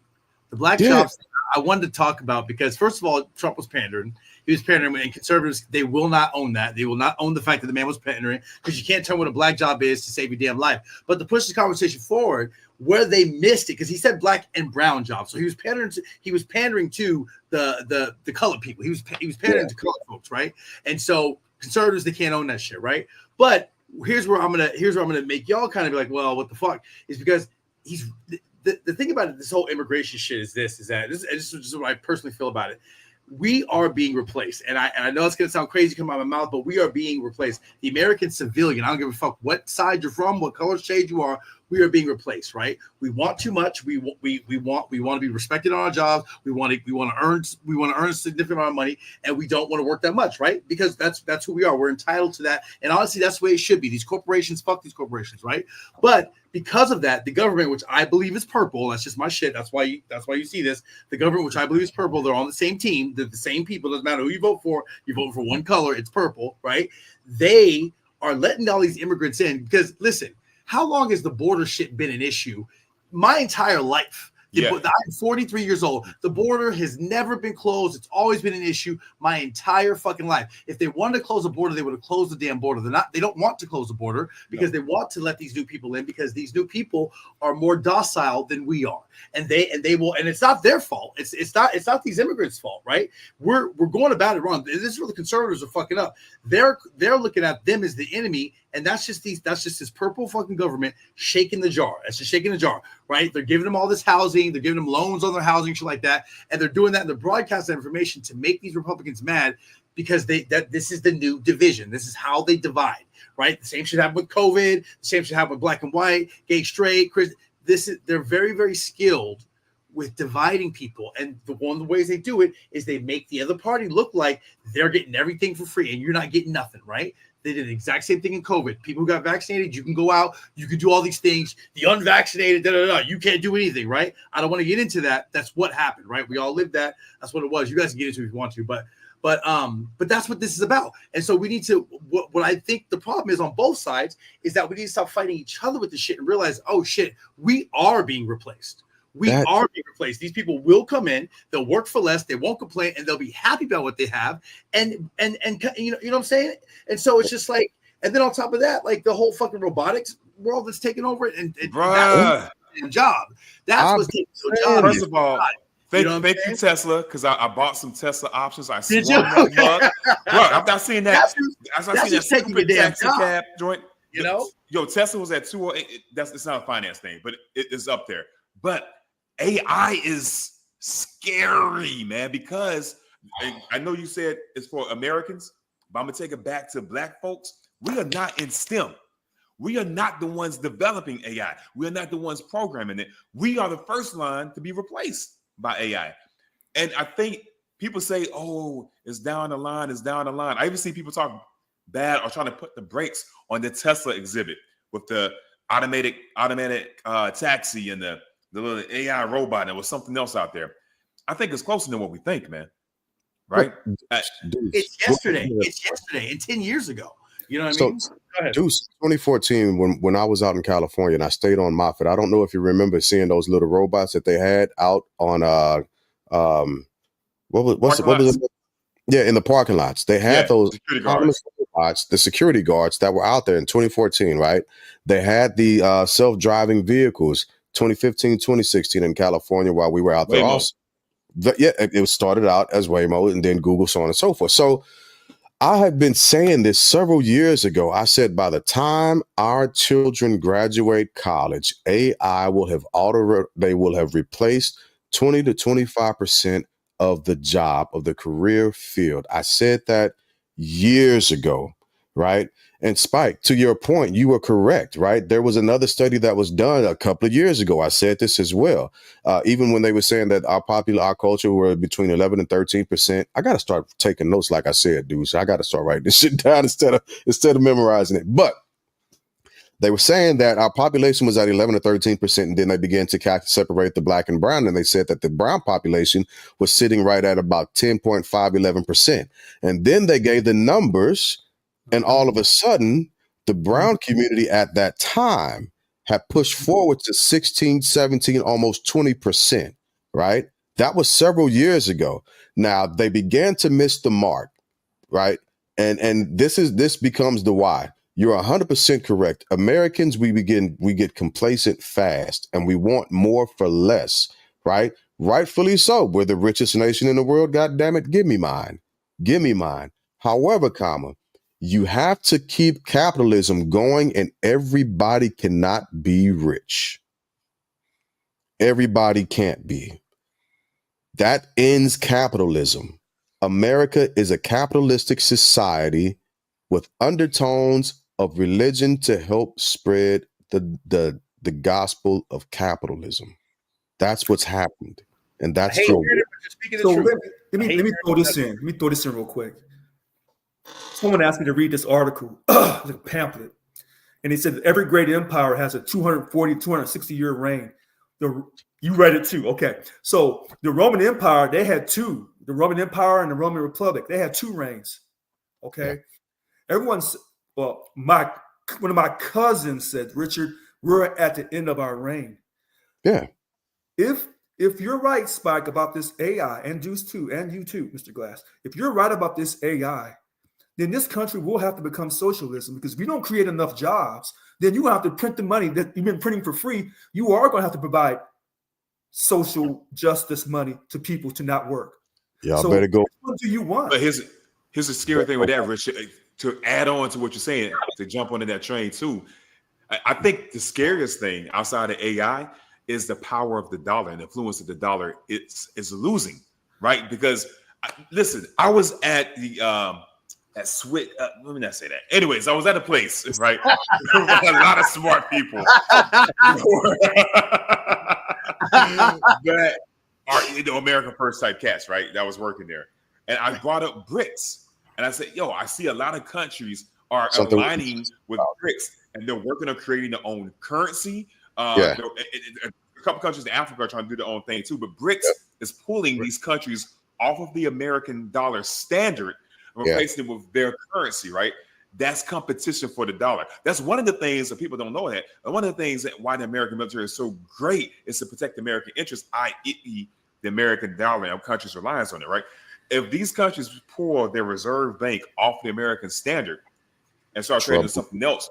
The black jobs thing I wanted to talk about because first of all, Trump was pandering. He was pandering, and conservatives, they will not own that. They will not own the fact that the man was pandering because you can't tell what a black job is to save your damn life. But to push the conversation forward, where they missed it, because he said black and brown jobs, so he was pandering to the colored people. He was pandering to colored folks, right? And so conservatives, they can't own that shit, right? But here's where I'm gonna make y'all kind of be like, well, what the fuck? Is because he's the thing about it, this whole immigration shit is this is what I personally feel about it. We are being replaced, and I know it's gonna sound crazy coming out of my mouth, but we are being replaced. The American civilian, I don't give a fuck what side you're from, what color shade you are. We are being replaced, right? We want too much. We want to be respected on our jobs. We want to earn a significant amount of money, and we don't want to work that much, right? Because that's who we are. We're entitled to that, and honestly, that's the way it should be. These corporations, fuck these corporations, right? But because of that, the government, which I believe is purple, that's just my shit. That's why you see this. The government, which I believe is purple, they're on the same team. They're the same people. Doesn't matter who you vote for. You vote for one color. It's purple, right? They are letting all these immigrants in because listen. How long has the border shit been an issue? My entire life. I'm 43 years old. The border has never been closed. It's always been an issue my entire fucking life. If they wanted to close the border, they would have closed the damn border. They don't want to close the border because they want to let these new people in, because these new people are more docile than we are. And they will, and it's not their fault. It's not these immigrants' fault, right? We're going about it wrong. This is where the conservatives are fucking up. They're looking at them as the enemy, and that's just this purple fucking government shaking the jar. That's just shaking the jar, right? They're giving them all this housing, they're giving them loans on their housing, shit like that, and they're doing that, and they're broadcasting information to make these Republicans mad because this is the new division. This is how they divide, right? The same shit happened with COVID. The same shit happened with black and white, gay, straight, Christian. They're very, very skilled with dividing people, and one of the ways they do it is they make the other party look like they're getting everything for free and you're not getting nothing, right? They did the exact same thing in COVID. People who got vaccinated, you can go out, you can do all these things. The unvaccinated, you can't do anything, right? I don't want to get into that. That's what happened, right? We all lived that. That's what it was. You guys can get into it if you want to, but that's what this is about. And so we need to, what I think the problem is on both sides is that we need to stop fighting each other with this shit and realize, oh shit, we are being replaced. We are being replaced. These people will come in, they'll work for less, they won't complain, and they'll be happy about what they have. And you know what I'm saying? And so it's just like, and then on top of that, like the whole fucking robotics world that's taking over it, and that's job. That's what's taking the job. First of all, thank you, Tesla, because I bought some Tesla options. I swung that mug. Bro, I'm not seeing that. That's just taking your damn taxi job. cab joint. You know? Yo, Tesla was at 208. It's not a finance thing, but it's up there. But AI is scary, man, because I know you said it's for Americans, but I'm going to take it back to black folks. We are not in STEM. We are not the ones developing AI. We are not the ones programming it. We are the first line to be replaced by AI. And I think people say, oh, it's down the line, it's down the line. I even see people talk bad or trying to put the brakes on the Tesla exhibit with the automatic taxi and the little AI robot. There was something else out there. I think it's closer than what we think, man. Right? It's yesterday. It's yesterday and 10 years ago. You know what I mean? Go ahead. Deuce, 2014, when I was out in California and I stayed on Moffett, I don't know if you remember seeing those little robots that they had out on what was it? Yeah, in the parking lots. They had those robots, the security guards that were out there in 2014, right? They had the self-driving vehicles 2015, 2016 in California while we were out there. Also, it was started out as Waymo and then Google, so on and so forth. So I had been saying this several years ago. I said, by the time our children graduate college, AI will have replaced 20 to 25% of the job of the career field. I said that years ago, right? And Spike, to your point, you were correct, right? There was another study that was done a couple of years ago. I said this as well. Even when they were saying that our culture were between 11 and 13%, I got to start taking notes, like I said, dude. So I got to start writing this shit down instead of memorizing it. But they were saying that our population was at 11 or 13%, and then they began to separate the black and brown, and they said that the brown population was sitting right at about 10.5, 11%. And then they gave the numbers, and all of a sudden, the brown community at that time had pushed forward to 16, 17, almost 20%, right? That was several years ago. Now, they began to miss the mark, right? And this becomes the why. You're 100% correct. Americans, we get complacent fast, and we want more for less, right? Rightfully so. We're the richest nation in the world. God damn it, give me mine. Give me mine. However, you have to keep capitalism going, and everybody cannot be rich. Everybody can't be. That ends capitalism. America is a capitalistic society with undertones of religion to help spread the gospel of capitalism. That's what's happened, and that's true. So let me throw this in. Let me throw this in real quick. Someone asked me to read this article, like a pamphlet, and they said that every great empire has a 240, 260-year reign. You read it too, okay? So the Roman Empire, they had two. The Roman Empire and the Roman Republic, they had two reigns. Okay, one of my cousins said, Richard, we're at the end of our reign. Yeah. If if you're right, Spike, about this AI, and Deuce too, and you too, Mr. Glass, if you're right about this AI, then this country will have to become socialism, because if you don't create enough jobs, then you have to print the money that you've been printing for free. You are going to have to provide social justice money to people to not work. Y'all So better go. what do you want? But here's the scary thing with that, Richard. To add on to what you're saying, to jump onto that train too, I think the scariest thing outside of AI is the power of the dollar and the influence of the dollar. It's losing, right? Because listen, I was at the at Swit. Let me not say that. Anyways, I was at a place, right? A lot of smart people that are American First type cats, right? That was working there, and I brought up BRICS, and I said, "Yo, I see a lot of countries are aligning with BRICS, and they're working on creating their own currency. A couple countries in Africa are trying to do their own thing too, but BRICS is pulling these countries off of the American dollar standard and replacing it with their currency, right? That's competition for the dollar. That's one of the things that people don't know that. And one of the things that why the American military is so great is to protect the American interests, i.e. the American dollar and our country's reliance on it, right? If these countries pull their reserve bank off the American standard and start trading something else,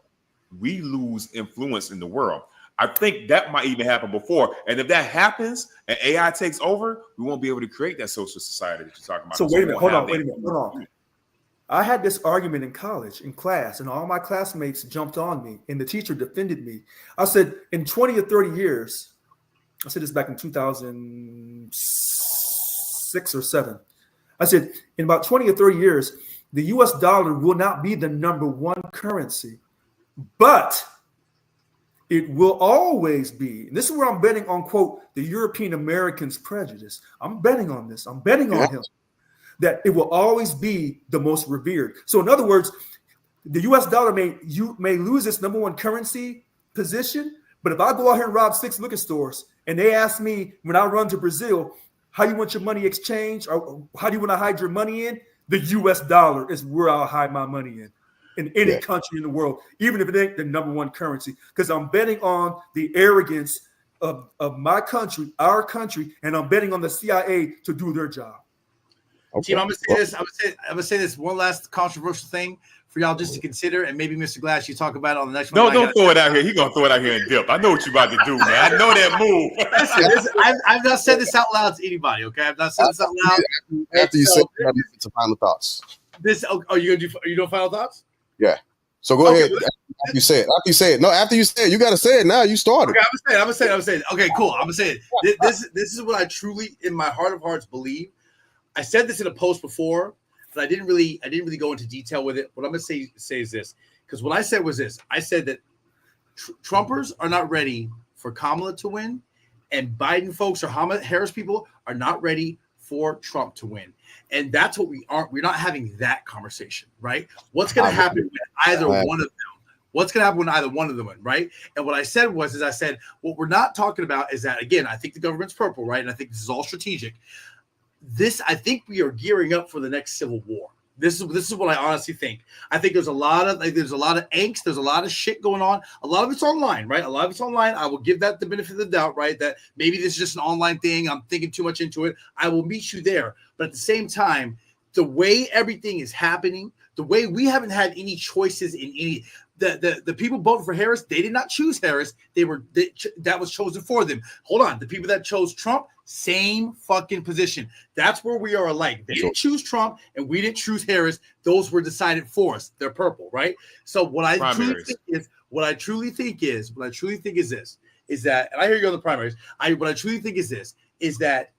we lose influence in the world. I think that might even happen before. And if that happens and AI takes over, we won't be able to create that social society that you're talking about. So wait a minute, hold on. I had this argument in college, in class, and all my classmates jumped on me, and the teacher defended me. I said, in 20 or 30 years, I said this back in 2006 or 7. I said, in about 20 or 30 years, the US dollar will not be the number one currency, but it will always be, and this is where I'm betting on, quote, the European American's prejudice. I'm betting on this. I'm betting on him. That it will always be the most revered. So in other words, the US dollar may lose its number one currency position, but if I go out here and rob 6 liquor stores and they ask me when I run to Brazil, how you want your money exchanged or how do you want to hide your money in? The US dollar is where I'll hide my money in any country in the world, even if it ain't the number one currency, because I'm betting on the arrogance of my country, our country, and I'm betting on the CIA to do their job. Okay. Team, I'm gonna say this one last controversial thing for y'all just to consider, and maybe Mr. Glass, you talk about it on the next one. No, don't throw it out here. He's gonna throw it out here and dip. I know what you're about to do, man. I know that move. Listen, I've not said this out loud to anybody. Okay, I've not said this out loud. After you say some final thoughts. You doing final thoughts? Yeah. So go ahead. After you say it. No, after you say it, you got to say it now. You started. Okay, I'm gonna say it. Okay, cool. I'm gonna say it. This is what I truly, in my heart of hearts, believe. I said this in a post before, but I didn't really go into detail with it. What I'm gonna say is this, because what I said was this. I said that Trumpers are not ready for Kamala to win, and Biden folks or Harris people are not ready for Trump to win. And that's what we aren't. We're not having that conversation, right? What's gonna happen with either one of them? What's going to happen when either one of them win, right? And what I said was, what we're not talking about is that, again, I think the government's purple, right? And I think this is all strategic. I think we are gearing up for the next civil war. This is what I honestly think. I think there's a lot of angst. There's a lot of shit going on. A lot of it's online, right? A lot of it's online. I will give that the benefit of the doubt, right? That maybe this is just an online thing. I'm thinking too much into it. I will meet you there. But at the same time, the way everything is happening, the way we haven't had any choices in any. The people voting for Harris, they did not choose Harris. That was chosen for them. Hold on. The people that chose Trump, same fucking position. That's where we are alike. They didn't choose Trump and we didn't choose Harris. Those were decided for us. They're purple, right? So what I truly think is this, is that, and I hear you on the primaries. What I truly think is this, is that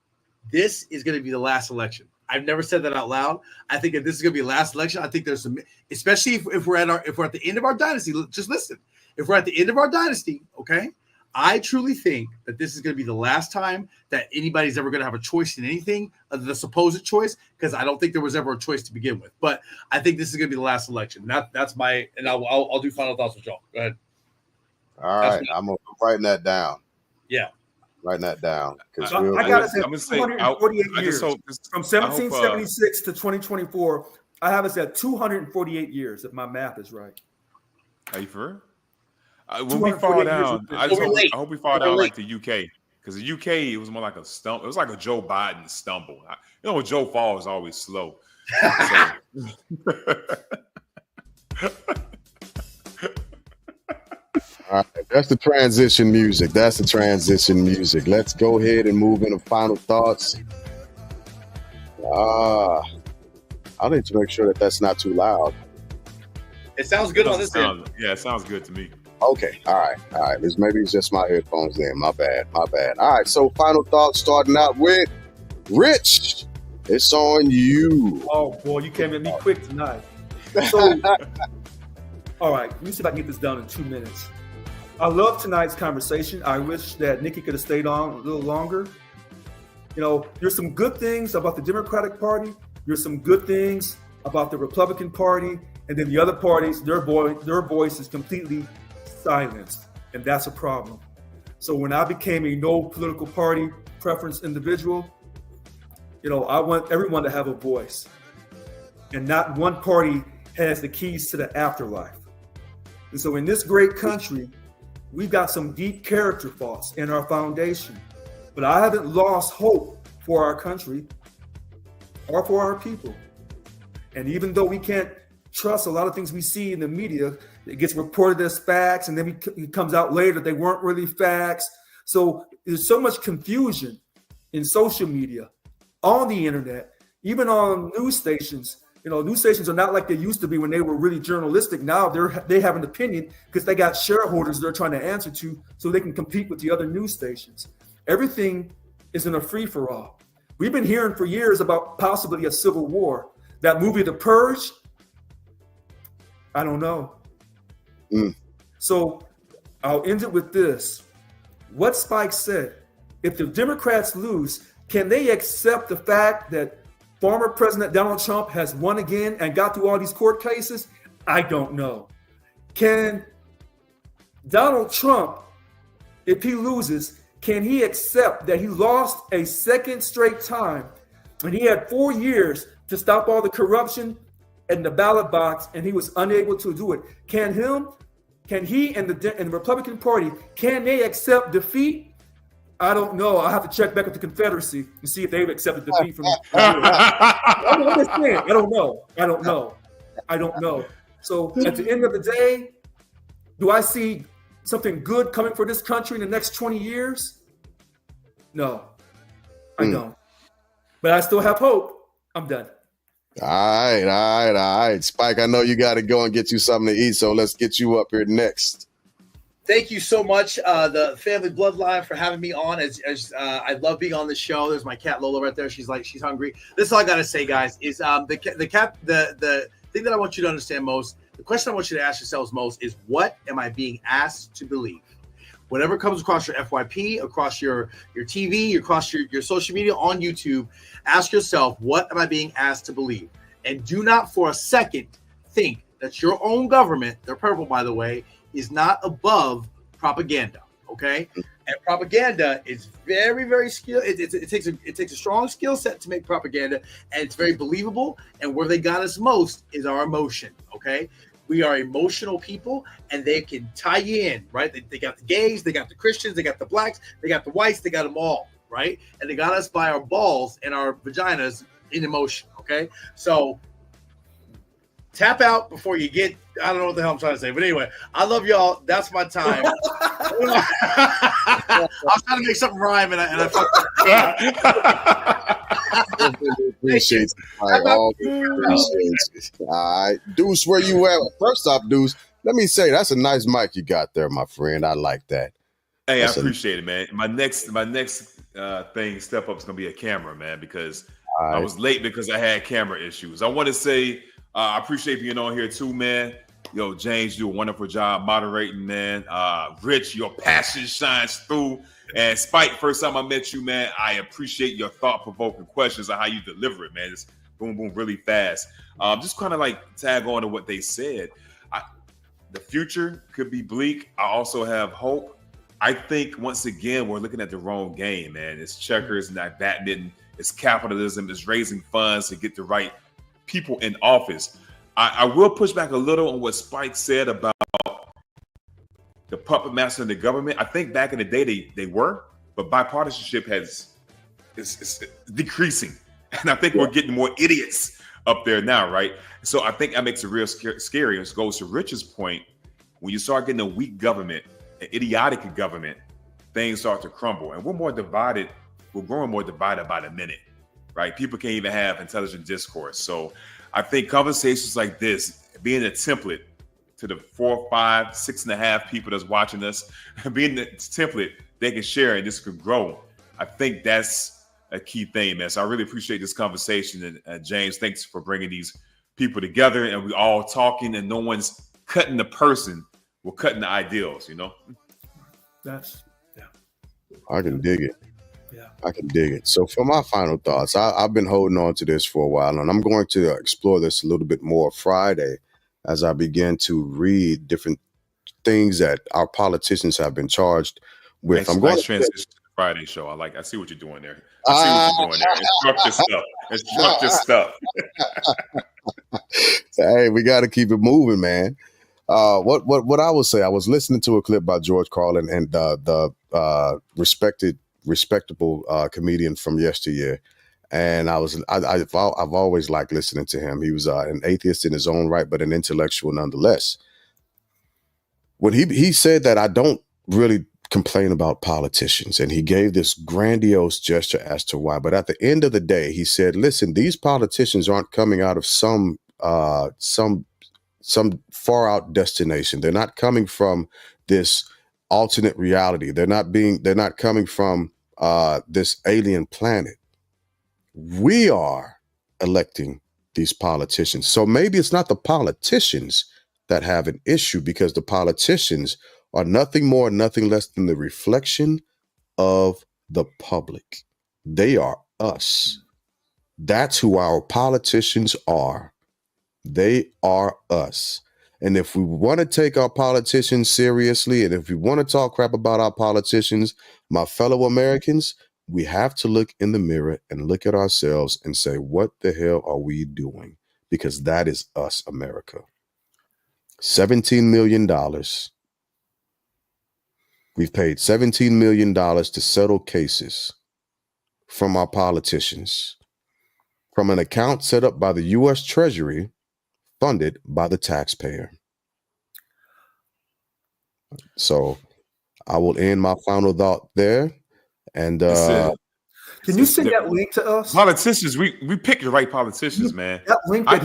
this is going to be the last election. I've never said that out loud. I think if this is going to be the last election, I think there's some, especially if we're at the end of our dynasty. Just listen. If we're at the end of our dynasty, okay, I truly think that this is going to be the last time that anybody's ever going to have a choice in anything, the supposed choice, because I don't think there was ever a choice to begin with. But I think this is going to be the last election. That's my, and I'll do final thoughts with y'all. Go ahead. All right, I'm writing that down. Yeah. Writing that down. I got it at 248 years. From 1776 to 2024, I have us at 248 years, if my math is right. Are you for real? When we fall down, I hope we fall down like the UK. Because the UK, it was more like a stumble. It was like a Joe Biden stumble. You know, Joe Fall is always slow. All right, that's the transition music. That's the transition music. Let's go ahead and move into final thoughts. I need to make sure that that's not too loud. It sounds good on this end. Yeah, it sounds good to me. Okay, all right. Maybe it's just my headphones then. My bad. All right, so final thoughts starting out with Rich. It's on you. Oh, boy, you came at me quick tonight. So, all right, let me see if I can get this done in 2 minutes. I love tonight's conversation. I wish that Nikki could have stayed on a little longer. You know, there's some good things about the Democratic Party. There's some good things about the Republican Party. And then the other parties, their voice is completely silenced. And that's a problem. So when I became a no political party preference individual, you know, I want everyone to have a voice. And not one party has the keys to the afterlife. And so in this great country, we've got some deep character faults in our foundation. But I haven't lost hope for our country or for our people. And even though we can't trust a lot of things we see in the media, it gets reported as facts, and then it comes out later that they weren't really facts. So there's so much confusion in social media, on the internet, even on news stations. You know, news stations are not like they used to be when they were really journalistic. Now they have an opinion because they got shareholders they're trying to answer to so they can compete with the other news stations. Everything is in a free-for-all. We've been hearing for years about possibly a civil war. That movie, The Purge, I don't know. So I'll end it with this. What Spike said, if the Democrats lose, can they accept the fact that former President Donald Trump has won again and got through all these court cases? I don't know. Can Donald Trump, if he loses, can he accept that he lost a second straight time and he had 4 years to stop all the corruption in the ballot box and he was unable to do it? Can he and the Republican Party, can they accept defeat? I don't know. I'll have to check back with the Confederacy and see if they've accepted defeat from me. I don't know. So at the end of the day, do I see something good coming for this country in the next 20 years? No, I don't. But I still have hope. I'm done. All right. Spike, I know you got to go and get you something to eat, so let's get you up here next. Thank you so much, the family bloodline, for having me on. As I love being on the show. There's my cat Lola right there. She's hungry. This is all I gotta say, guys. Is the thing that I want you to understand most. The question I want you to ask yourselves most is, what am I being asked to believe? Whatever comes across your FYP, across your TV, across your social media, on YouTube, ask yourself, what am I being asked to believe? And do not for a second think that your own government, they're purple by the way, is not above propaganda, okay? And propaganda is very, very skilled. It takes a strong skill set to make propaganda, and it's very believable. And where they got us most is our emotion, okay? We are emotional people, and they can tie you in, right? They got the gays, they got the Christians, they got the blacks, they got the whites, they got them all, right? And they got us by our balls and our vaginas in emotion, okay? So tap out before you get, I don't know what the hell I'm trying to say, but anyway, I love y'all. That's my time. I was trying to make something rhyme, and I Appreciate it. All right. Deuce, where you at? First off, Deuce, let me say, that's a nice mic you got there, my friend. I like that. Hey, I appreciate it, man. My next thing, step up, is gonna be a camera, man, because I was late because I had camera issues. I want to say I appreciate being on here too, man. Yo, James, you do a wonderful job moderating, man. Rich, your passion shines through. And Spike, first time I met you, man, I appreciate your thought-provoking questions on how you deliver it, man. It's boom, boom, really fast. Just kind of like tag on to what they said. The future could be bleak. I also have hope. I think, once again, we're looking at the wrong game, man. It's checkers, not badminton. It's capitalism. It's raising funds to get the right people in office. I will push back a little on what Spike said about the puppet master in the government. I think back in the day they were, but bipartisanship is decreasing, and I think we're getting more idiots up there now, right? So I think that makes it real scary. And it goes to Rich's point: when you start getting a weak government, an idiotic government, things start to crumble, and we're more divided. We're growing more divided by the minute, right? People can't even have intelligent discourse. So I think conversations like this, being a template to the 4, 5, 6.5 people that's watching us, being the template they can share and this could grow. I think that's a key thing, man. So I really appreciate this conversation. And James, thanks for bringing these people together and we all talking and no one's cutting the person. We're cutting the ideals, you know? That's, yeah. I can dig it. Yeah. I can dig it. So for my final thoughts, I've been holding on to this for a while, and I'm going to explore this a little bit more Friday as I begin to read different things that our politicians have been charged with. I'm going to transition to the Friday show. I see what you're doing there. I see what you're doing there. Instruct your stuff. Hey, we got to keep it moving, man. What I will say, I was listening to a clip by George Carlin and the respectable comedian from yesteryear, and I've always liked listening to him. He was an atheist in his own right, but an intellectual nonetheless. When he said that I don't really complain about politicians, and he gave this grandiose gesture as to why. But at the end of the day, he said, "Listen, these politicians aren't coming out of some far out destination. They're not coming from this alternate reality. They're not coming from this alien planet. We are electing these politicians. So maybe it's not the politicians that have an issue, because the politicians are nothing more, nothing less than the reflection of the public. They are us. That's who our politicians are. They are us. And if we want to take our politicians seriously, and if we want to talk crap about our politicians, my fellow Americans, we have to look in the mirror and look at ourselves and say, what the hell are we doing? Because that is us, America. $17 million. We've paid $17 million to settle cases from our politicians, from an account set up by the U.S. Treasury, funded by the taxpayer. So I will end my final thought there. And can you send that link to us? Politicians, we pick the right politicians, man. That link that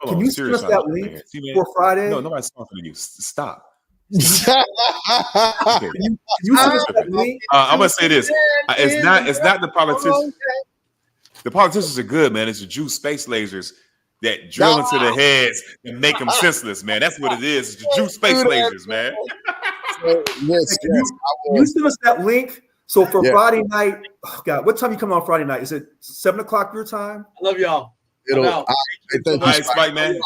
can you send us that link for Friday? No, nobody's talking to you. Stop. Can you send us that link? I'm gonna say this. It's not the politicians. The politicians are good, man. It's the Jew space lasers that drill into their heads and make them senseless, man. That's what it is. It's the Jew space lasers, man. Yes, can you send us that link? So for Friday night, oh God, what time you come on Friday night? Is it 7 o'clock your time? I love y'all. Thank you, Spike, man.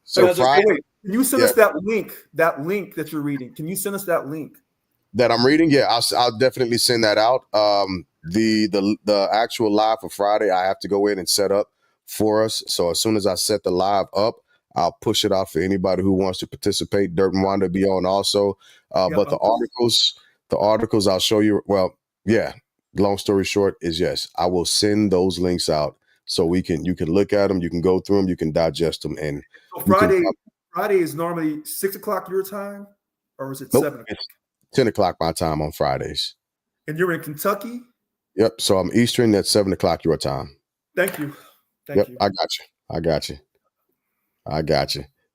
So Friday, can you send us that link that you're reading? Can you send us that link that I'm reading? Yeah, I'll definitely send that out. The actual live for Friday, I have to go in and set up for us. So as soon as I set the live up, I'll push it out for anybody who wants to participate. Dirt and Wanda be on also. But the articles I'll show you. Well, yeah. Long story short is yes, I will send those links out so you can look at them, you can go through them, you can digest them. And so Friday is normally 6 o'clock your time, or is it 7 o'clock? It's 10 o'clock my time on Fridays. And you're in Kentucky? Yep. So I'm Eastern at 7 o'clock your time. Thank you. Thank you. I got you.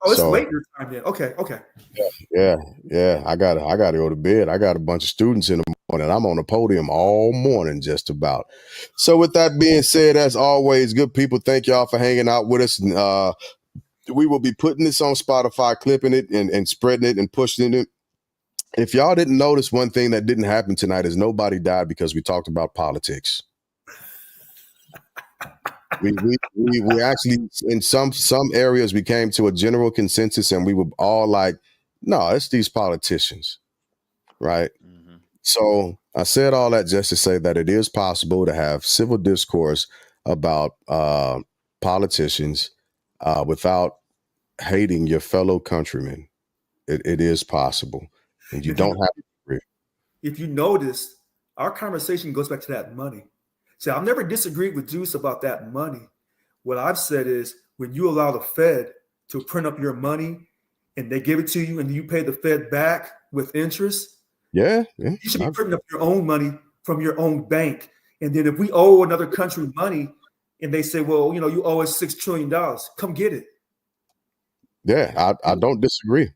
Oh, it's late your time then. Okay. Yeah. I gotta go to bed. I got a bunch of students in the morning. I'm on the podium all morning, just about. So with that being said, as always, good people, thank y'all for hanging out with us. And, we will be putting this on Spotify, clipping it and spreading it and pushing it. If y'all didn't notice, one thing that didn't happen tonight is nobody died because we talked about politics. We actually, in some areas, we came to a general consensus, and we were all like, no, it's these politicians, right? Mm-hmm. So I said all that just to say that it is possible to have civil discourse about politicians without hating your fellow countrymen. It is possible, and you don't have to agree. If you notice, our conversation goes back to that money. See, I've never disagreed with Juice about that money. What I've said is when you allow the Fed to print up your money and they give it to you and you pay the Fed back with interest, yeah. you should be printing up your own money from your own bank. And then if we owe another country money and they say, well, you owe us $6 trillion, come get it. Yeah, I don't disagree.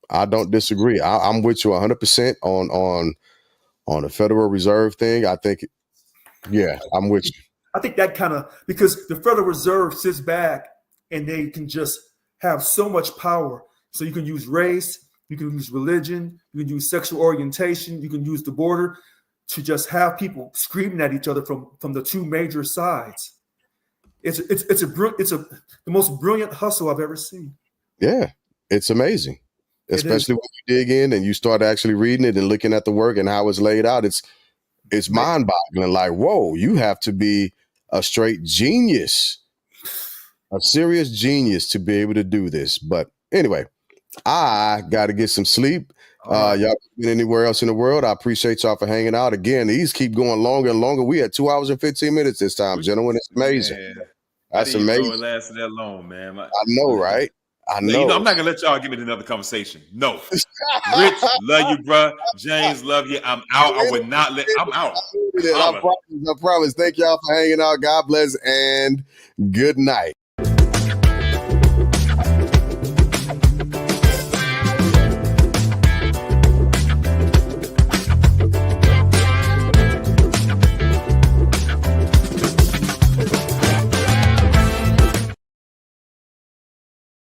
I'm with you 100% on the Federal Reserve thing. I think, yeah, I'm with you. I think that because the Federal Reserve sits back and they can just have so much power. So you can use race, you can use religion, you can use sexual orientation, you can use the border to just have people screaming at each other from the two major sides. It's the most brilliant hustle I've ever seen. Yeah, it's amazing, especially when you dig in and you start actually reading it and looking at the work and how it's laid out. It's mind-boggling. Like, whoa, you have to be a straight genius, a serious genius to be able to do this. But anyway, I got to get some sleep. Y'all been anywhere else in the world? I appreciate y'all for hanging out. Again, these keep going longer and longer. We had 2 hours and 15 minutes this time, gentlemen. It's amazing. Man, That's I didn't amazing. know it lasted that long, man. I know, right? I know. I'm not gonna let y'all give me another conversation. No. Rich, love you, bro. James, love you. I'm out. I would not let. I'm out. I promise. Thank y'all for hanging out. God bless and good night.